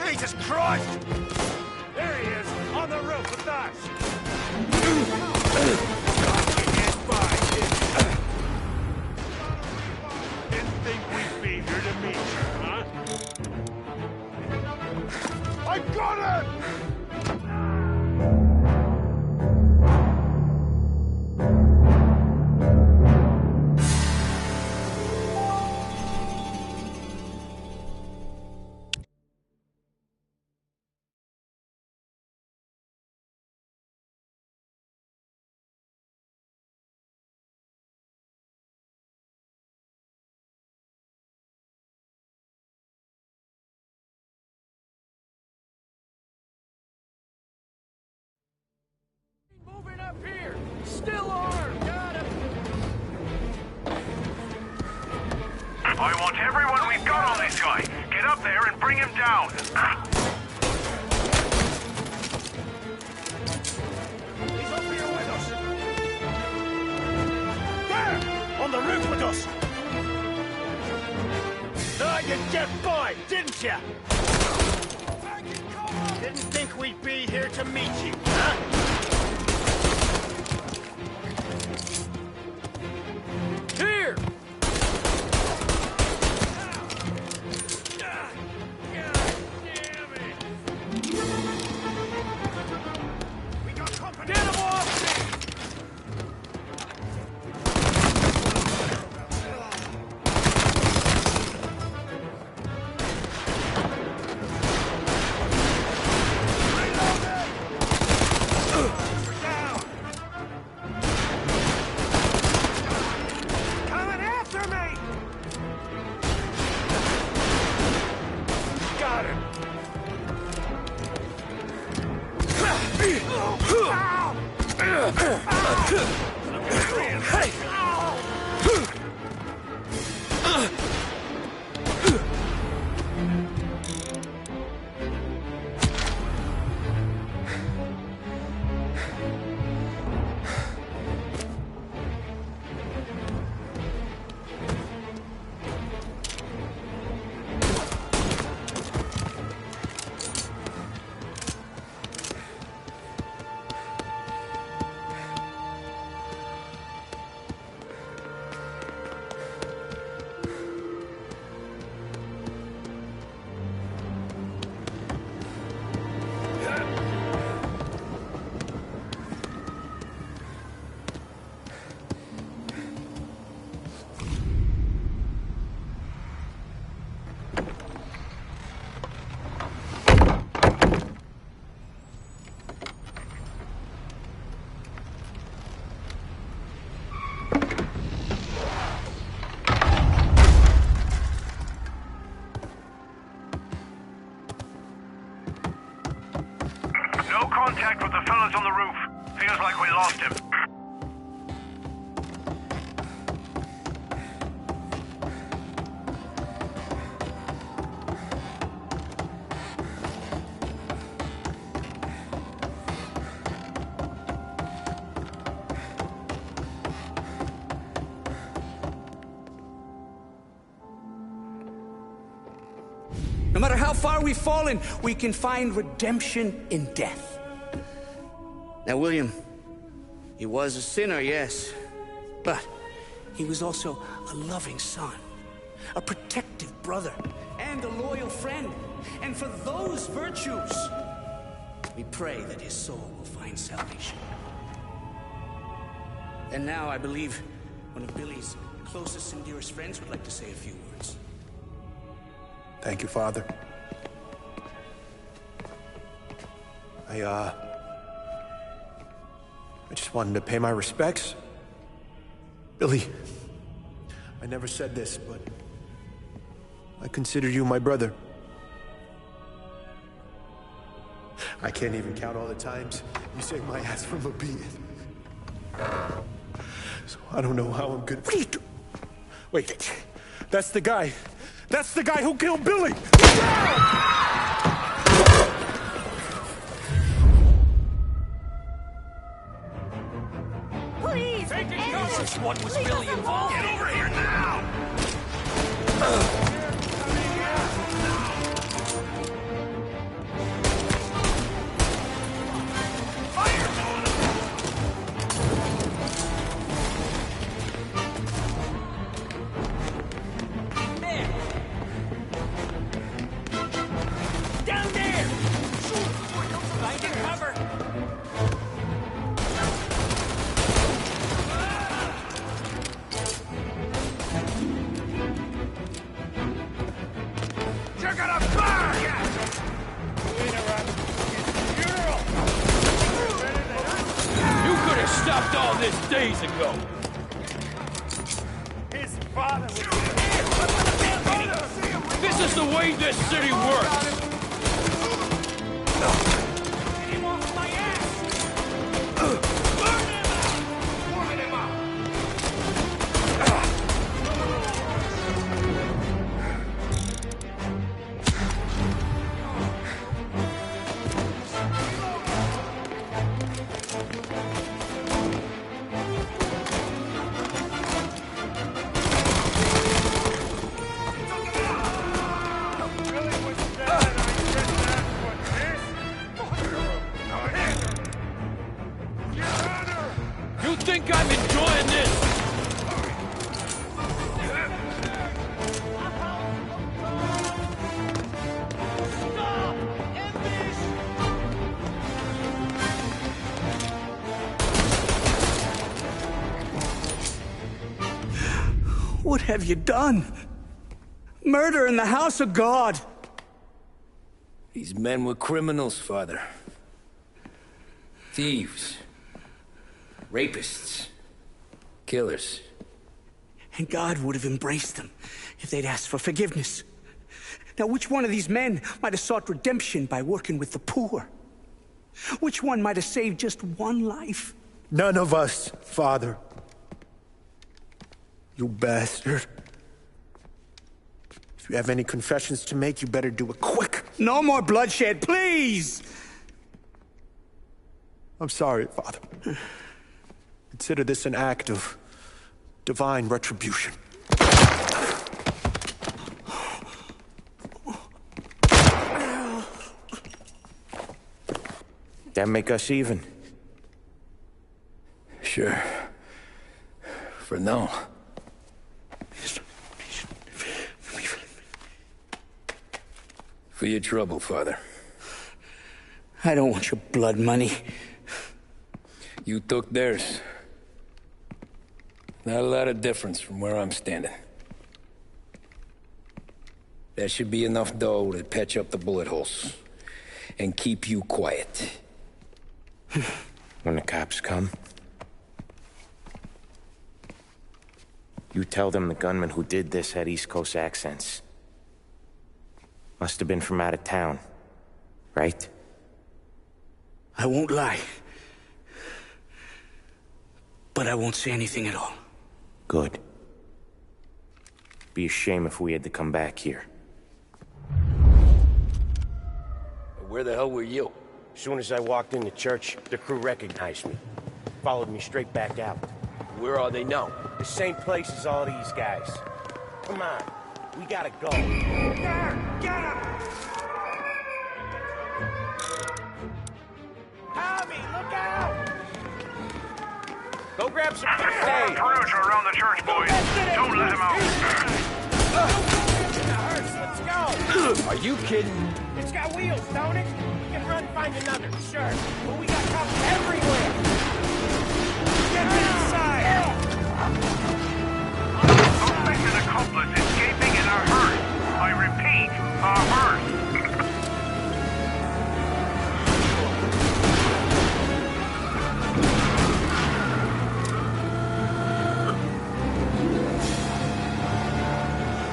Jesus Christ! There he is, on the roof with us! Didn't think we'd be here to meet you, huh? I got it! Moving up here! Still armed! Got him! I want everyone we've got on this guy. Get up there and bring him down. He's up here with us! There! On the roof with us! Thought you'd get by, didn't ya? Didn't think we'd be here to meet you, huh? Here! No contact with the fellas on the roof. Feels like we lost him. No matter how far we've fallen, we can find redemption in death. Now, William, he was a sinner, yes, but he was also a loving son, a protective brother, and a loyal friend. And for those virtues, we pray that his soul will find salvation. And now I believe one of Billy's closest and dearest friends would like to say a few words. Thank you, Father. I just wanted to pay my respects. Billy, I never said this, but I consider you my brother. I can't even count all the times you saved my ass from a beating. So I don't know how I'm gonna... What are you doing? Wait, that's the guy. That's the guy who killed Billy! Please! This one was really involved. Get over here now! Stopped all this days ago. His father was... This is the way this city works. Get him off my ass! Burn him out! You think I'm enjoying this? What have you done? Murder in the house of God! These men were criminals, Father. Thieves. Rapists. Killers. And God would have embraced them if they'd asked for forgiveness. Now, which one of these men might have sought redemption by working with the poor? Which one might have saved just one life? None of us, Father. You bastard. If you have any confessions to make, you better do it quick. No more bloodshed, please! I'm sorry, Father. Consider this an act of divine retribution. That make us even? Sure. For now. For your trouble, Father. I don't want your blood money. You took theirs. Not a lot of difference from where I'm standing. That should be enough dough to patch up the bullet holes. And keep you quiet. When the cops come, you tell them the gunman who did this had East Coast accents. Must have been from out of town, right? I won't lie. But I won't say anything at all. Good. Be a shame if we had to come back here. Where the hell were you? As soon as I walked in the church, the crew recognized me. Followed me straight back out. Where are they now? The same place as all these guys. Come on, we gotta go. There, get him! Tommy, look out! Go grab some first aid. Perimeter around the church, boys. Don't let him out. Let's go. Are you kidding? It's got wheels, don't it? We can run, find another, sure. But we got cops everywhere. Get inside. Suspected accomplice escaping in a hearse. I repeat, a hearse.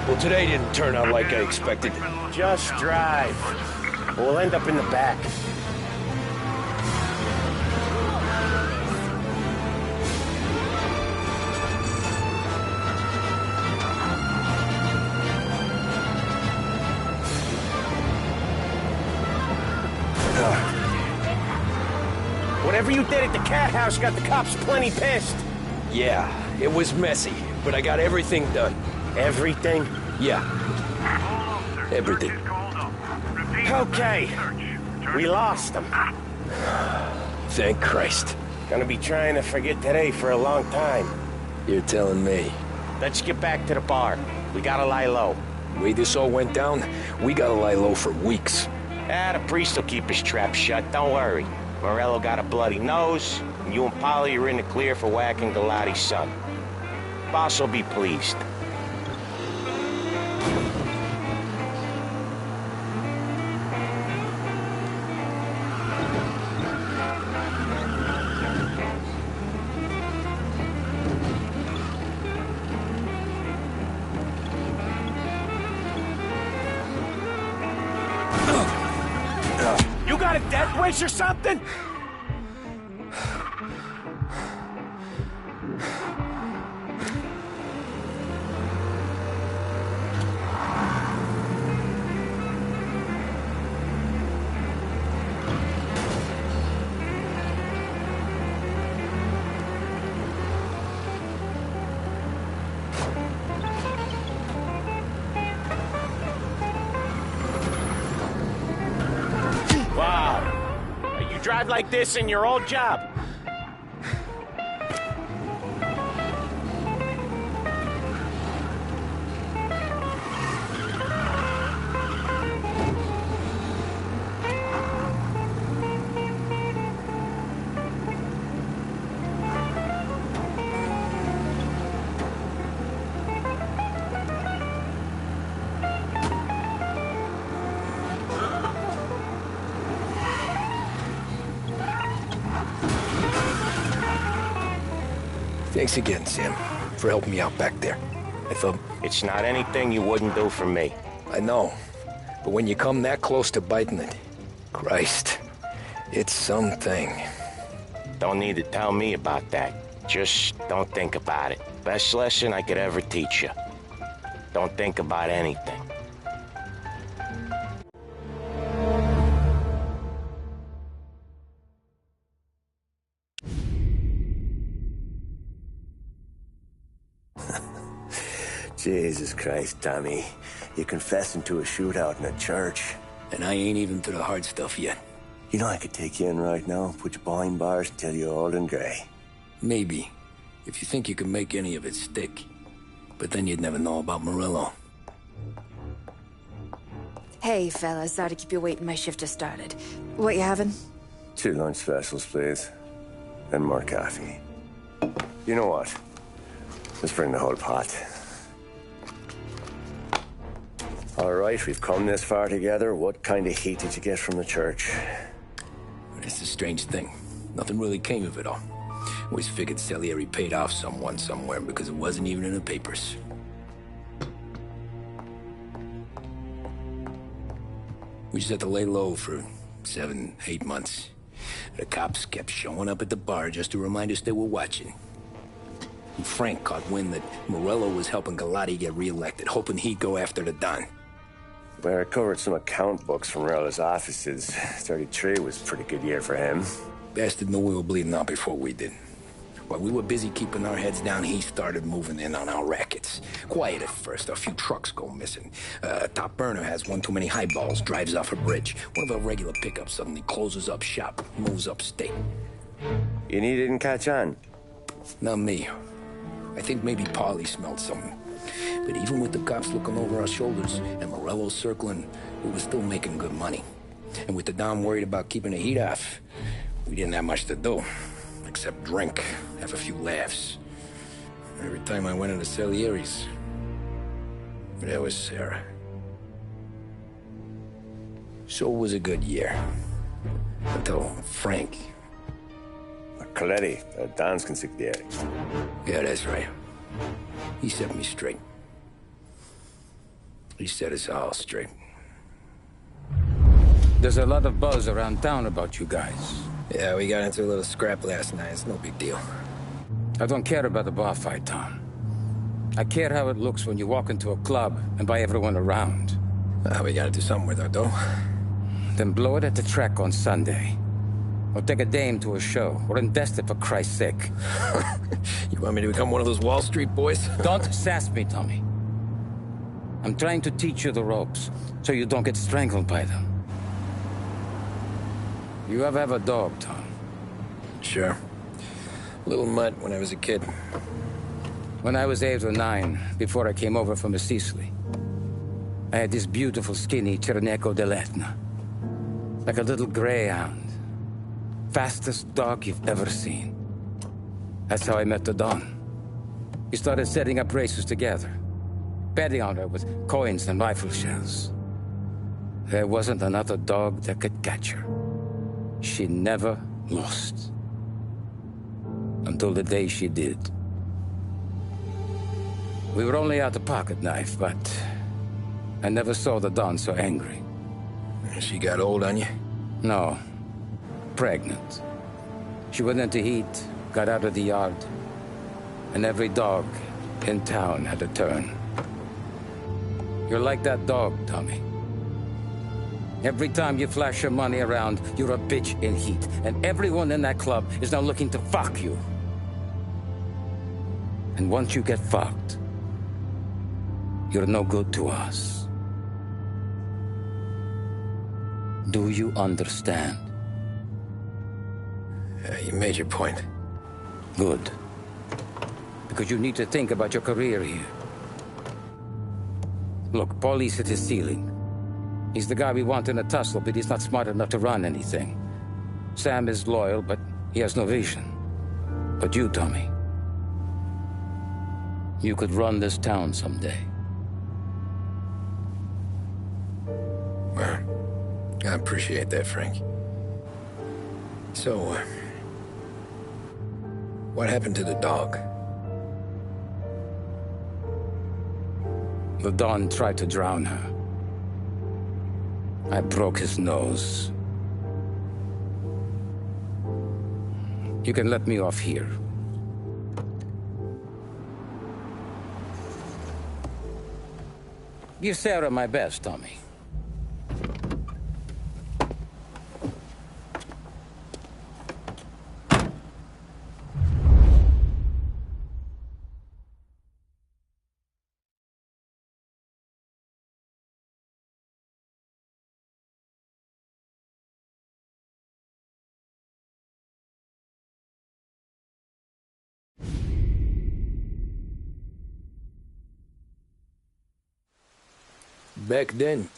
Well, today didn't turn out like I expected. Just drive. We'll end up in the back. Whatever you did at the cat house got the cops plenty pissed. Yeah, it was messy, but I got everything done. Everything? Yeah. Everything. Okay. We lost them. Thank Christ. Gonna be trying to forget today for a long time. You're telling me. Let's get back to the bar. We gotta lie low. The way this all went down, we gotta lie low for weeks. The priest will keep his trap shut, don't worry. Morello got a bloody nose, and you and Polly are in the clear for whacking Galati's son. Boss will be pleased. You got a death wish or something? Drive like this in your old job. Thanks again, Sam, for helping me out back there. I thought... It's not anything you wouldn't do for me. I know. But when you come that close to biting it, Christ, it's something. Don't need to tell me about that. Just don't think about it. Best lesson I could ever teach you. Don't think about anything. Jesus Christ, Tommy. You're confessing to a shootout in a church. And I ain't even to the hard stuff yet. You know I could take you in right now, put you behind bars until you're old and gray. Maybe. If you think you can make any of it stick. But then you'd never know about Morello. Hey, fellas. Sorry to keep you waiting. My shift just started. What you having? 2 lunch specials, please. And more coffee. You know what? Let's bring the whole pot. All right, we've come this far together. What kind of heat did you get from the church? It's a strange thing. Nothing really came of it all. Always figured Salieri paid off someone somewhere because it wasn't even in the papers. We just had to lay low for 7, 8 months. The cops kept showing up at the bar just to remind us they were watching. And Frank caught wind that Morello was helping Galati get reelected, hoping he'd go after the Don. Well, I recovered some account books from Morello's offices. 33 was a pretty good year for him. Bastard knew we were bleeding out before we did. While we were busy keeping our heads down, he started moving in on our rackets. Quiet at first, a few trucks go missing. Top burner has one too many highballs, drives off a bridge. One of our regular pickups suddenly closes up shop, moves upstate. And he didn't catch on? Not me. I think maybe Paulie smelled something. But even with the cops looking over our shoulders and Morello circling, we were still making good money. And with the Don worried about keeping the heat off, we didn't have much to do. Except drink, have a few laughs. Every time I went into Salieri's, there was Sarah. So it was a good year. Until Frank. Coletti, Don's consigliere. Yeah, that's right. He set me straight. He set us all straight. There's a lot of buzz around town about you guys. Yeah, we got into a little scrap last night. It's no big deal. I don't care about the bar fight, Tom. I care how it looks when you walk into a club and by everyone around. We gotta do something with our dough. Then blow it at the track on Sunday. Or take a dame to a show. Or invest it, for Christ's sake. You want me to become one of those Wall Street boys? Don't sass me, Tommy. I'm trying to teach you the ropes, so you don't get strangled by them. You ever have a dog, Tom? Sure. Little mutt when I was a kid. When I was 8 or 9, before I came over from Sicily, I had this beautiful, skinny Cerneco dell'Etna. Like a little greyhound. Fastest dog you've ever seen. That's how I met the Don. We started setting up races together. Betting on her with coins and rifle shells. There wasn't another dog that could catch her. She never lost. Until the day she did. We were only out a pocket knife, but I never saw the Don so angry. She got old on you? No. Pregnant. She went into heat, got out of the yard, and every dog in town had a turn. You're like that dog, Tommy. Every time you flash your money around, you're a bitch in heat, and everyone in that club is now looking to fuck you. And once you get fucked, you're no good to us. Do you understand? You made your point. Good. Because you need to think about your career here. Look, Paulie's hit his ceiling. He's the guy we want in a tussle, but he's not smart enough to run anything. Sam is loyal, but he has no vision. But you, Tommy, you could run this town someday. Well, I appreciate that, Frank. So, what happened to the dog? The Don tried to drown her. I broke his nose. You can let me off here. Give Sarah my best, Tommy. Back then,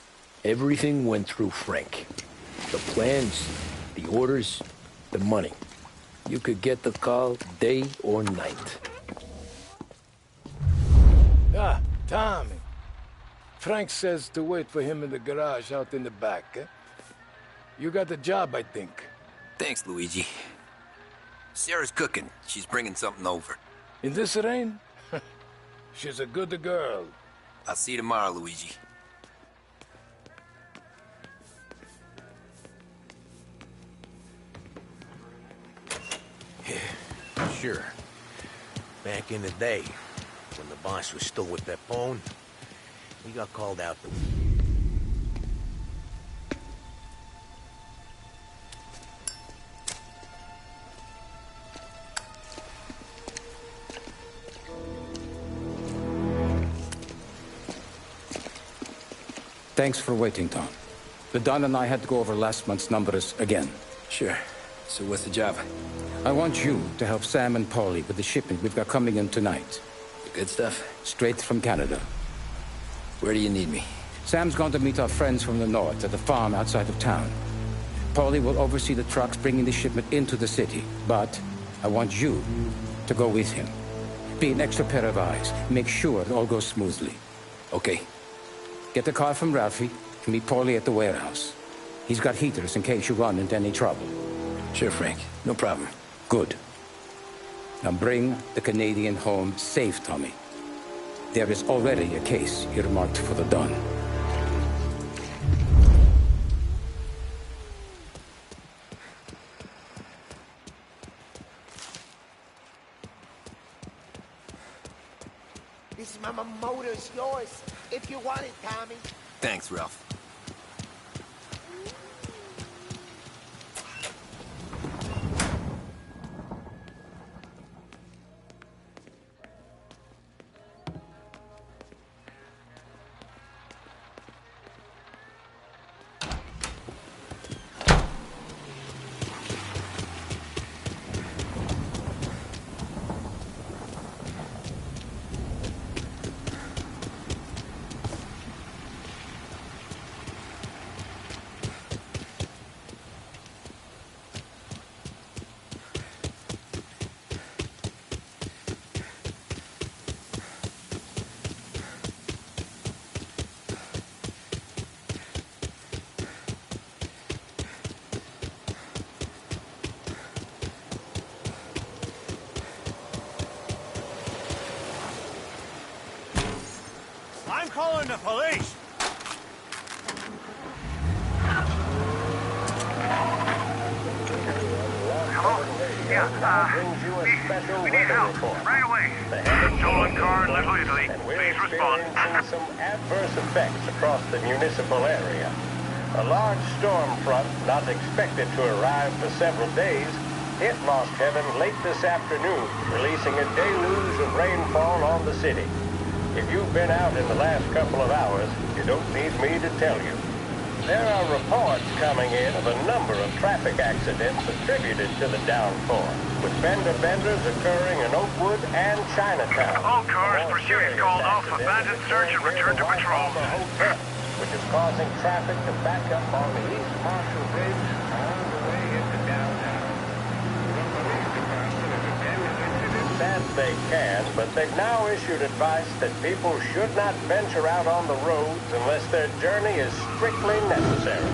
everything went through Frank. The plans, the orders, the money. You could get the call day or night. Ah, Tommy. Frank says to wait for him in the garage out in the back, eh? You got the job, I think. Thanks, Luigi. Sarah's cooking. She's bringing something over. In this rain? She's a good girl. I'll see you tomorrow, Luigi. Sure. Back in the day, when the boss was still with Pepone, we got called out to... Thanks for waiting, Tom. The Don and I had to go over last month's numbers again. Sure. So what's the job? I want you to help Sam and Paulie with the shipment we've got coming in tonight. The good stuff? Straight from Canada. Where do you need me? Sam's going to meet our friends from the north at the farm outside of town. Paulie will oversee the trucks bringing the shipment into the city, but I want you to go with him. Be an extra pair of eyes. Make sure it all goes smoothly. Okay. Get the car from Ralphie and meet Paulie at the warehouse. He's got heaters in case you run into any trouble. Sure, Frank. No problem. Good. Now bring the Canadian home safe, Tommy. There is already a case earmarked for the Don. This motor's yours, if you want it, Tommy. Thanks, Ralph. I'm calling the police! Hello? Yeah, we need help, right away. Stolen car in Little Italy. Please respond. Some adverse effects across the municipal area. A large storm front, not expected to arrive for several days, hit Lost Heaven late this afternoon, releasing a deluge of rainfall on the city. If you've been out in the last couple of hours, you don't need me to tell you. There are reports coming in of a number of traffic accidents attributed to the downpour, with fender benders occurring in Oakwood and Chinatown. All cars, pursuit called off, abandoned search and return to patrol. Which is causing traffic to back up on the East Marshall Bridge all the way into downtown. As they can, but they've now issued advice that people should not venture out on the roads unless their journey is strictly necessary.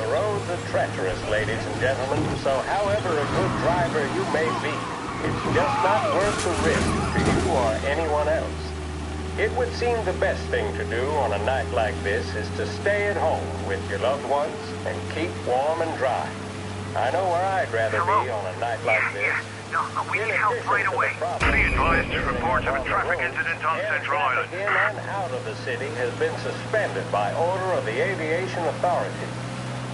The roads are treacherous, ladies and gentlemen, so however a good driver you may be, it's just not worth the risk for you or anyone else. It would seem the best thing to do on a night like this is to stay at home with your loved ones and keep warm and dry. I know where I'd rather be on a night like this. No, we need help right away. Be advised, reports of a traffic incident on Central Island. In and out of the city has been suspended by order of the aviation authorities.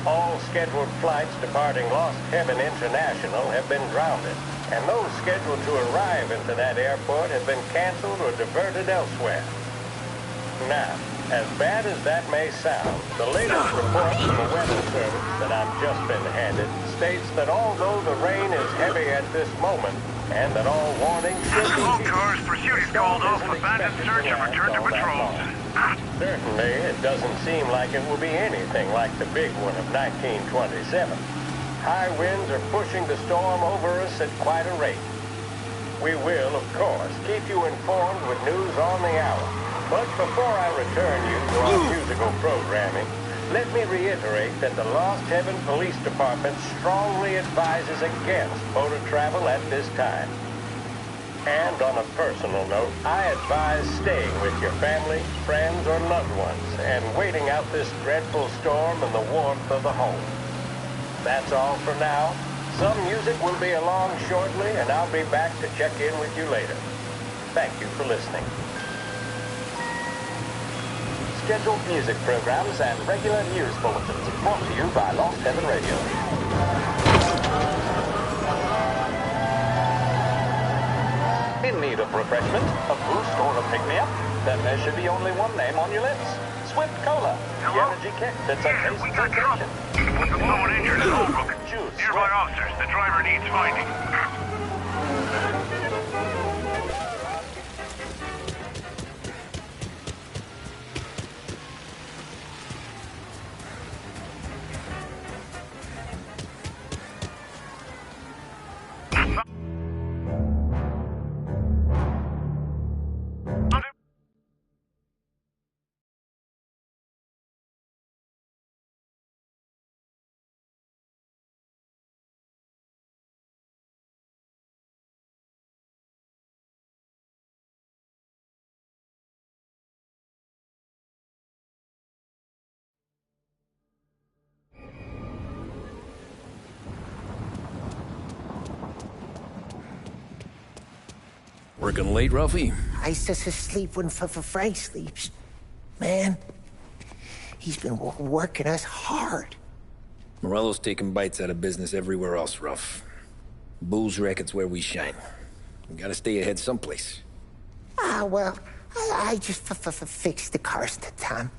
All scheduled flights departing Lost Heaven International have been grounded, and those scheduled to arrive into that airport have been canceled or diverted elsewhere. Now, as bad as that may sound, the latest report from the Weather Service that I've just been handed states that although the rain is heavy at this moment, and that all warnings should be... All cars, pursuit is called off, abandoned search and return to patrols. Certainly, it doesn't seem like it will be anything like the big one of 1927. High winds are pushing the storm over us at quite a rate. We will, of course, keep you informed with news on the hour. But before I return you to our musical programming, let me reiterate that the Lost Heaven Police Department strongly advises against motor travel at this time. And on a personal note, I advise staying with your family, friends, or loved ones and waiting out this dreadful storm in the warmth of the home. That's all for now. Some music will be along shortly, and I'll be back to check in with you later. Thank you for listening. Scheduled music programs and regular news bulletins brought to you by Lost Heaven Radio. In need of refreshment, a boost or a pick-me-up? Then there should be only one name on your lips. Swift Cola. The energy kick that's a taste sensation. Someone injured at Holbrook. Nearby officers. The driver needs finding. Working late, Ralphie? I just sleep when Frank sleeps. Man, he's been working us hard. Morello's taking bites out of business everywhere else, Ruff. Booze racket's where we shine. We gotta stay ahead someplace. Well, I just fixed the cars, Tom.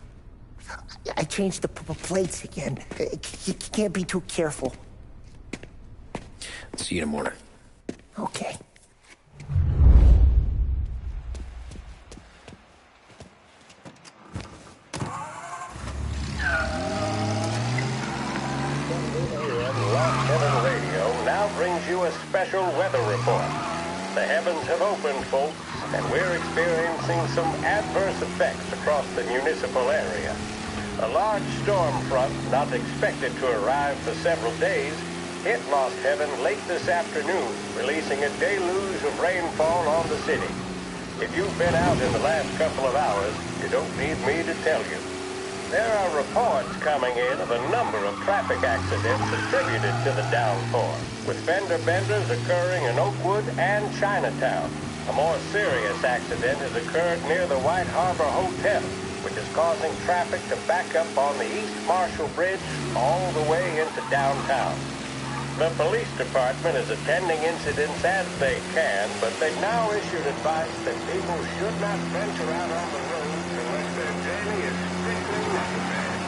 I changed the plates again. You can't be too careful. See you in the morning. Okay. Lost Heaven Radio now brings you a special weather report. The heavens have opened, folks, and we're experiencing some adverse effects across the municipal area. A large storm front, not expected to arrive for several days, hit Lost Heaven late this afternoon, releasing a deluge of rainfall on the city. If you've been out in the last couple of hours, you don't need me to tell you. There are reports coming in of a number of traffic accidents attributed to the downpour, with fender benders occurring in Oakwood and Chinatown. A more serious accident has occurred near the White Harbor Hotel, which is causing traffic to back up on the East Marshall Bridge all the way into downtown. The police department is attending incidents as they can, but they've now issued advice that people should not venture out on the roads unless their journey is strictly necessary.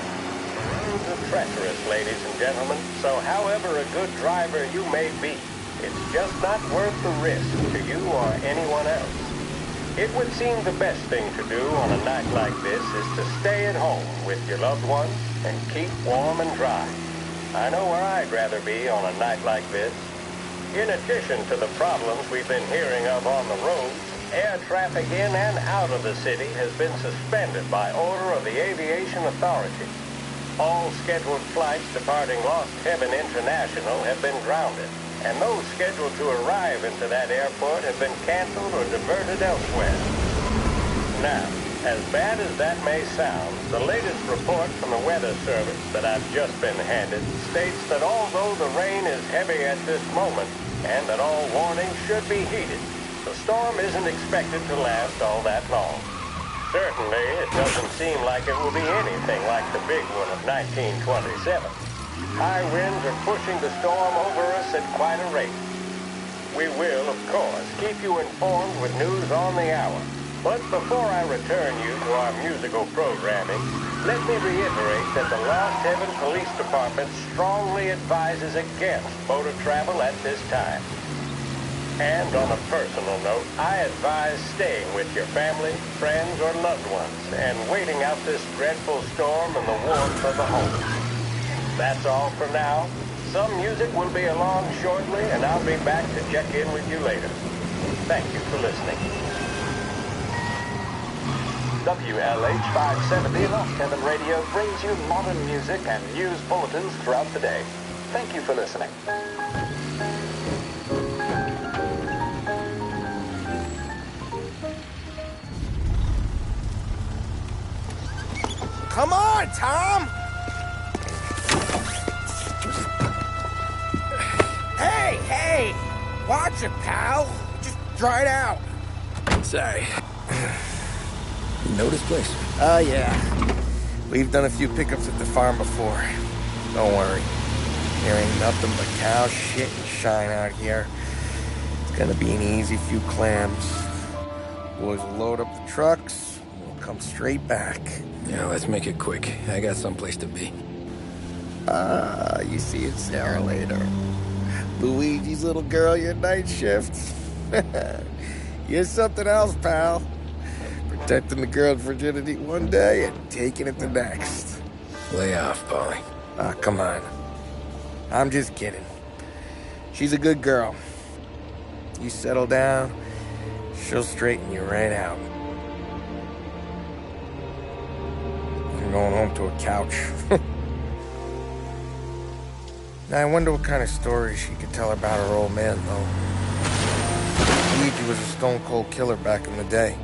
The roads are treacherous, ladies and gentlemen, so however a good driver you may be, it's just not worth the risk to you or anyone else. It would seem the best thing to do on a night like this is to stay at home with your loved ones and keep warm and dry. I know where I'd rather be on a night like this. In addition to the problems we've been hearing of on the roads, air traffic in and out of the city has been suspended by order of the aviation authorities. All scheduled flights departing Lost Heaven International have been grounded, and those scheduled to arrive into that airport have been canceled or diverted elsewhere. Now, As bad as that may sound, the latest report from the Weather Service that I've just been handed states that although the rain is heavy at this moment, and that all warnings should be heeded, the storm isn't expected to last all that long. Certainly, it doesn't seem like it will be anything like the big one of 1927. High winds are pushing the storm over us at quite a rate. We will, of course, keep you informed with news on the hour. But before I return you to our musical programming, let me reiterate that the Lost Heaven Police Department strongly advises against motor travel at this time. And on a personal note, I advise staying with your family, friends, or loved ones and waiting out this dreadful storm in the warmth of the home. That's all for now. Some music will be along shortly, and I'll be back to check in with you later. Thank you for listening. WLH 570 Lost Heaven Radio brings you modern music and news bulletins throughout the day. Thank you for listening. Come on, Tom! Hey! Watch it, pal! Just dry it out. Sorry. You know this place? Oh, yeah. We've done a few pickups at the farm before. Don't worry. There ain't nothing but cow shit and shine out here. It's gonna be an easy few clams. Boys will load up the trucks, and we'll come straight back. Yeah, let's make it quick. I got someplace to be. You see it, Sarah, later. Luigi's little girl, your night shift. You're something else, pal. Protecting the girl's virginity one day and taking it the next. Lay off, Polly. Come on. I'm just kidding. She's a good girl. You settle down, she'll straighten you right out. I'm going home to a couch. Now, I wonder what kind of stories she could tell about her old man, though. Luigi was a stone-cold killer back in the day.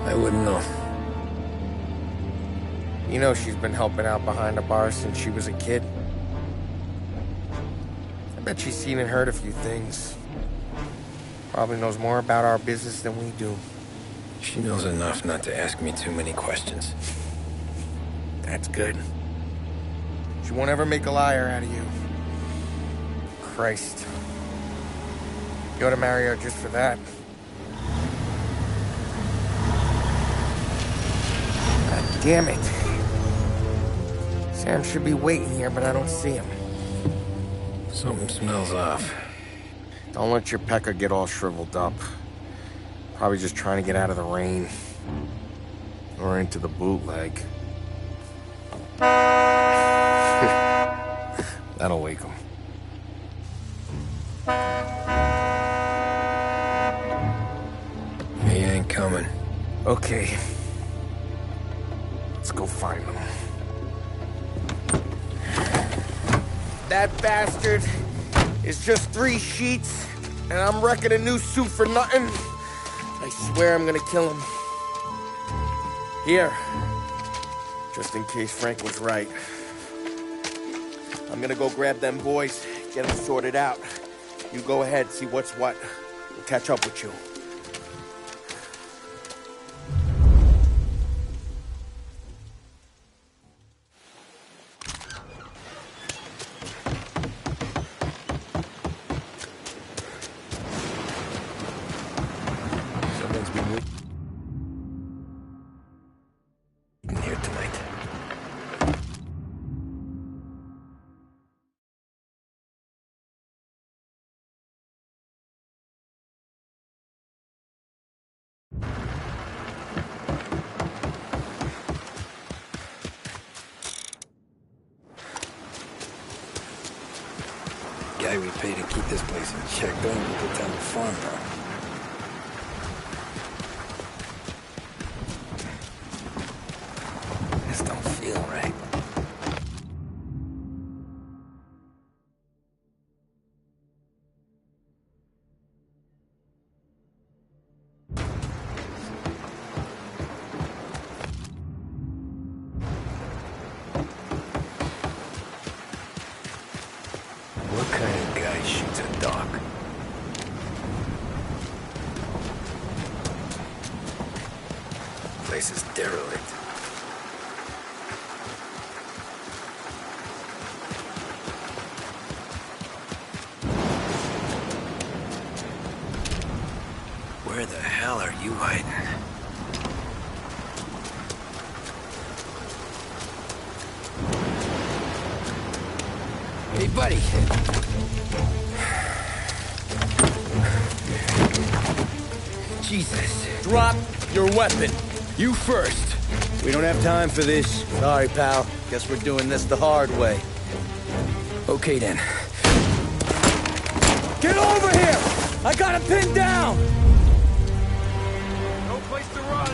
I wouldn't know. You know she's been helping out behind the bar since she was a kid. I bet she's seen and heard a few things. Probably knows more about our business than we do. She knows enough not to ask me too many questions. That's good. She won't ever make a liar out of you. Christ. You ought to marry her just for that. God damn it. Sam should be waiting here, but I don't see him. Something smells off. Don't let your pecker get all shriveled up. Probably just trying to get out of the rain. Or into the bootleg. That'll wake him. He ain't coming. Okay. Let's go find him. That bastard is just 3 sheets, and I'm wrecking a new suit for nothing. I swear I'm gonna kill him. Here. Just in case Frank was right. I'm gonna go grab them boys, get them sorted out. You go ahead, see what's what. We'll catch up with you. Someone's been waiting here tonight. Guy we pay to keep this place in check don't even get down the farm now. This don't feel right. place is derelict. Where the hell are you hiding? Hey, buddy. Jesus. Drop your weapon. You first. We don't have time for this. Sorry, pal. Guess we're doing this the hard way. Okay, then. Get over here! I got him pinned down! No place to run.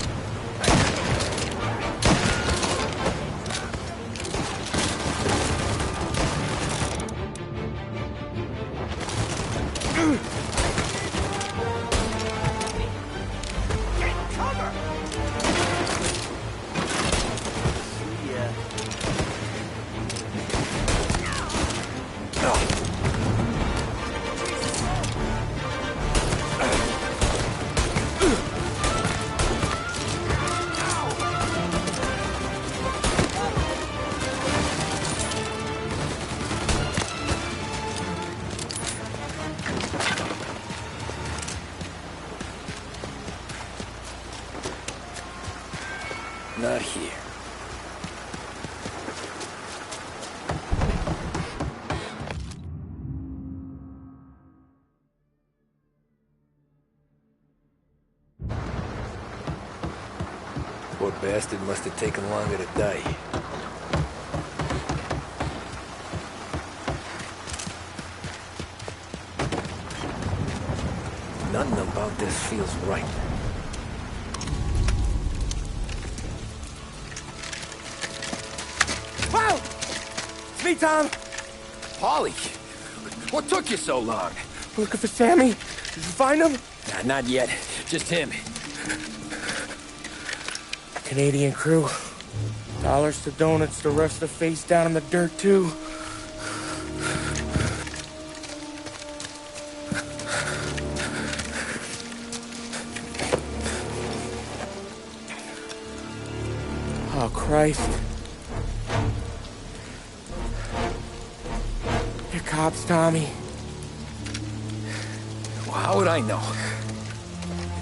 Not here. Poor bastard must have taken longer to die. Nothing about this feels right. It's me, Tom. Paulie, what took you so long? Looking for Sammy. Did you find him? Nah, not yet. Just him. Canadian crew. Dollars to donuts, the rest of the face down in the dirt, too. Oh, Christ. They're cops, Tommy. Well, how would I know?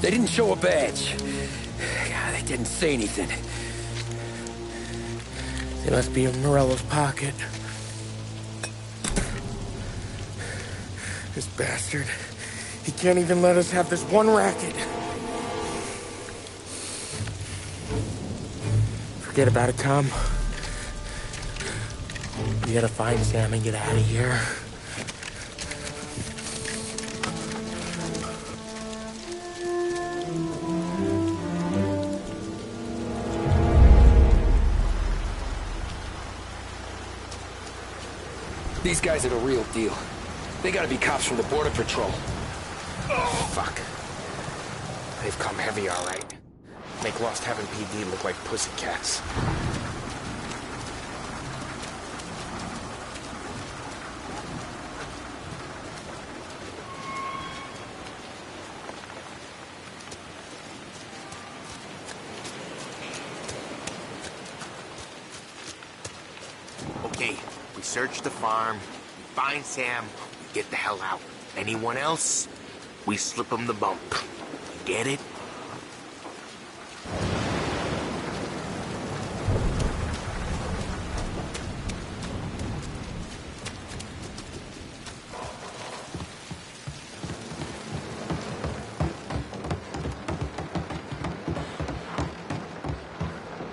They didn't show a badge. God, they didn't say anything. They must be in Morello's pocket. This bastard. He can't even let us have this one racket. Forget about it, Tom. We gotta find Sam and get out of here. These guys are the real deal. They gotta be cops from the Border Patrol. Oh, fuck. They've come heavy, all right. Make Lost Heaven PD look like pussycats. Okay, we search the farm, we find Sam, we get the hell out. Anyone else, we slip them the bump. You get it?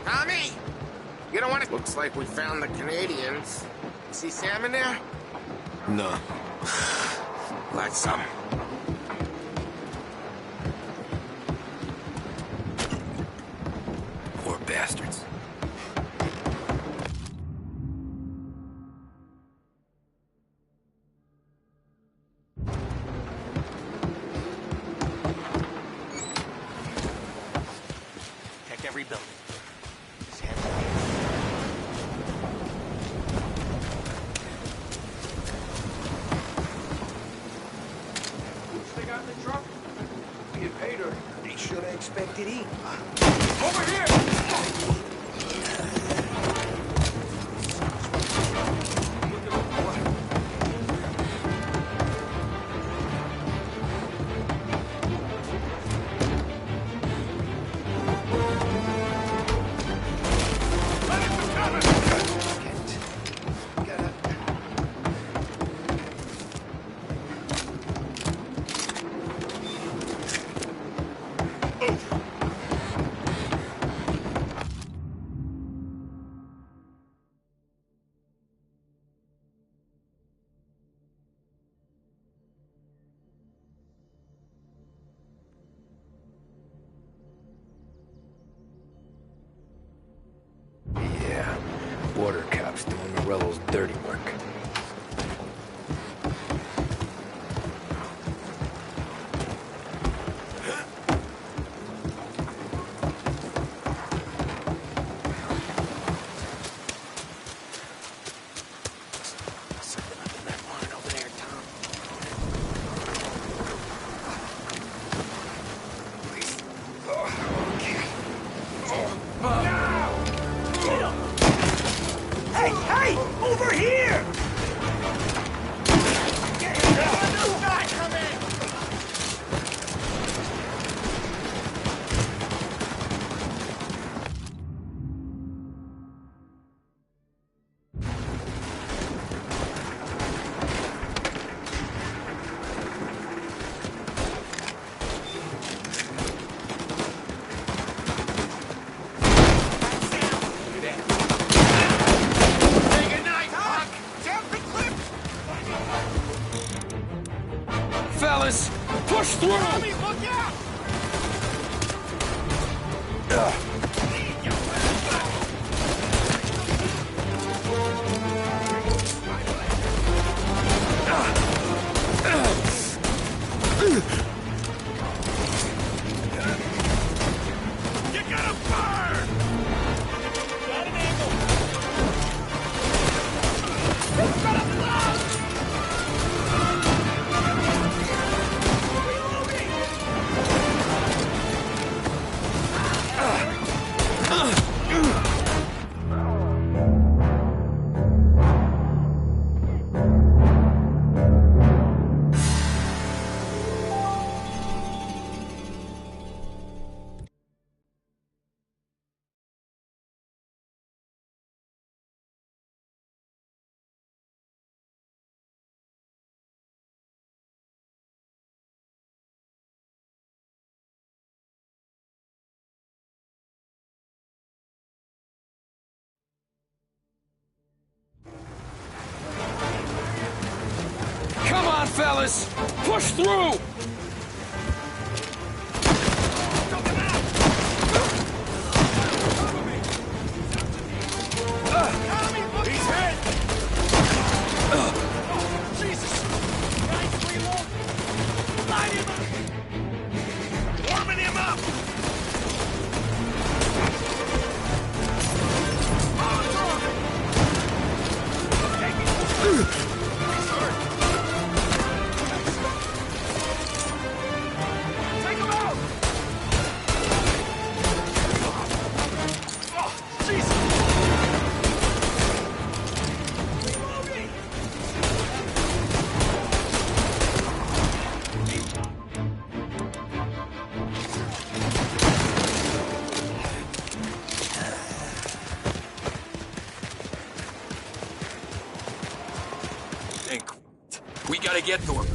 Tommy! You don't want to... Looks like we found the Canadians. You see Sam in there? No. That's some. Poor bastards. Check every building. They got in the truck? We get paid her. They should have expected heat. Over here! border cops doing Morello's dirty work. Hey! Over here! Fellas, push through! Tommy, look out! You gotta burn! Got an angle! Got a block! Come on, fellas! Push through! He's hit! Jesus! Nicely low! Light him up! Warming him up! Take him out! Oh, Jesus! We gotta get to him.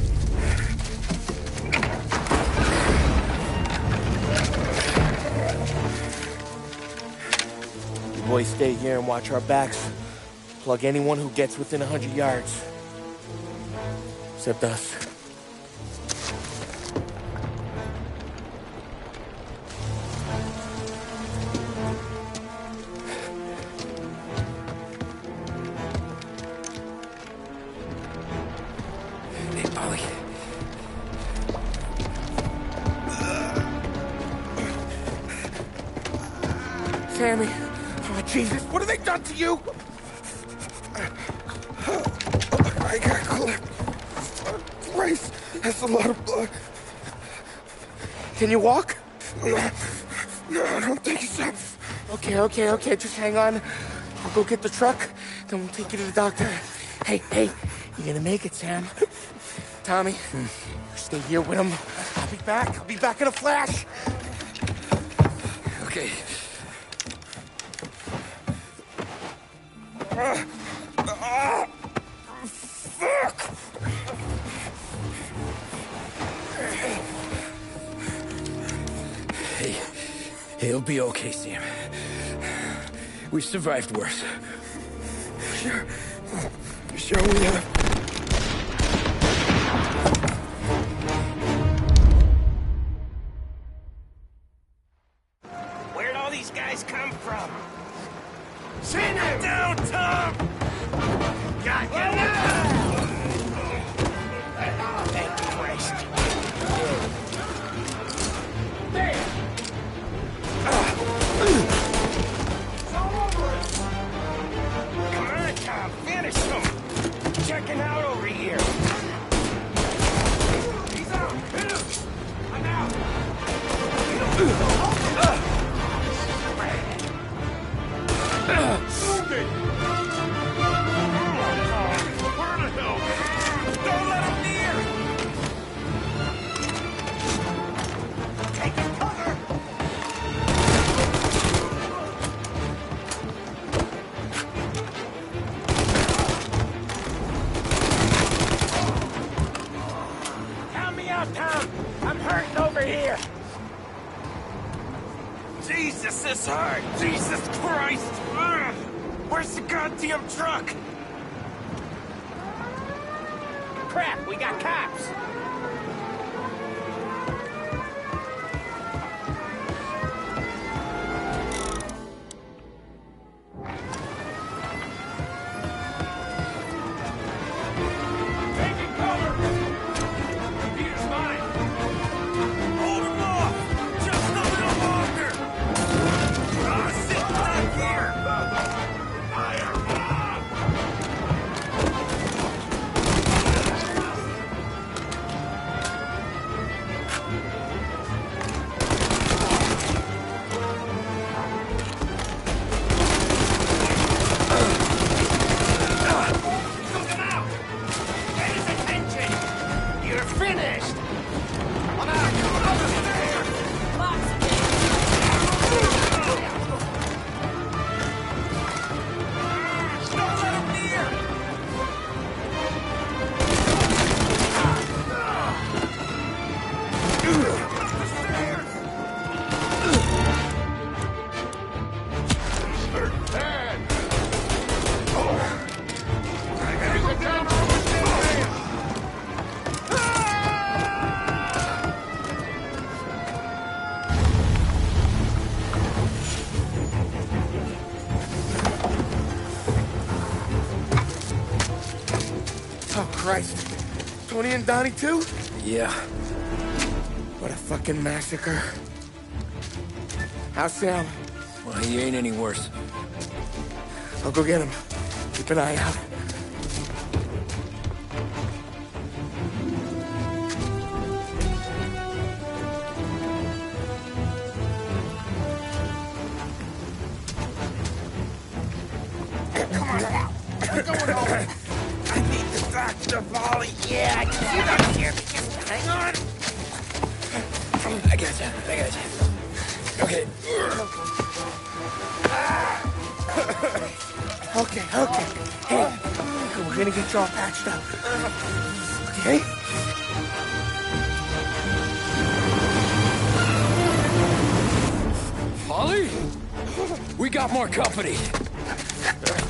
You boys stay here and watch our backs. Plug anyone who gets within 100 yards. Except us. Hey, Ollie. Sammy. Oh, Jesus. What have they done to you? I got clipped. Christ, that's a lot of blood. Can you walk? No, I don't think so. Okay. Just hang on. I'll go get the truck, then we'll take you to the doctor. Hey, you're gonna make it, Sam. Tommy, stay here with him. I'll be back in a flash. Okay. Fuck! Hey, he'll be okay, Sam. We've survived worse. Sure we have. Where'd all these guys come from? Send him! down, Tom! Got you now! Thank Christ. Come on, Tom, finish him! Checking out over here! He's out! Hit him! I'm out! Move it! Where the hell? Don't let him near! Taking cover! Count me out, Tom! I'm hurting over here! Jesus, this hurt! Jesus Christ! Ugh. Where's the goddamn truck? Crap, we got cops! Taking cover! Peter's mine! Hold him off! Just a little longer! Sit back here! Firebomb! Took him out! Get his attention! You're finished! I'm out! Up the stairs! Don't let him near! Up the stairs! They're dead! Go down over there! Oh, Christ. Tony and Donnie, too? Yeah. What a fucking massacre. How's Sam? Well, he ain't any worse. I'll go get him. Keep an eye out. Come on out. We're going home. I need the doctor, Molly. Yeah, I can see that here. Just hang on. I gotcha. Okay. Okay. Hey, we're gonna get you all patched up. Okay? Holly? We got more company.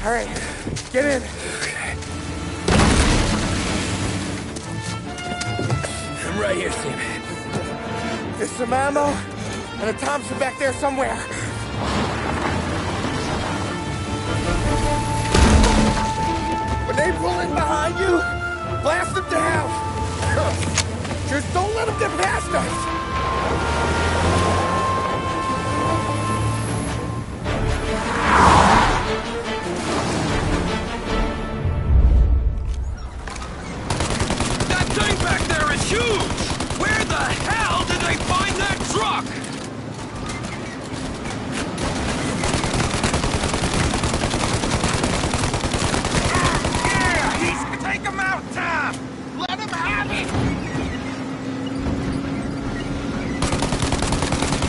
All right, get in. I'm right here, Sam. There's some ammo and a Thompson back there somewhere. When they pull in behind you, blast them down. Just don't let them get past us. That thing back there is huge! Where the hell did they find that truck? Yeah! Take him out, Tom! Let him have it!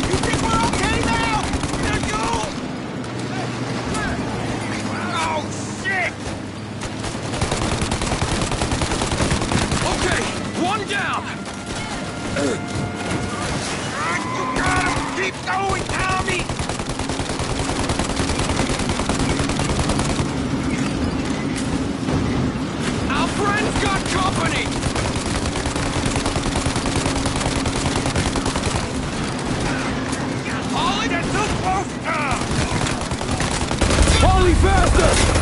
You think we're okay now? Do you? Oh, shit! Okay, one down! You got him! Keep going, Tommy! Our friend's got company! Holly, they're too close, Tom! Holly, faster!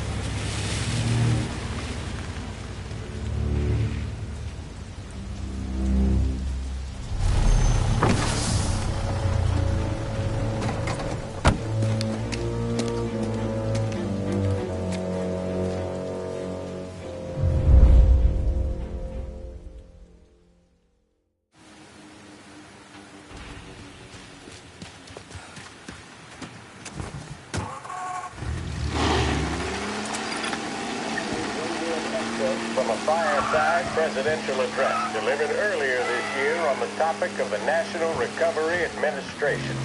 presidential address delivered earlier this year on the topic of the National Recovery Administration.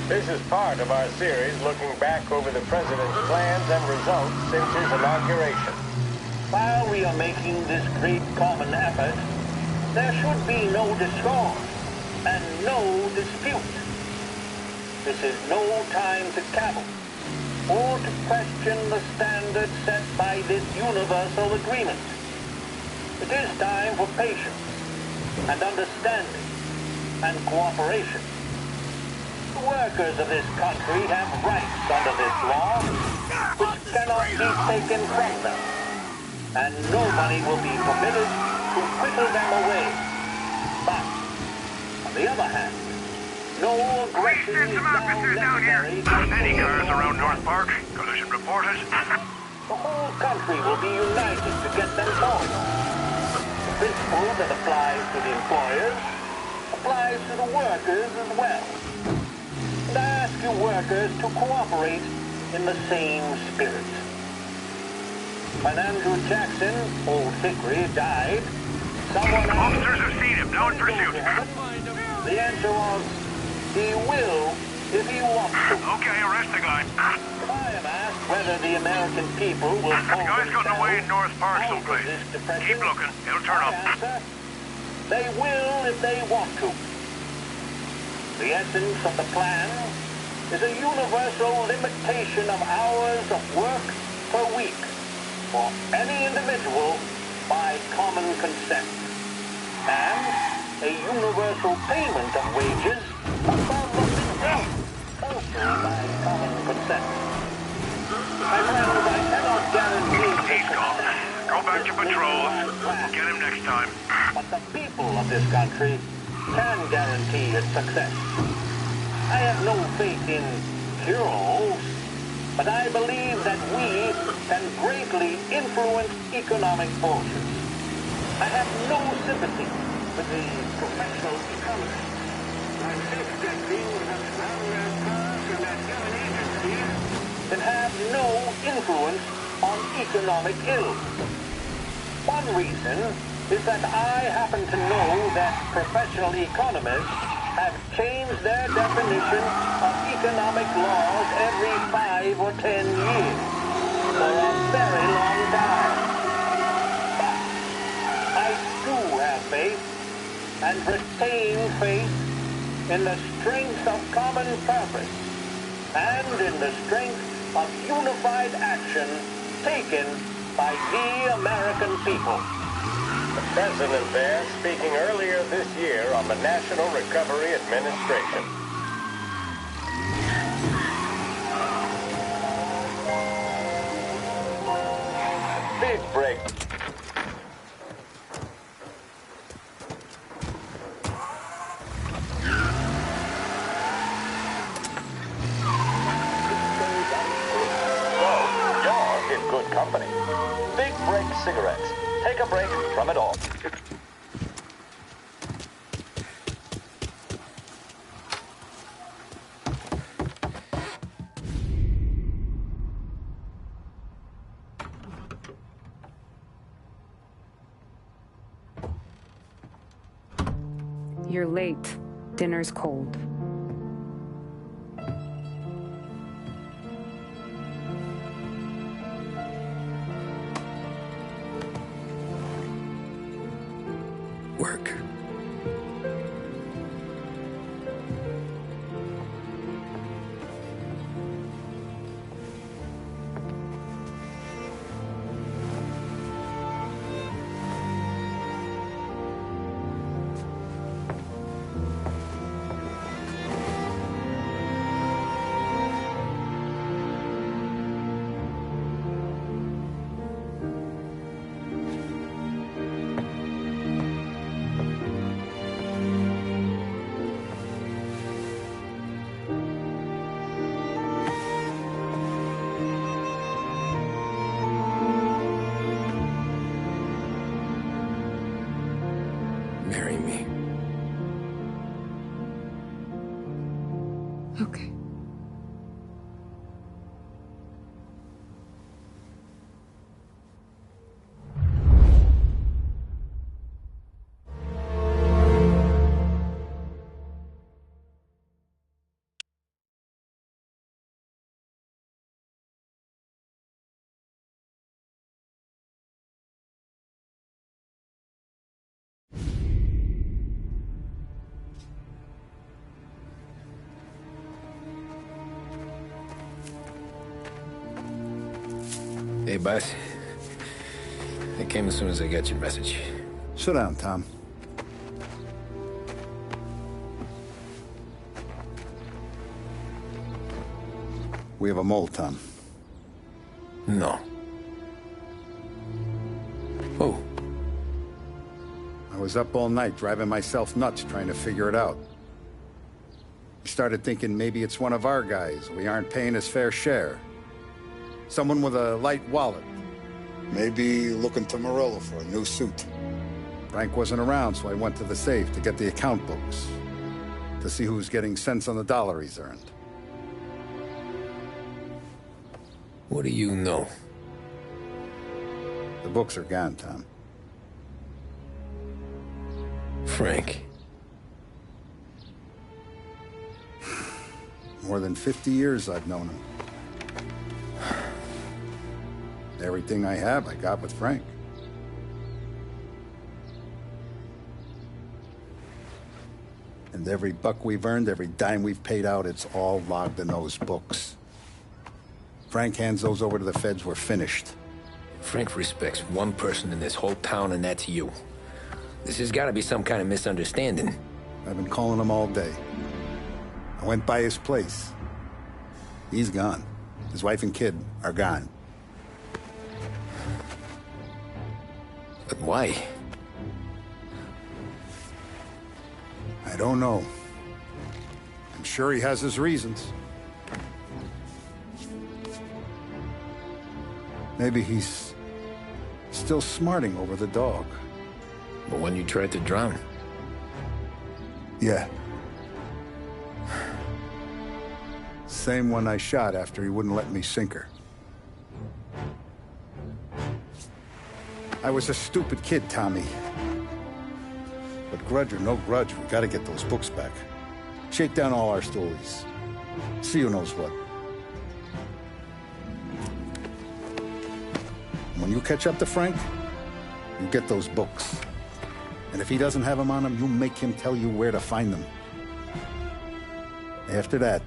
This is part of our series looking back over the president's plans and results since his inauguration. While we are making this great common effort, there should be no discord and no dispute. This is no time to cavil or to question the standards set by this universal agreement. It is time for patience and understanding and cooperation. The workers of this country have rights under this law which cannot be taken from them, and nobody will be permitted to whittle them away. But, on the other hand, no aggression is now necessary. Any cars around North Park? Collision reported. The whole country will be united to get them going. The principle that applies to the employers applies to the workers as well. And I ask you workers to cooperate in the same spirit. When Andrew Jackson, Old Hickory, died, someone asked... Officers have seen him, now in pursuit. The answer was, he will if he wants to. Okay, arrest the guy. If I am asked whether the American people will pull The guy's gotten away in North Park someplace. Keep looking, he'll turn up. Answer, they will if they want to. The essence of the plan is a universal limitation of hours of work per week for any individual by common consent, and a universal payment of wages above the minimum, also by common consent. My friends, I cannot guarantee He's gone. Go back to patrols. We'll get him next time. But the people of this country can guarantee its success. I have no faith in heroes, but I believe that we can greatly influence economic forces. I have no sympathy with the professional economists and suggesting that government and that government agencies can have no influence on economic ills. One reason is that I happen to know that professional economists have changed their definition of economic laws every 5 or 10 years for a very long time. But I do have faith and retain faith in the strength of common purpose and in the strength of unified action taken by the American people. The president there speaking earlier this year on the National Recovery Administration. Big break. So, you're in good company. Big Break cigarettes. Take a break from it all. You're late. Dinner's cold. Work. Marry me. Okay. Hey, boss. I came as soon as I got your message. Sit down, Tom. We have a mole, Tom. No. Who? I was up all night driving myself nuts trying to figure it out. I started thinking maybe it's one of our guys. We aren't paying his fair share. Someone with a light wallet. Maybe looking to Morello for a new suit. Frank wasn't around, so I went to the safe to get the account books. To see who's getting cents on the dollar he's earned. What do you know? The books are gone, Tom. Frank. More than 50 years I've known him. Everything I have, I got with Frank. And every buck we've earned, every dime we've paid out, it's all logged in those books. Frank hands those over to the feds, we're finished. Frank respects one person in this whole town, and that's you. This has got to be some kind of misunderstanding. I've been calling him all day. I went by his place. He's gone. His wife and kid are gone. But why? I don't know. I'm sure he has his reasons. Maybe he's still smarting over the dog. The one you tried to drown? Yeah. Same one I shot after he wouldn't let me sink her. I was a stupid kid, Tommy. But grudge or no grudge, we gotta get those books back. Shake down all our stories. See who knows what. When you catch up to Frank, you get those books. And if he doesn't have them on him, you make him tell you where to find them. After that,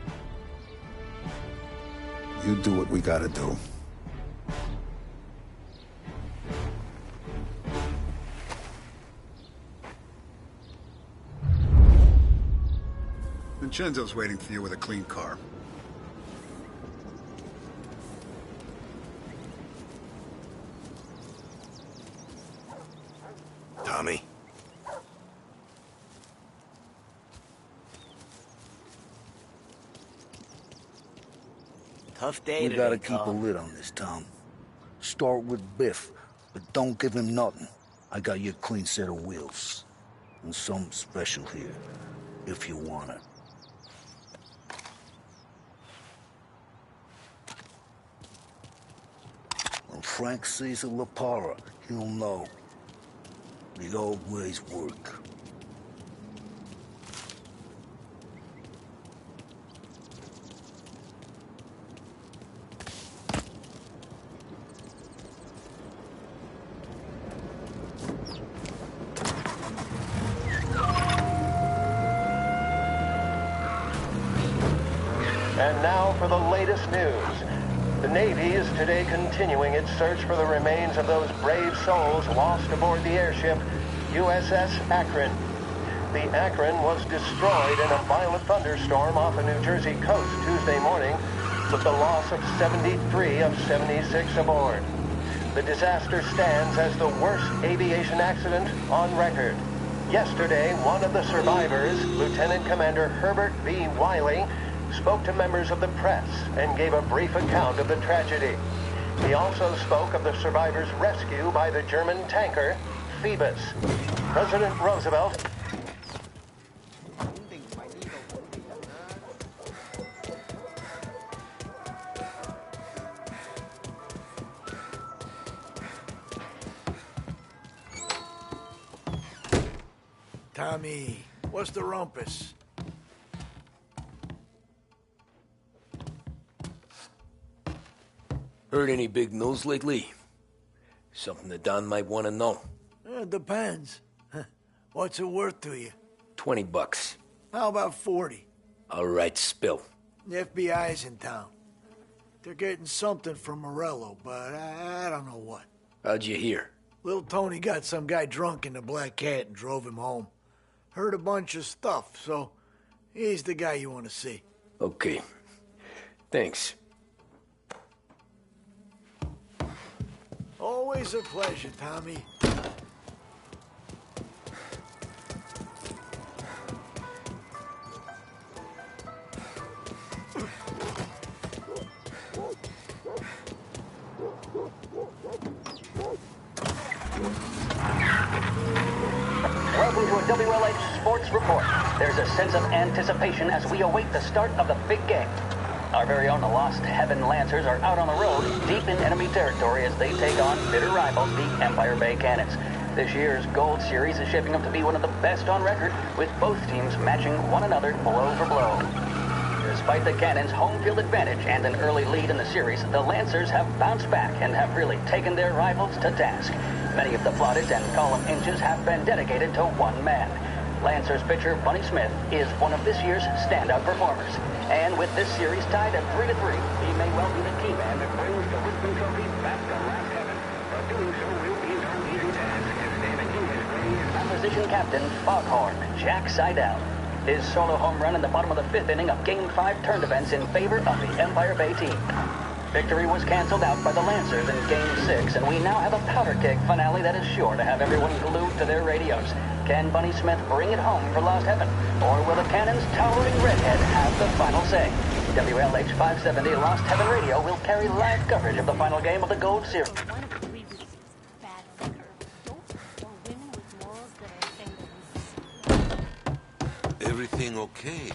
you do what we gotta do. Vincenzo's waiting for you with a clean car. Tommy? Tough day We today, gotta keep a Tom. lid on this, Tom. Start with Biff, but don't give him nothing. I got you a clean set of wheels. And something special here, if you want it. When Frank sees a La Parra, he'll know. The old ways work. And now for the latest news. The Navy is today continuing its search for the remains of those brave souls lost aboard the airship USS Akron. The Akron was destroyed in a violent thunderstorm off the New Jersey coast Tuesday morning, with the loss of 73 of 76 aboard. The disaster stands as the worst aviation accident on record. Yesterday, one of the survivors, Lieutenant Commander Herbert V. Wiley, spoke to members of the press and gave a brief account of the tragedy. He also spoke of the survivors' rescue by the German tanker, Phoebus. President Roosevelt... Tommy, what's the rumpus? Heard any big news lately? Something that Don might want to know. It depends. What's it worth to you? $20. How about 40? All right, spill. The FBI's in town. They're getting something from Morello, but I don't know what. How'd you hear? Little Tony got some guy drunk in the Black Cat and drove him home. Heard a bunch of stuff, so he's the guy you want to see. Okay. Thanks. Always a pleasure, Tommy. Welcome to a WLH Sports Report. There's a sense of anticipation as we await the start of the big game. Our very own Lost Heaven Lancers are out on the road, deep in enemy territory as they take on bitter rivals, the Empire Bay Cannons. This year's Gold Series is shaping up to be one of the best on record, with both teams matching one another blow for blow. Despite the Cannons' home field advantage and an early lead in the series, the Lancers have bounced back and have really taken their rivals to task. Many of the plaudits and column inches have been dedicated to one man. Lancers pitcher Bunny Smith is one of this year's standout performers. And with this series tied at 3-3, he may well be the key man that brings the Wisdom Trophy back to last heaven. But doing so will be no easy task, as David Hughes is opposition captain Foghorn Jack Seidel. His solo home run in the bottom of the fifth inning of Game 5 turned events in favor of the Empire Bay team. Victory was canceled out by the Lancers in Game 6, and we now have a powder keg finale that is sure to have everyone glued to their radios. Can Bunny Smith bring it home for Lost Heaven, or will the Cannon's towering redhead have the final say? WLH 570 Lost Heaven Radio will carry live coverage of the final game of the Gold Series. Everything okay?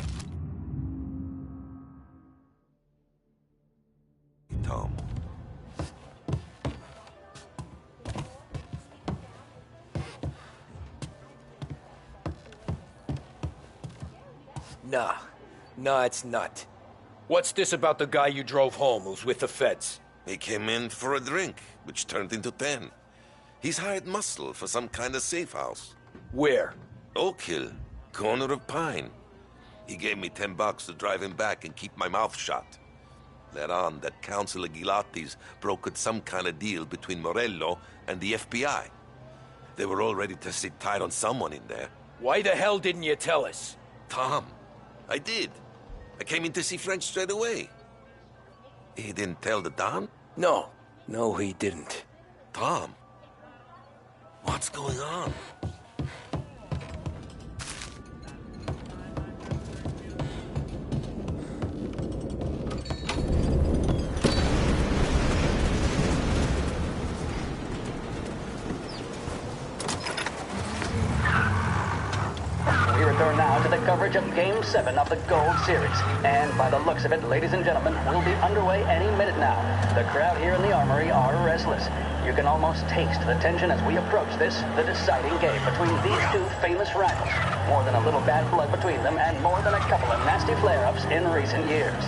Tom. Nah, it's not. What's this about the guy you drove home who's with the feds? He came in for a drink, which turned into 10. He's hired muscle for some kind of safe house. Where? Oak Hill, corner of Pine. He gave me $10 to drive him back and keep my mouth shut. Let on that Councilor Gilatti's brokered some kind of deal between Morello and the FBI. They were all ready to sit tight on someone in there. Why the hell didn't you tell us? Tom, I did. I came in to see French straight away. He didn't tell the Don? No, he didn't. Tom, what's going on? We return now to the coverage of Game 7 of the Gold Series. And by the looks of it, ladies and gentlemen, we'll be underway any minute now. The crowd here in the Armory are restless. You can almost taste the tension as we approach this, the deciding game between these two famous rivals. More than a little bad blood between them, and more than a couple of nasty flare-ups in recent years.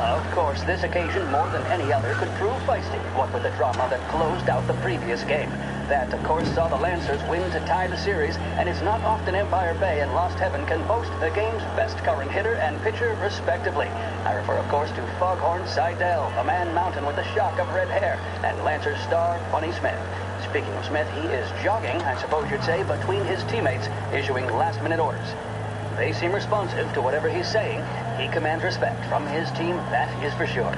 Of course, this occasion, more than any other, could prove feisty, what with the drama that closed out the previous game. That, of course, saw the Lancers win to tie the series, and it's not often Empire Bay and Lost Heaven can boast the game's best current hitter and pitcher, respectively. I refer, of course, to Foghorn Seidel, a man mountain with a shock of red hair, and Lancers star Bunny Smith. Speaking of Smith, he is jogging, I suppose you'd say, between his teammates, issuing last-minute orders. They seem responsive to whatever he's saying. He commands respect from his team, that is for sure.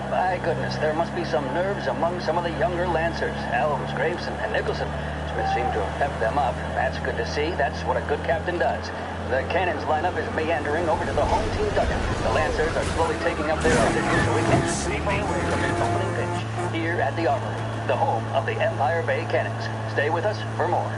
My goodness, there must be some nerves among some of the younger Lancers. Elms, Grapes, and Nicholson. Smith seemed to have pepped them up. That's good to see. That's what a good captain does. The Cannons lineup is meandering over to the home team dugout. The Lancers are slowly taking up their position so we can see away from the opening pitch here at the Armory, the home of the Empire Bay Cannons. Stay with us for more.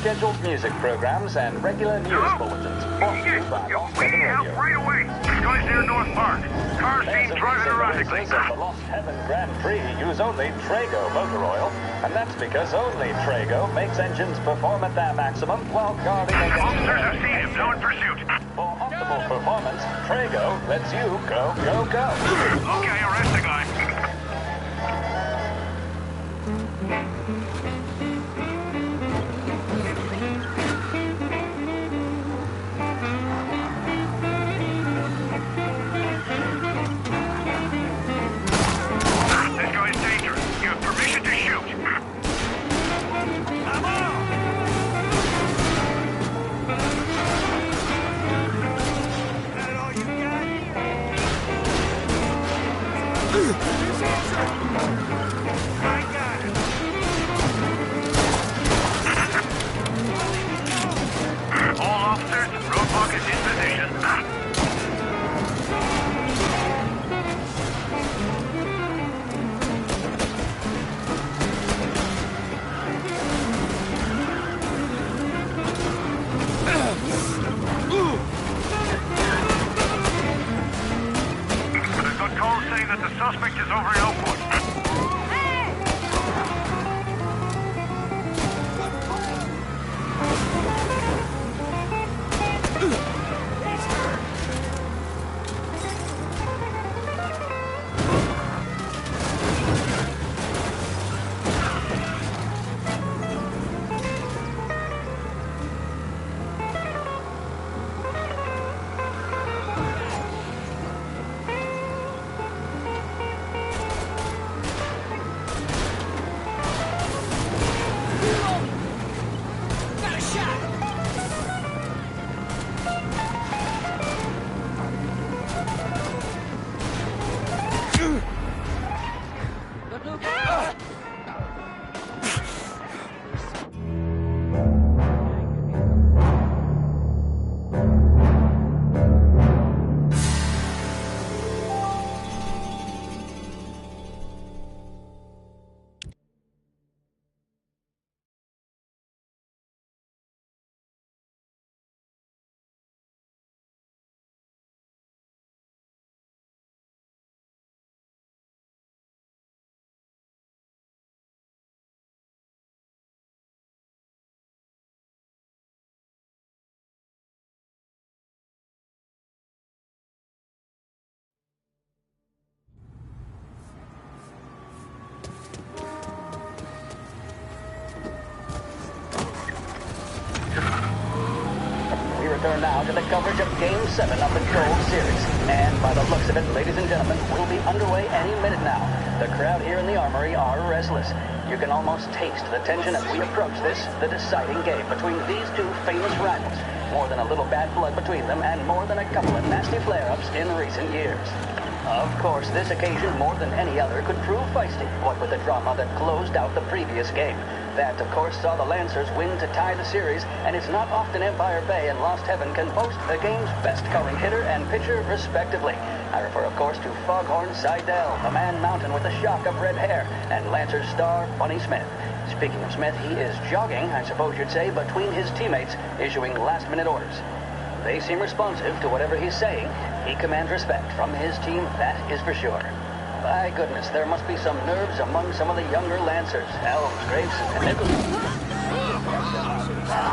Scheduled music programs and regular news bulletins brought to you by Lost Heaven Radio. Right away! This guy's near North Park. Car seen driving erratically. Of the Lost Heaven Grand Prix use only Trago motor oil, and that's because only Trago makes engines perform at their maximum while guarding against... Officers have seen him, now in pursuit. For optimal performance, Trago lets you go, go, go. Okay, arrest the guy. return now to the coverage of Game 7 of the Gold Series. And by the looks of it, ladies and gentlemen, we'll be underway any minute now. The crowd here in the Armory are restless. You can almost taste the tension as we approach this, the deciding game between these two famous rivals. More than a little bad blood between them, and more than a couple of nasty flare-ups in recent years. Of course, this occasion, more than any other, could prove feisty, what with the drama that closed out the previous game. That, of course, saw the Lancers win to tie the series, and it's not often Empire Bay and Lost Heaven can boast the game's best coloring hitter and pitcher, respectively. I refer, of course, to Foghorn Seidel, the man mountain with a shock of red hair, and Lancers star Bunny Smith. Speaking of Smith, he is jogging, I suppose you'd say, between his teammates, issuing last-minute orders. They seem responsive to whatever he's saying. He commands respect from his team, that is for sure. By goodness, there must be some nerves among some of the younger Lancers. Elms, Graves, and Nichols.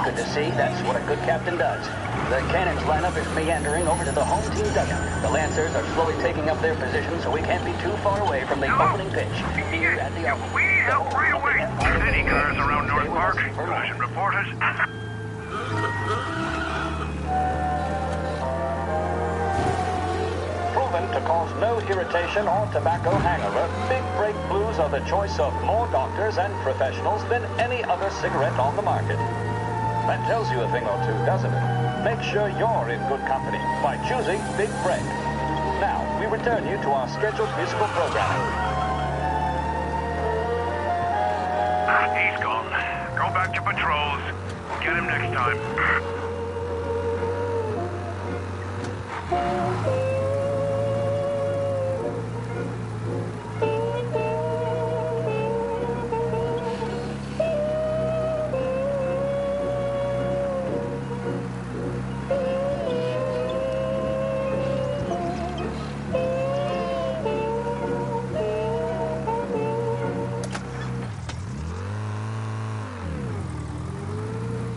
Good to see. That's what a good captain does. The Cannons lineup is meandering over to the home team dugout. The Lancers are slowly taking up their position, so we can't be too far away from the opening pitch. Here at the opening. We help reawait. Any cars around North Park? Collision reported. To cause no irritation or tobacco hangover, Big Break Blues are the choice of more doctors and professionals than any other cigarette on the market. That tells you a thing or two, doesn't it? Make sure you're in good company by choosing Big Break. Now, we return you to our scheduled musical programming. He's gone. Go back to patrols. We'll get him next time.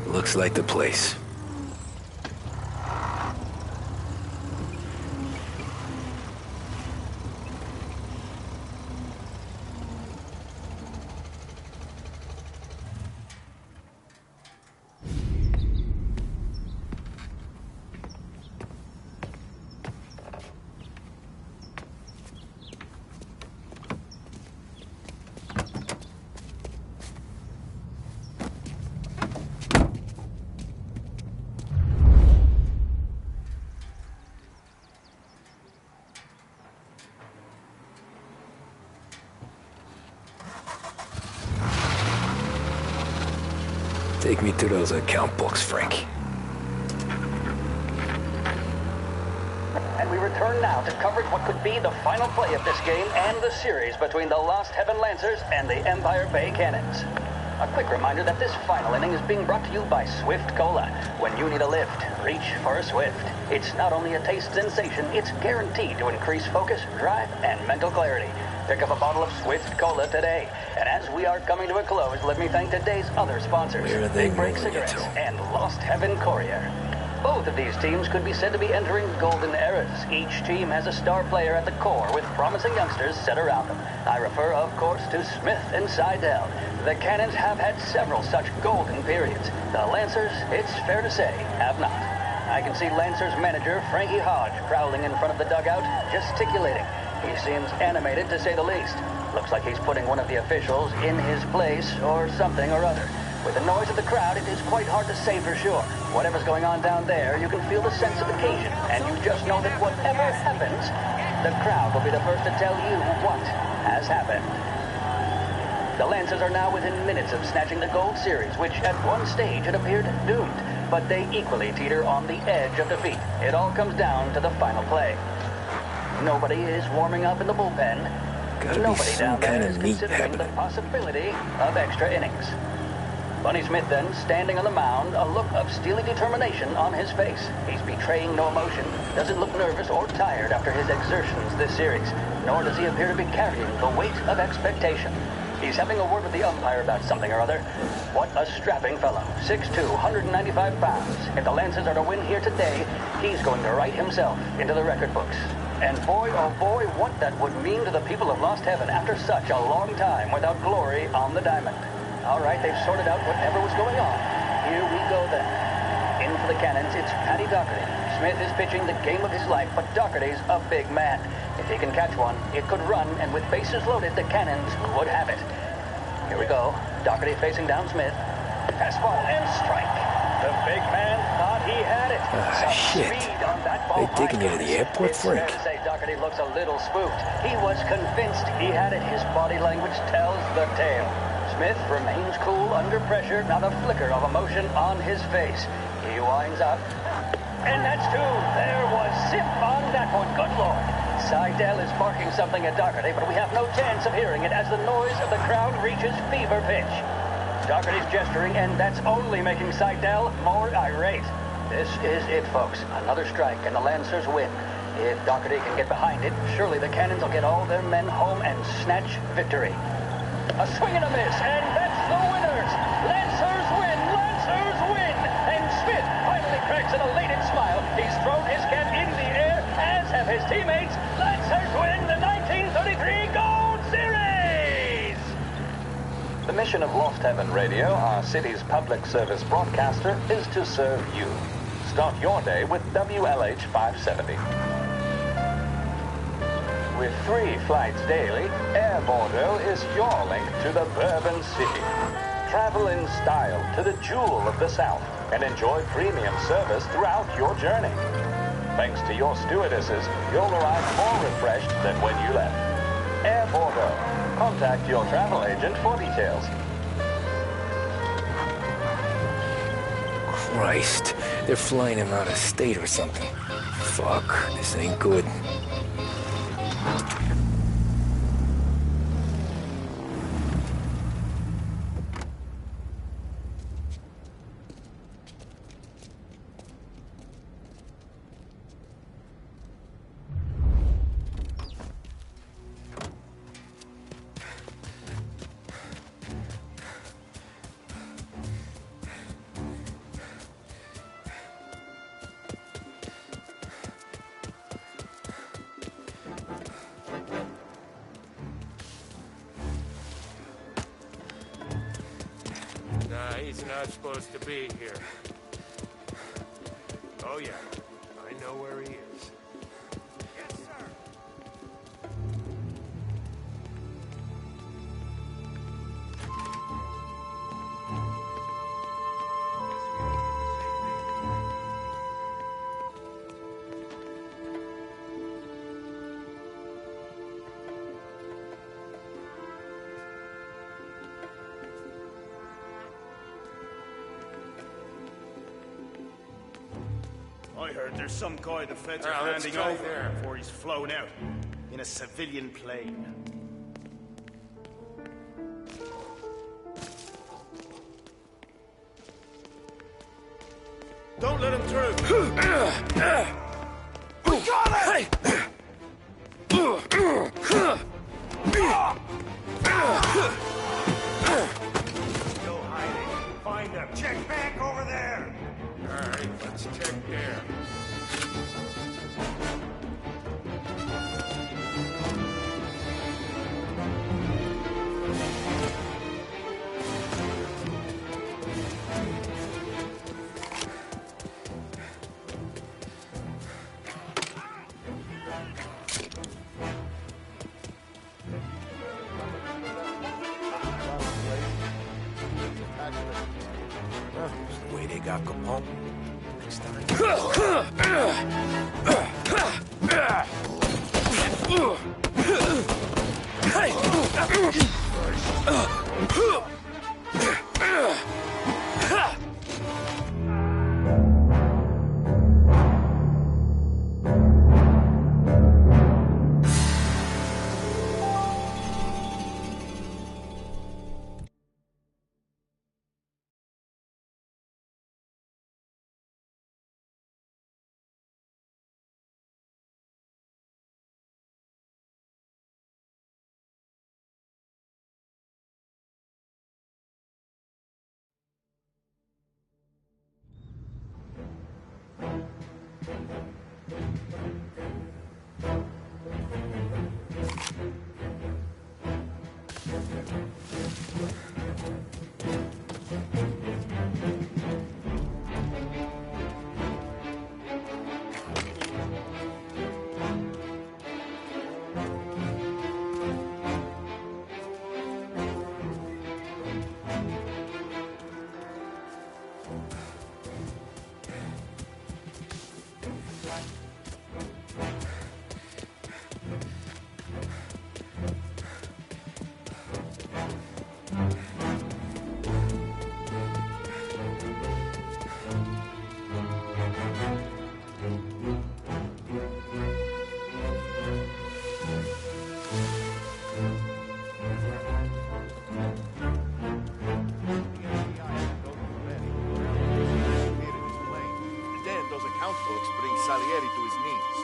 Looks like the place. Take me to those account books, Frank. And we return now to coverage what could be the final play of this game and the series between the Lost Heaven Lancers and the Empire Bay Cannons. A quick reminder that this final inning is being brought to you by Swift Cola. When you need a lift, reach for a Swift. It's not only a taste sensation, it's guaranteed to increase focus, drive, and mental clarity. Pick up a bottle of Swift Cola today. And as we are coming to a close, let me thank today's other sponsors, Big Break Cigarettes and Lost Heaven Courier. Both of these teams could be said to be entering golden eras. Each team has a star player at the core with promising youngsters set around them. I refer, of course, to Smith and Seidel. The Cannons have had several such golden periods. The Lancers, it's fair to say, have not. I can see Lancers manager Frankie Hodge prowling in front of the dugout, gesticulating. He seems animated, to say the least. Looks like he's putting one of the officials in his place or something or other. With the noise of the crowd, it is quite hard to say for sure. Whatever's going on down there, you can feel the sense of occasion, and you just know that whatever happens, the crowd will be the first to tell you what has happened. The Lancers are now within minutes of snatching the Gold Series, which at one stage had appeared doomed, but they equally teeter on the edge of defeat. It all comes down to the final play. Nobody is warming up in the bullpen. Nobody down there is considering the possibility of extra innings. Bunny Smith then, standing on the mound, a look of steely determination on his face. He's betraying no emotion, doesn't look nervous or tired after his exertions this series, nor does he appear to be carrying the weight of expectation. He's having a word with the umpire about something or other. What a strapping fellow. 6'2", 195 pounds. If the Lancers are to win here today, he's going to write himself into the record books. And boy, oh boy, what that would mean to the people of Lost Heaven after such a long time without glory on the diamond. All right, they've sorted out whatever was going on. Here we go then. In for the Cannons, it's Paddy Doherty. Smith is pitching the game of his life, but Doherty's a big man. If he can catch one, it could run, and with bases loaded, the Cannons would have it. Here we go. Doherty facing down Smith. Fastball and strike. The big man thought he had it. Shit. They taking you to the airport, Frank? It's fair to say Doherty looks a little spooked. He was convinced he had it. His body language tells the tale. Smith remains cool under pressure, not a flicker of emotion on his face. He winds up. And that's two. There was zip on that one. Good Lord. Seidel is barking something at Doherty, but we have no chance of hearing it as the noise of the crowd reaches fever pitch. Doherty's gesturing, and that's only making Seidel more irate. This is it, folks. Another strike, and the Lancers win. If Doherty can get behind it, surely the Cannons will get all their men home and snatch victory. A swing and a miss, and that's the winners! Lancers win! Lancers win! And Smith finally cracks an elated smile. He's thrown his cap in the air, as have his teammates. Lancers win the 1933 Gold Series! The mission of Lost Heaven Radio, our city's public service broadcaster, is to serve you. Start your day with WLH 570. With 3 flights daily, Air Bordeaux is your link to the Bourbon City. Travel in style to the jewel of the South and enjoy premium service throughout your journey. Thanks to your stewardesses, you'll arrive more refreshed than when you left. Air Bordeaux. Contact your travel agent for details. Christ, they're flying him out of state or something. Fuck, this ain't good. He's not supposed to be here. Oh, yeah. I know where he is. Yes, sir. I heard there's some guy the feds are handing over before he's flown out in a civilian plane. Don't let him through. We got it! Still hiding. Find him. Check back over there. All right, let's check there. The way they got Capone. Next time. Folks bring Salieri to his knees.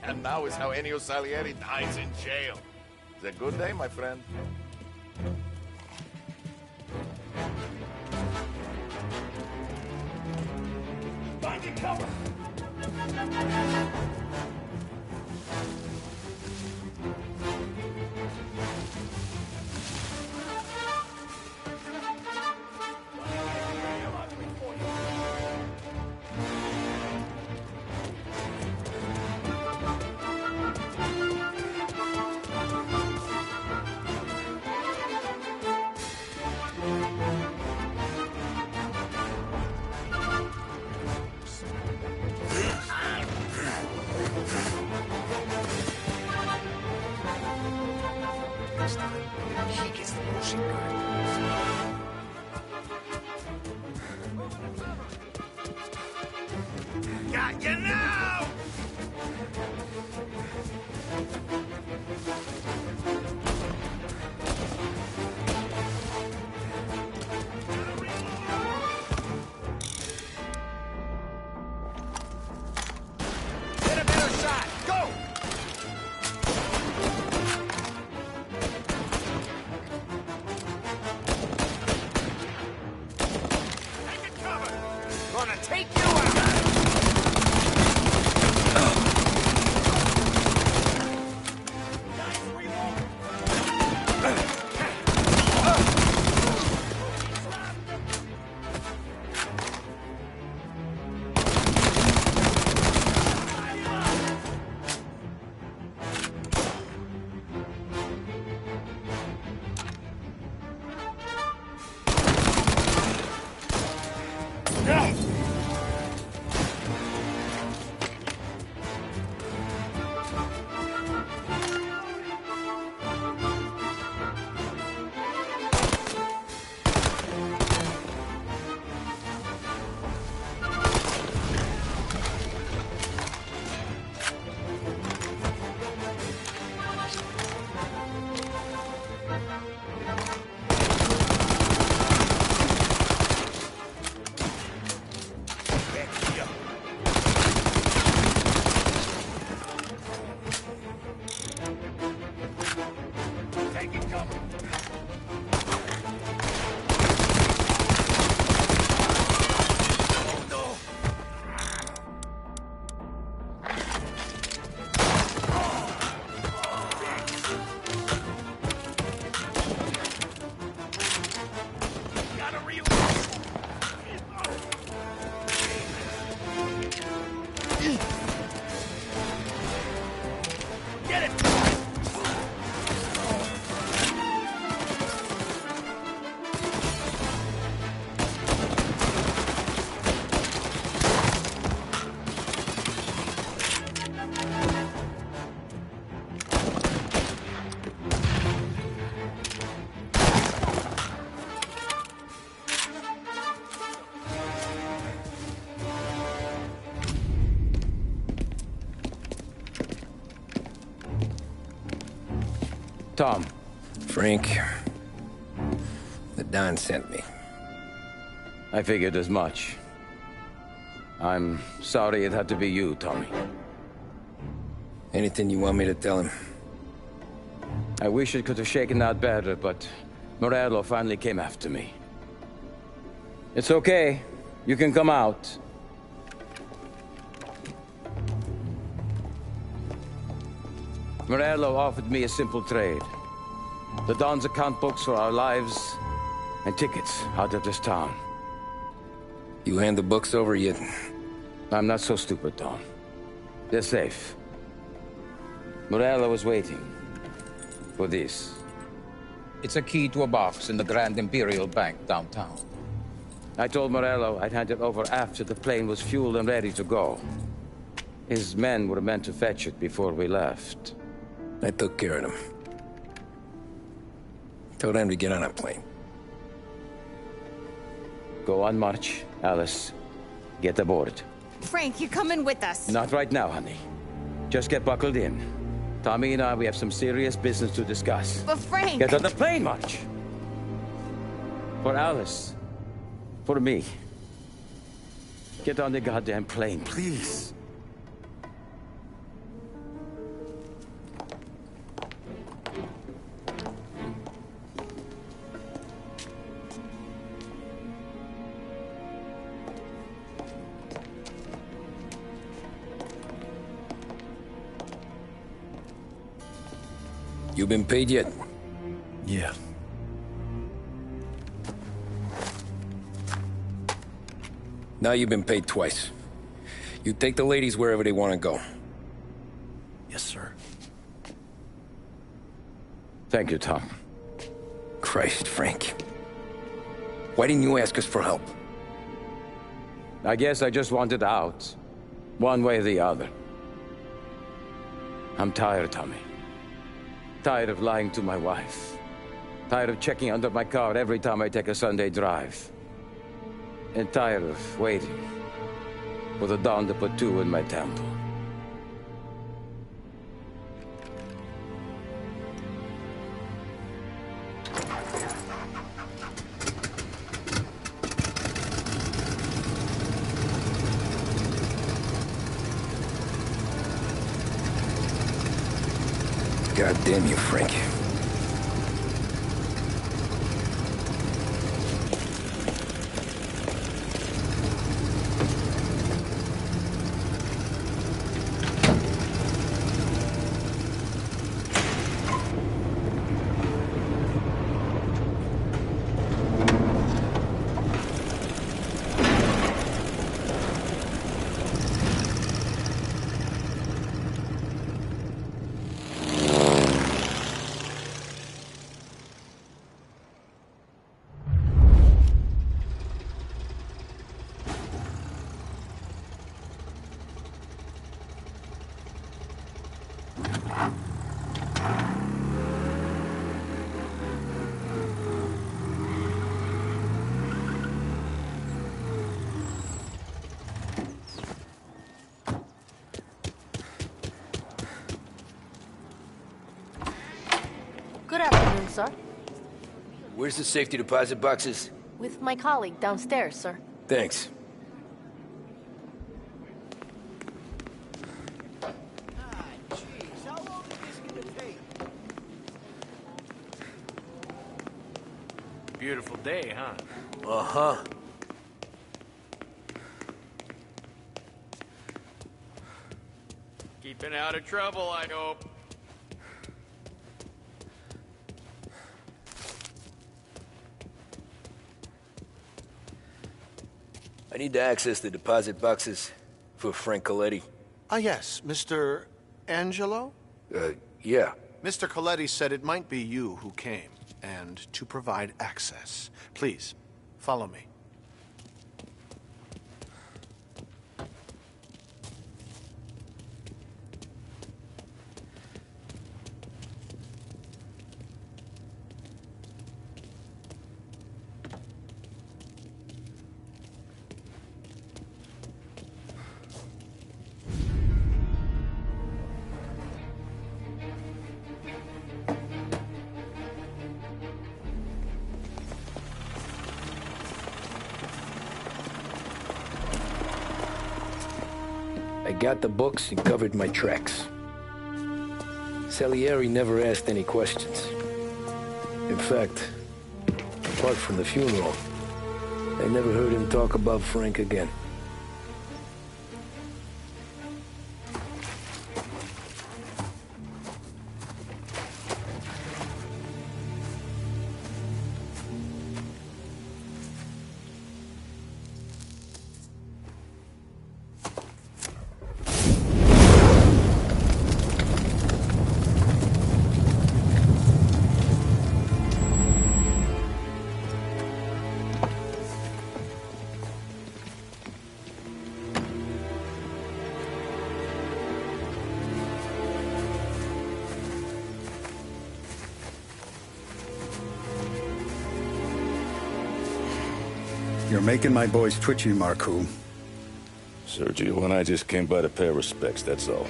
And now is how Ennio Salieri dies in jail. It's a good day, my friend. Finding cover! Got you now! Get a better shot! Go! Taking cover! Gonna take you out! Tom. Frank. The Don sent me. I figured as much. I'm sorry it had to be you, Tommy. Anything you want me to tell him? I wish it could have shaken out better, but Morello finally came after me. It's okay. You can come out. Morello offered me a simple trade. The Don's account books for our lives and tickets out of this town. You hand the books over yet? I'm not so stupid, Don. They're safe. Morello was waiting for this. It's a key to a box in the Grand Imperial Bank downtown. I told Morello I'd hand it over after the plane was fueled and ready to go. His men were meant to fetch it before we left. I took care of them. Told them to get on a plane. Go on, March. Alice, get aboard. Frank, you're coming with us. Not right now, honey. Just get buckled in. Tommy and I, we have some serious business to discuss. But Frank... Get on the plane, March! For Alice. For me. Get on the goddamn plane, please. You been paid yet? Yeah. Now you've been paid twice. You take the ladies wherever they want to go. Yes, sir. Thank you, Tom. Christ, Frank. Why didn't you ask us for help? I guess I just wanted out. One way or the other. I'm tired, Tommy. Tired of lying to my wife. Tired of checking under my car every time I take a Sunday drive. And tired of waiting for the dawn to put two in my temple. God damn you, Frank. Good afternoon, sir. Where's the safety deposit boxes? With my colleague downstairs, sir. Thanks. Beautiful day, huh? Uh-huh. Keeping out of trouble, I hope. I need to access the deposit boxes for Frank Coletti. Ah, yes, Mr. Angelo? Yeah. Mr. Coletti said it might be you who came, and to provide access. Please, follow me. I got the books and covered my tracks. Salieri never asked any questions. In fact, apart from the funeral, I never heard him talk about Frank again. making my boys twitchy, Marku. Sergio and I just came by to pay respects, that's all.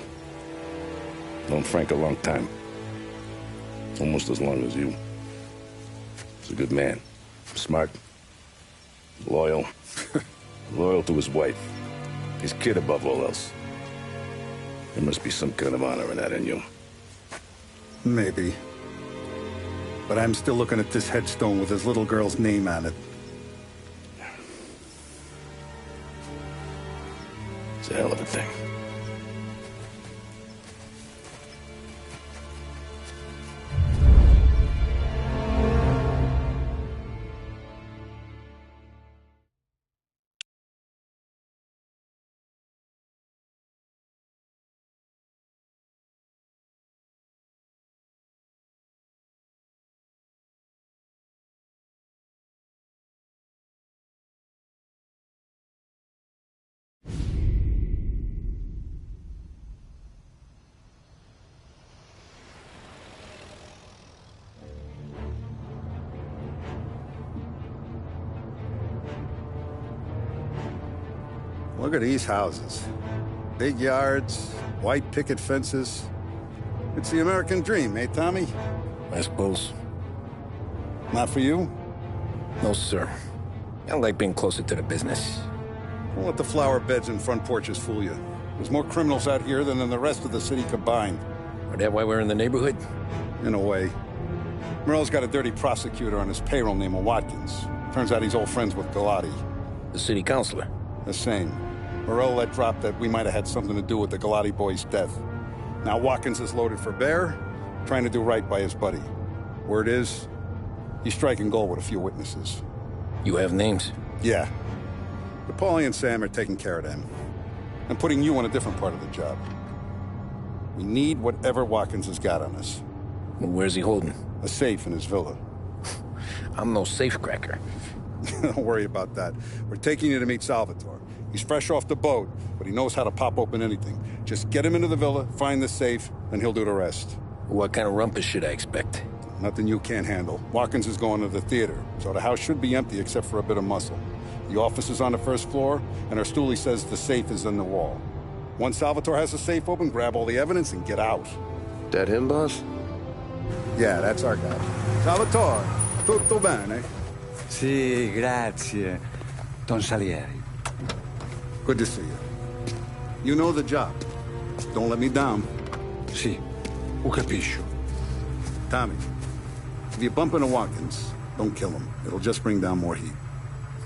Known Frank a long time. Almost as long as you. He's a good man. Smart. Loyal. Loyal to his wife. His kid above all else. There must be some kind of honor in that in you. Maybe. But I'm still looking at this headstone with his little girl's name on it. It's a hell of a thing. Look at these houses. Big yards, white picket fences. It's the American dream, eh, Tommy? I suppose. Not for you? No, sir. I like being closer to the business. Don't let the flower beds and front porches fool you. There's more criminals out here than in the rest of the city combined. Is that why we're in the neighborhood? In a way. Morell's got a dirty prosecutor on his payroll named Watkins. Turns out he's old friends with Galati. The city councilor? The same. Morell let drop that we might have had something to do with the Galati boy's death. Now Watkins is loaded for bear, trying to do right by his buddy. Word is, he's striking gold with a few witnesses. You have names? Yeah. But Paulie and Sam are taking care of them. I'm putting you on a different part of the job. We need whatever Watkins has got on us. Well, where's he holding? A safe in his villa. I'm no safecracker. Don't worry about that. We're taking you to meet Salvatore. He's fresh off the boat, but he knows how to pop open anything. Just get him into the villa, find the safe, and he'll do the rest. What kind of rumpus should I expect? Nothing you can't handle. Watkins is going to the theater, so the house should be empty except for a bit of muscle. The office is on the first floor, and our stoolie says the safe is in the wall. Once Salvatore has the safe open, grab all the evidence and get out. That him, boss? Yeah, that's our guy. Salvatore, tutto bene? Sì, grazie, Don Salieri. Good to see you. You know the job. Don't let me down. Sì, ho capisco. Tommy, if you bump into Watkins, don't kill him. It'll just bring down more heat.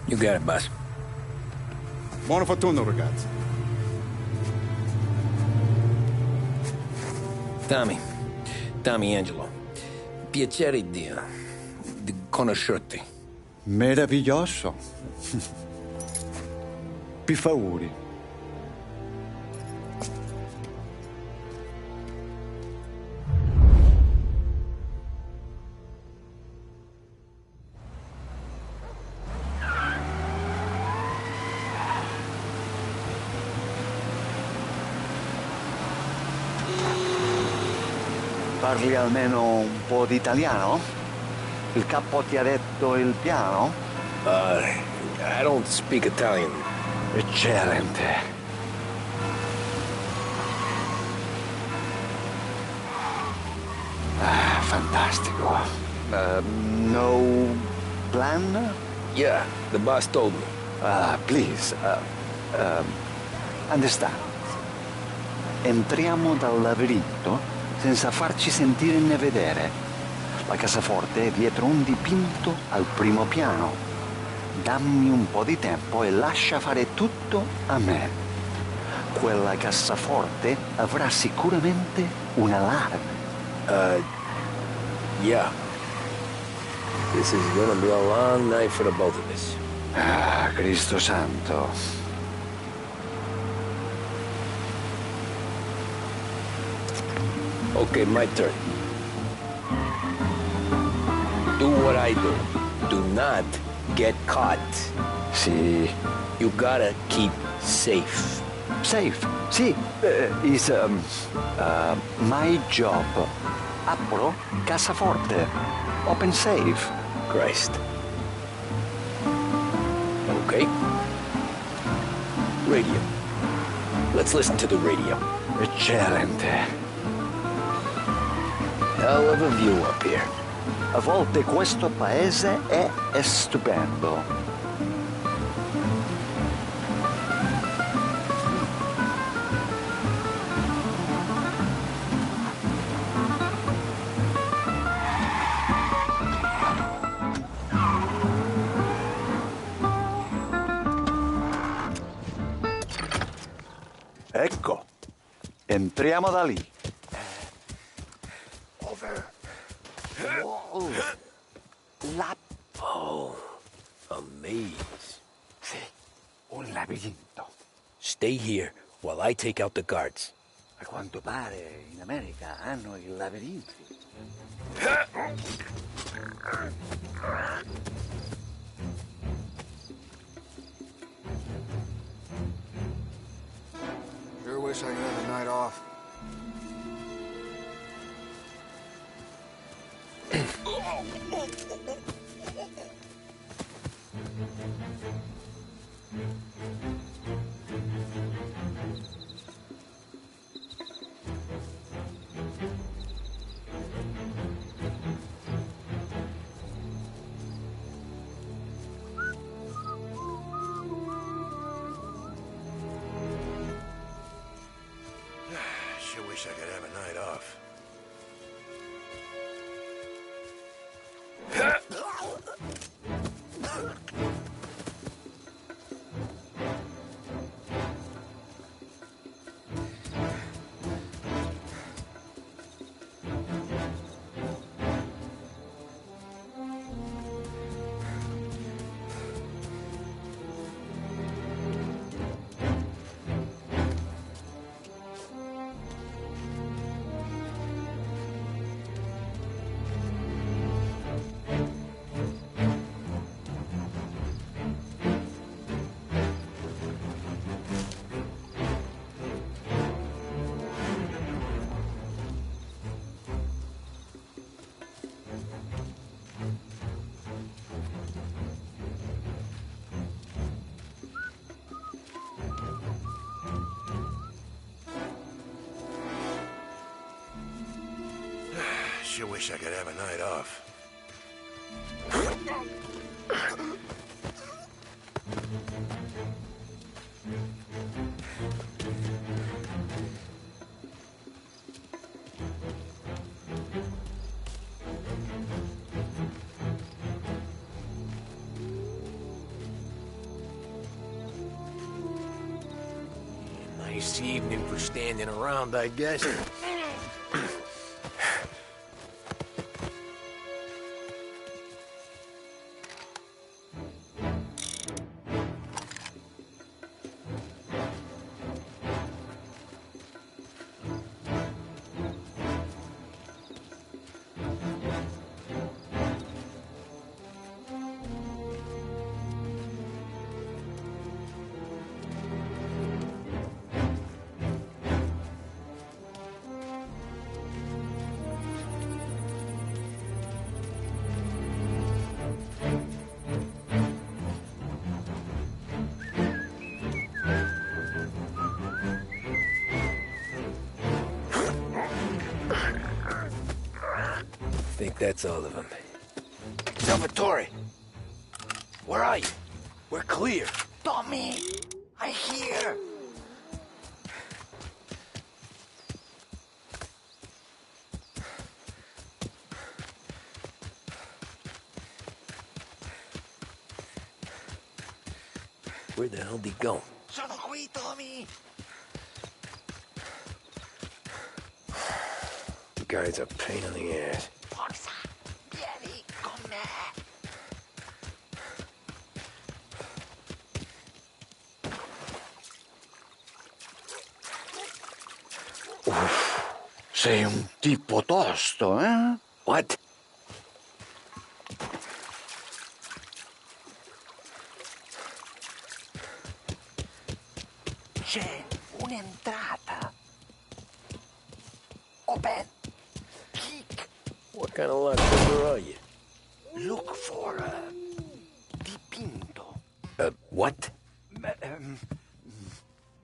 You got it, boss. Buona fortuna, ragazzi. Tommy Angelo. Piacere di conoscerti. Meraviglioso. Per favore. Parli almeno un po' di italiano? Il capo ti ha detto il piano? I don't speak Italian. Eccellente. Fantastico. No plan? Yeah, the boss told me. Please, understand. Entriamo dal labirinto senza farci sentire né vedere. La cassaforte è dietro un dipinto al primo piano. Dammi un po' di tempo e lascia fare tutto a me. Quella cassaforte avrà sicuramente un allarme. Yeah. This is gonna be a long night for the both of us. Cristo santo. Okay, my turn. Do what I do. Do not get caught. Sì. You gotta keep safe. Safe? Sì. Is my job. Apro cassaforte. Open safe. Christ. Okay. right? Radio. Let's listen to the radio. Eccellente. Hell of a view up here. A volte questo paese è stupendo. Ecco, entriamo da lì. Over. Wow. La... Oh, a maze. Sì, un labirinto. Stay here while I take out the guards. A quanto pare in America hanno i labirinti. Sure wish I could have a night off. Sure wish I could have a night off. Sure wish I could have a night off. Nice evening for standing around, I guess. I think that's all of them. Salvatore! Where are you? We're clear. Tommy, I'm here. Where the hell did he go? Sono qui, Tommy. The guy's a pain in the ass. Forza, vieni con me. Sei un tipo tosto, eh? What? C'è un'entrata. Open. Kick. What kind of lockpicker are you? Look for a dipinto. A What?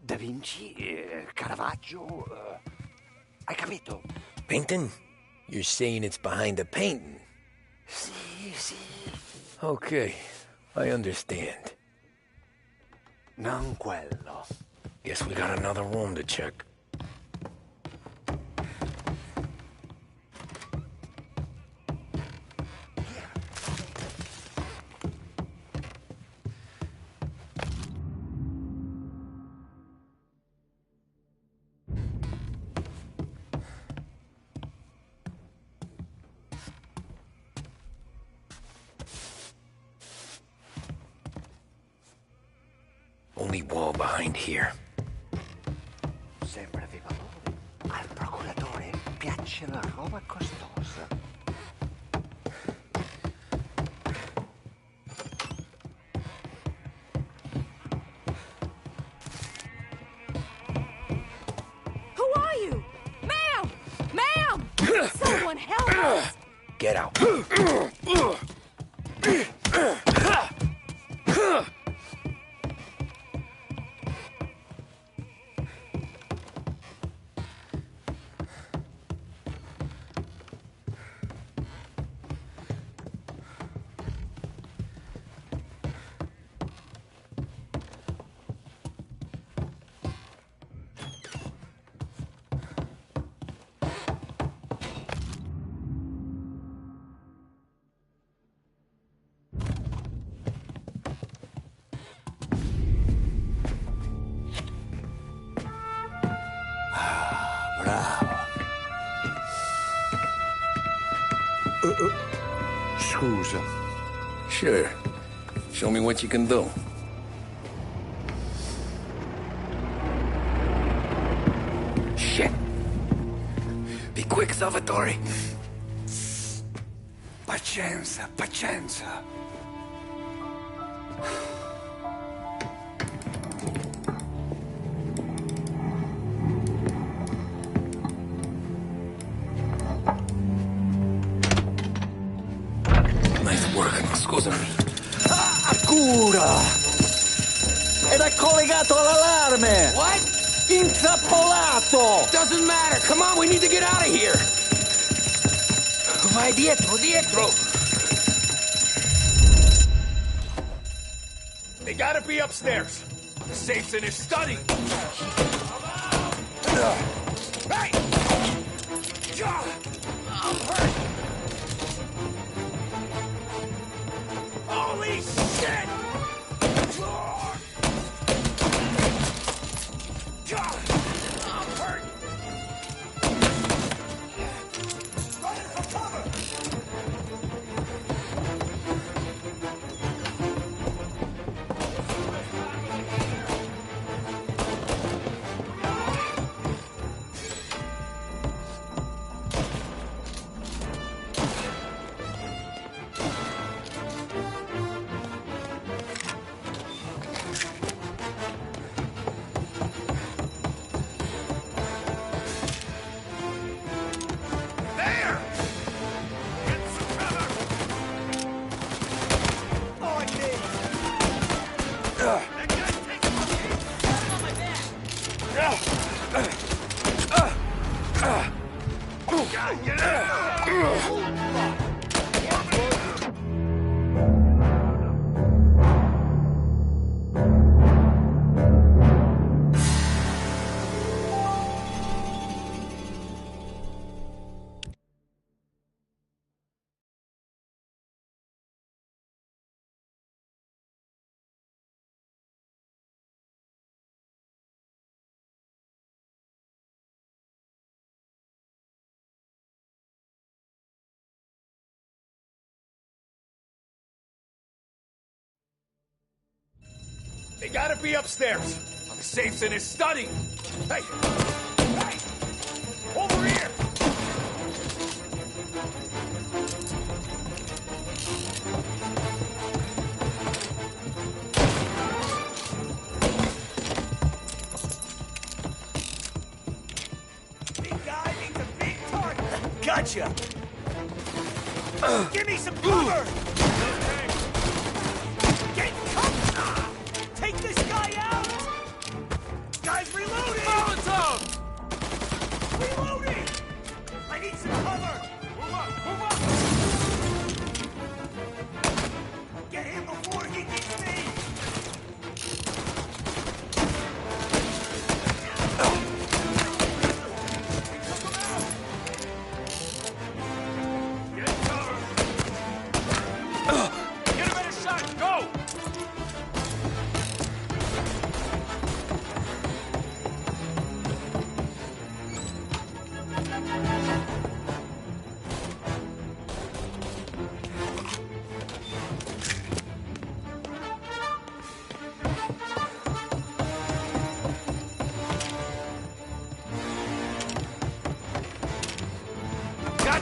Da Vinci, Caravaggio, hai capito? Painting? You're saying it's behind the painting? Sì. Okay, I understand. Non quello. Guess we got another room to check. Only wall behind here. Sembra di valore. Al procuratore piace la roba costosa. Who are you? Ma'am! Ma'am! Someone help us! Get out. Scusa. Sure. Show me what you can do. Shit. Be quick, Salvatore. Pazienza. Nice work, scusami. Cura! Era collegato all'allarme! What? Intrappolato! Doesn't matter. Come on, we need to get out of here. Vai dietro. They gotta be upstairs. The safe's in his study. Hey! I'm hurt. Holy shit! I'm hurt. Running for cover. They gotta be upstairs. The safe's in his study. Hey! Over here! Big guy needs a big target. Gotcha! Give me some cover! Get cover!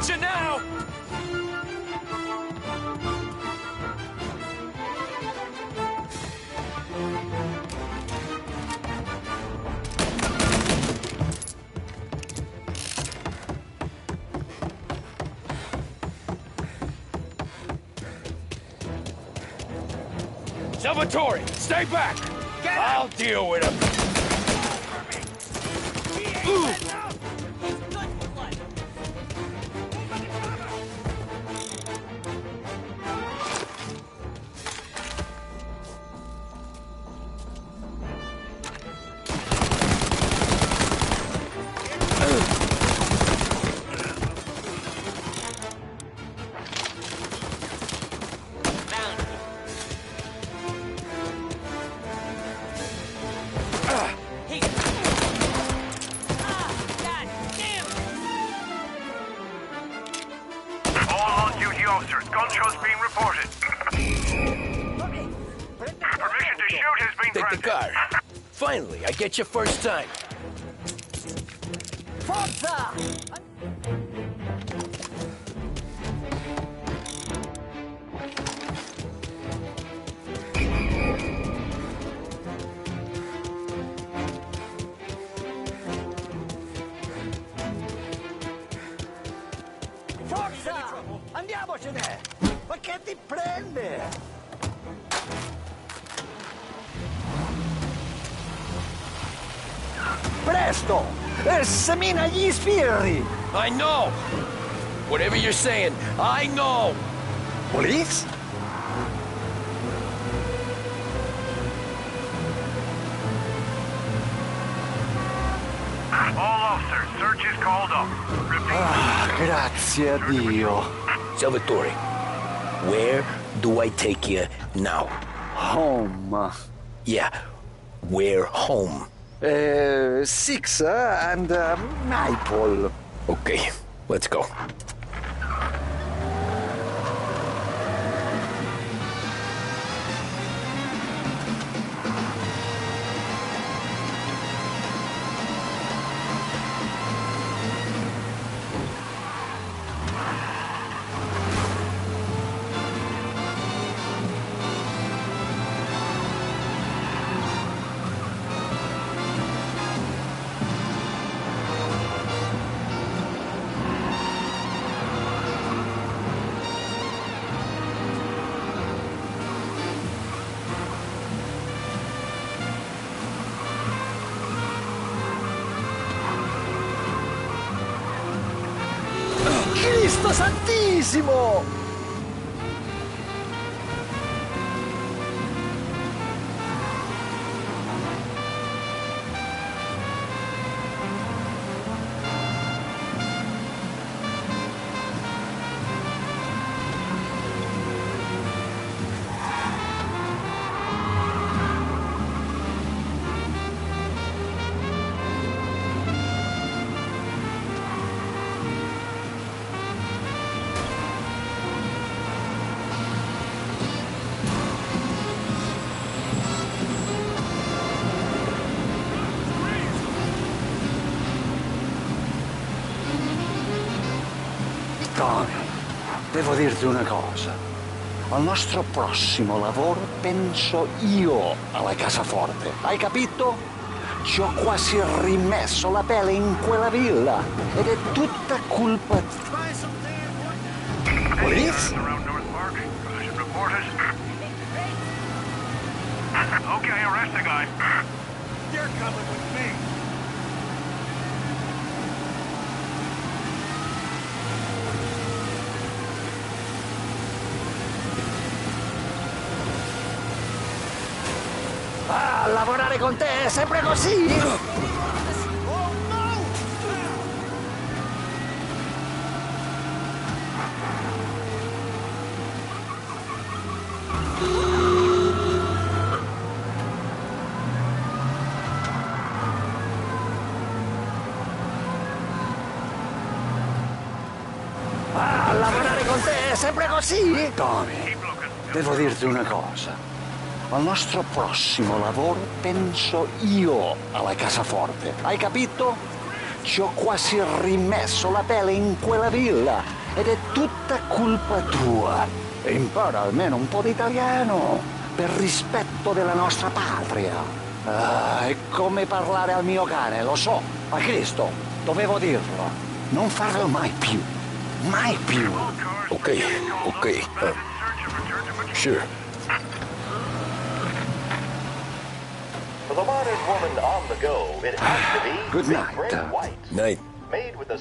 Gotcha now! Salvatore, stay back! I'll deal with him! Officers, gunshots being reported. Permission to shoot has been Take the granted. car. Finally, I get you first time. Forza! Forza! Andiamocene! Ma che ti prende? Presto! Semina gli sbirri! I know! Whatever you're saying, I know! Police? All officers, search is called up. Repeat. Grazie a Dio. Salvatore, where do I take you now? Home. Yeah, where home? Six and Maple. Okay, let's go. Cristo Santissimo! Tony, devo dirti una cosa. Al nostro prossimo lavoro penso io alla cassaforte. Hai capito? Ci ho quasi rimesso la pelle in quella villa. Ed è tutta colpa tua. Police? Around North Park. Collision reported. Okay, arrest the guy. You're coming with me. Ah, lavorare con te è sempre così? Ah, lavorare con te è sempre così? Tony, devo dirti una cosa. Al nostro prossimo lavoro penso io alla cassaforte. Hai capito? Ci ho quasi rimesso la pelle in quella villa ed è tutta colpa tua. Impara almeno un po' di italiano per rispetto della nostra patria. È come parlare al mio cane, lo so, ma Cristo, dovevo dirlo. Non farlo mai più. Mai più. Ok. Sure. For the modern woman on the go, it has to be Good Big night. Red White. Night. Made with the